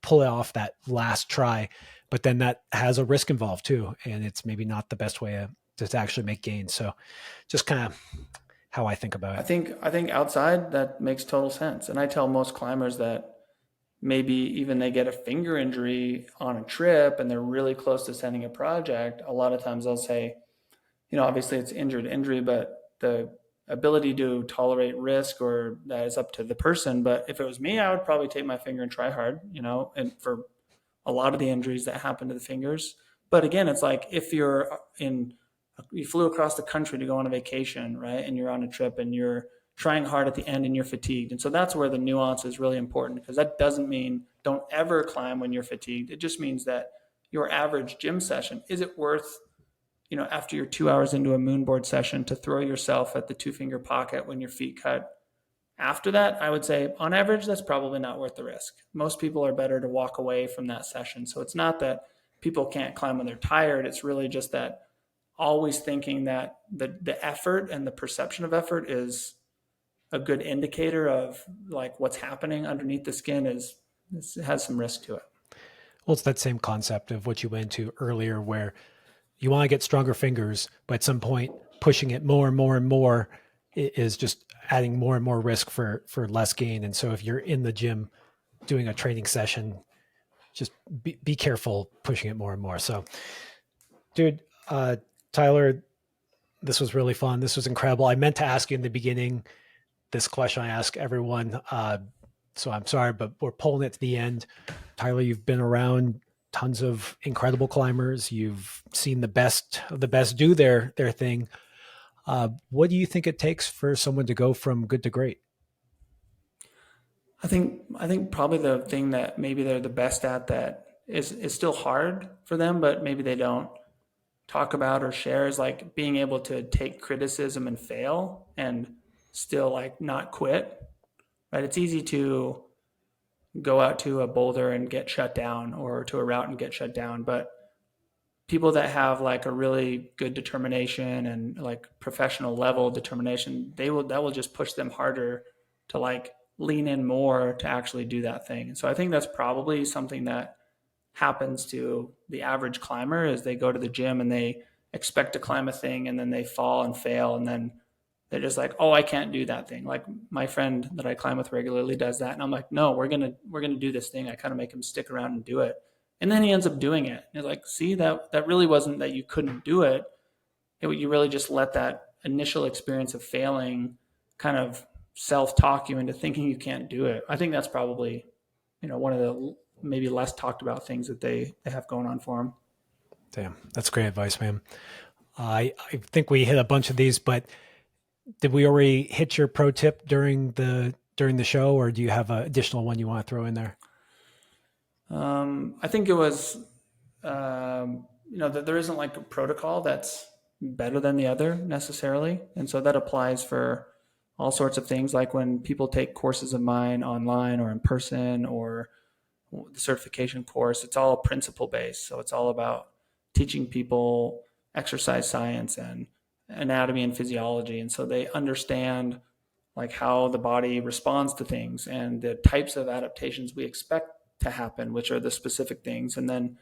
pull it off that last try. But then that has a risk involved too. And it's maybe not the best way to actually make gains. So just kind of how I think about I it. think I think outside that makes total sense. And I tell most climbers that maybe even they get a finger injury on a trip and they're really close to sending a project. A lot of times they'll say, obviously it's injured injury, but the ability to tolerate risk, or that is up to the person. But if it was me, I would probably take my finger and try hard, and for a lot of the injuries that happen to the fingers. But again, it's like if you flew across the country to go on a vacation, right? And you're on a trip and you're trying hard at the end and you're fatigued. And so that's where the nuance is really important, because that doesn't mean don't ever climb when you're fatigued. It just means that your average gym session, is it worth, after you're 2 hours into a moonboard session, to throw yourself at the two finger pocket when your feet cut? After that, I would say on average, that's probably not worth the risk. Most people are better to walk away from that session. So it's not that people can't climb when they're tired. It's really just that always thinking that the effort and the perception of effort is a good indicator of like what's happening underneath the skin has some risk to it. Well, it's that same concept of what you went to earlier, where you want to get stronger fingers, but at some point, pushing it more and more and more is just adding more and more risk for less gain. And so, if you're in the gym doing a training session, just be careful pushing it more and more. So, dude, Tyler, This was really fun. This was incredible. I meant to ask you in the beginning this question I ask everyone. So I'm sorry, but we're pulling it to the end. Tyler, you've been around tons of incredible climbers. You've seen the best of the best do their thing. What do you think it takes for someone to go from good to great? I think probably the thing that maybe they're the best at that is still hard for them, but maybe they don't talk about or share is like being able to take criticism and fail and still like not quit. Right? It's easy to go out to a boulder and get shut down or to a route and get shut down, but people that have like a really good determination and like professional level determination, that will just push them harder to like lean in more to actually do that thing. And so I think that's probably something that happens to the average climber is they go to the gym and they expect to climb a thing and then they fall and fail and then they're just like, oh, I can't do that thing. Like my friend that I climb with regularly does that, and I'm like, no, we're gonna do this thing. I kind of make him stick around and do it, and then he ends up doing it. And it's like, see, that really wasn't that you couldn't do it. You really just let that initial experience of failing kind of self talk you into thinking you can't do it. I think that's probably one of the maybe less talked about things that they have going on for them. Damn, that's great advice, man. I think we hit a bunch of these, but did we already hit your pro tip during the show, or do you have an additional one you want to throw in there? I think it was that there isn't like a protocol that's better than the other necessarily, and so that applies for all sorts of things. Like when people take courses of mine online or in person or the certification course, it's all principle based. So it's all about teaching people exercise science and anatomy and physiology, and so they understand like how the body responds to things and the types of adaptations we expect to happen, which are the specific things. And then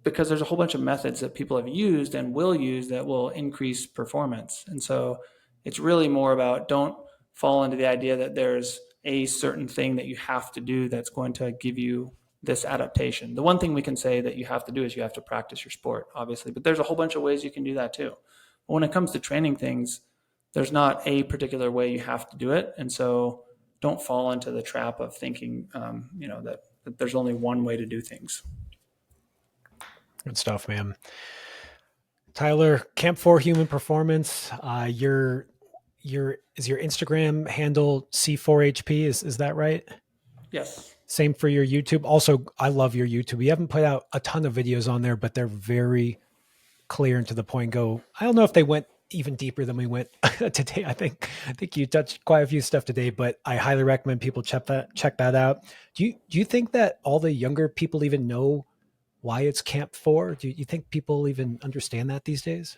because there's a whole bunch of methods that people have used and will use that will increase performance. And so it's really more about don't fall into the idea that there's a certain thing that you have to do that's going to give you this adaptation. The one thing we can say that you have to do is you have to practice your sport, obviously, but there's a whole bunch of ways you can do that too. But when it comes to training things, there's not a particular way you have to do it. And so don't fall into the trap of thinking, that there's only one way to do things. Good stuff, man. Tyler, Camp for Human Performance. Your is your Instagram handle C4HP? Is that right? Yes. Same for your YouTube. Also, I love your YouTube. You haven't put out a ton of videos on there, but they're very clear and to the point. Go. I don't know if they went even deeper than we went today. I think you touched quite a few stuff today, but I highly recommend people check that out. Do you think that all the younger people even know why it's Camp 4? Do you think people even understand that these days?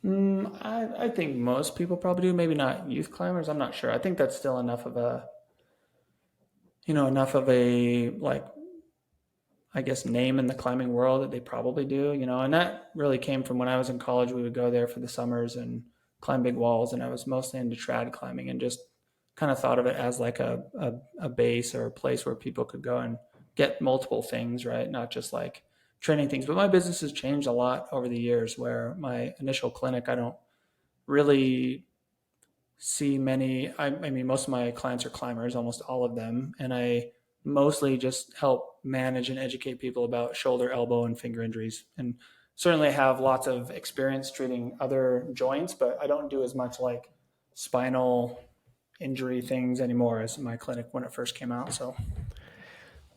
I think most people probably do. Maybe not youth climbers. I'm not sure. I think that's still enough of a like I guess name in the climbing world that they probably do. And that really came from when I was in college. We would go there for the summers and climb big walls, and I was mostly into trad climbing and just kind of thought of it as like a base or a place where people could go and get multiple things, right? Not just like training things. But my business has changed a lot over the years where my initial clinic, I don't really see many. I mean, most of my clients are climbers, almost all of them, and I mostly just help manage and educate people about shoulder, elbow, and finger injuries. And certainly have lots of experience treating other joints, but I don't do as much like spinal injury things anymore as my clinic when it first came out. So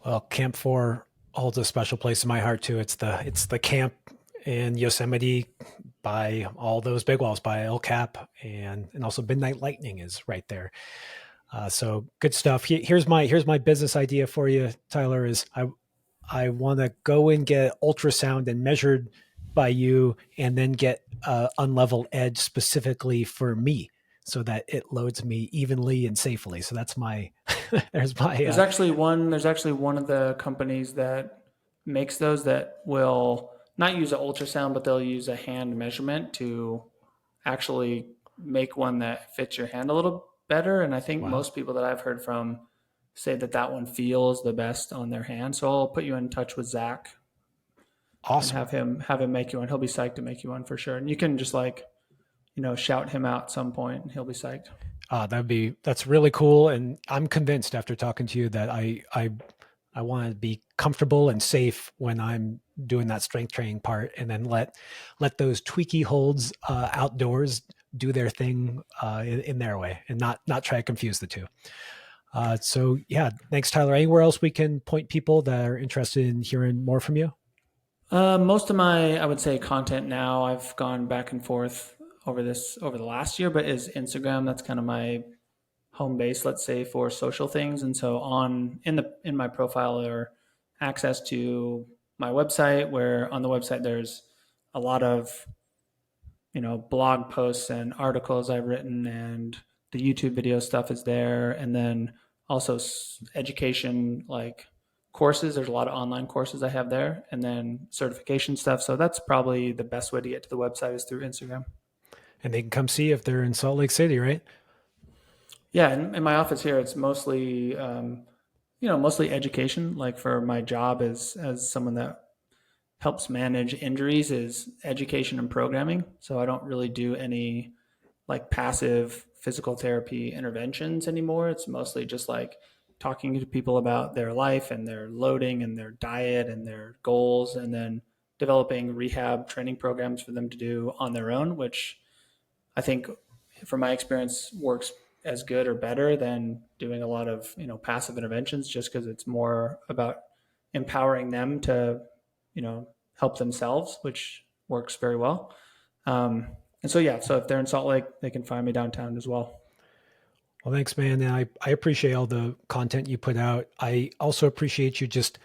Well, Camp 4 holds a special place in my heart too. It's the camp in Yosemite by all those big walls by El Cap, and also Midnight Lightning is right there. So good stuff. Here's my business idea for you, Tyler. Is I want to go and get ultrasound and measured by you, and then get Unlevel edge specifically for me, so that it loads me evenly and safely. So that's my there's my there's actually one of the companies that makes those that will not use an ultrasound, but they'll use a hand measurement to actually make one that fits your hand a little better. And I think wow, most people that I've heard from say that that one feels the best on their hand. So I'll put you in touch with Zach and awesome. have him make you one. He'll be psyched to make you one for sure. And you can just like shout him out at some point. He'll be psyched. That's really cool, and I'm convinced after talking to you that I want to be comfortable and safe when I'm doing that strength training part, and then let those tweaky holds outdoors do their thing in their way, and not try to confuse the two. So yeah, thanks, Tyler. Anywhere else we can point people that are interested in hearing more from you? Most of my, I would say, content now, I've gone back and forth over the last year, but is Instagram. That's kind of my home base, let's say, for social things. And so on in my profile are access to my website, where on the website there's a lot of blog posts and articles I've written, and the YouTube video stuff is there, and then also education like courses. There's a lot of online courses I have there, and then certification stuff. So that's probably the best way to get to the website is through Instagram. And they can come see if they're in Salt Lake City, right? Yeah, in my office here, it's mostly mostly education. Like for my job as someone that helps manage injuries is education and programming. So I don't really do any like passive physical therapy interventions anymore. It's mostly just like talking to people about their life and their loading and their diet and their goals, and then developing rehab training programs for them to do on their own, which I think, from my experience, works as good or better than doing a lot of passive interventions, just because it's more about empowering them to help themselves, which works very well. And so yeah, so if they're in Salt Lake, they can find me downtown as well. Well, thanks, man. And I appreciate all the content you put out. I also appreciate you just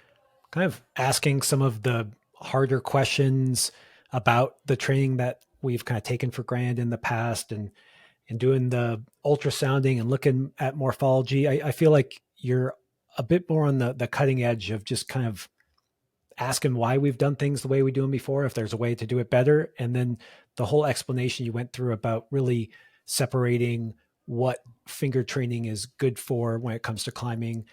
kind of asking some of the harder questions about the training that we've kind of taken for granted in the past, and doing the ultrasounding and looking at morphology. I feel like you're a bit more on the cutting edge of just kind of asking why we've done things the way we do them before, if there's a way to do it better. And then the whole explanation you went through about really separating what finger training is good for when it comes to climbing,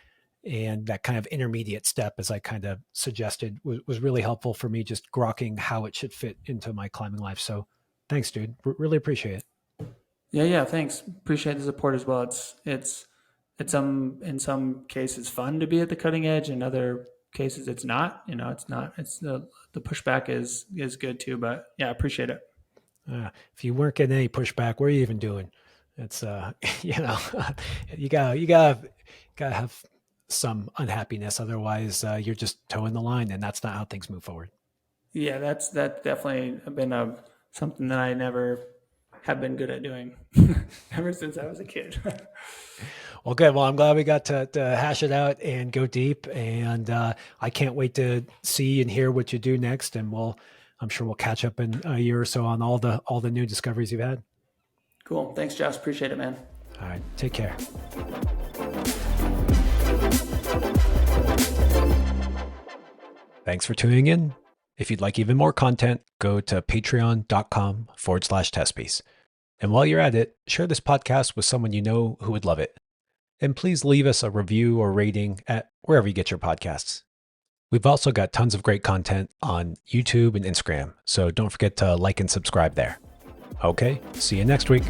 and that kind of intermediate step, as I kind of suggested, was really helpful for me, just grokking how it should fit into my climbing life. So thanks, dude. Really appreciate it. Yeah, thanks. Appreciate the support as well. It's in some cases fun to be at the cutting edge, in other cases it's not. It's not. It's the pushback is good too, but yeah, I appreciate it. If you weren't getting any pushback, what are you even doing? It's you know, you gotta have some unhappiness. Otherwise, you're just towing the line, and that's not how things move forward. Yeah, that's definitely been something that I never have been good at doing ever since I was a kid. Well, good. Well, I'm glad we got to hash it out and go deep. And I can't wait to see and hear what you do next. And I'm sure we'll catch up in a year or so on all the new discoveries you've had. Cool. Thanks, Josh. Appreciate it, man. All right. Take care. Thanks for tuning in. If you'd like even more content, go to patreon.com/testpiece. And while you're at it, share this podcast with someone you know who would love it. And please leave us a review or rating at wherever you get your podcasts. We've also got tons of great content on YouTube and Instagram, so don't forget to like and subscribe there. Okay, see you next week.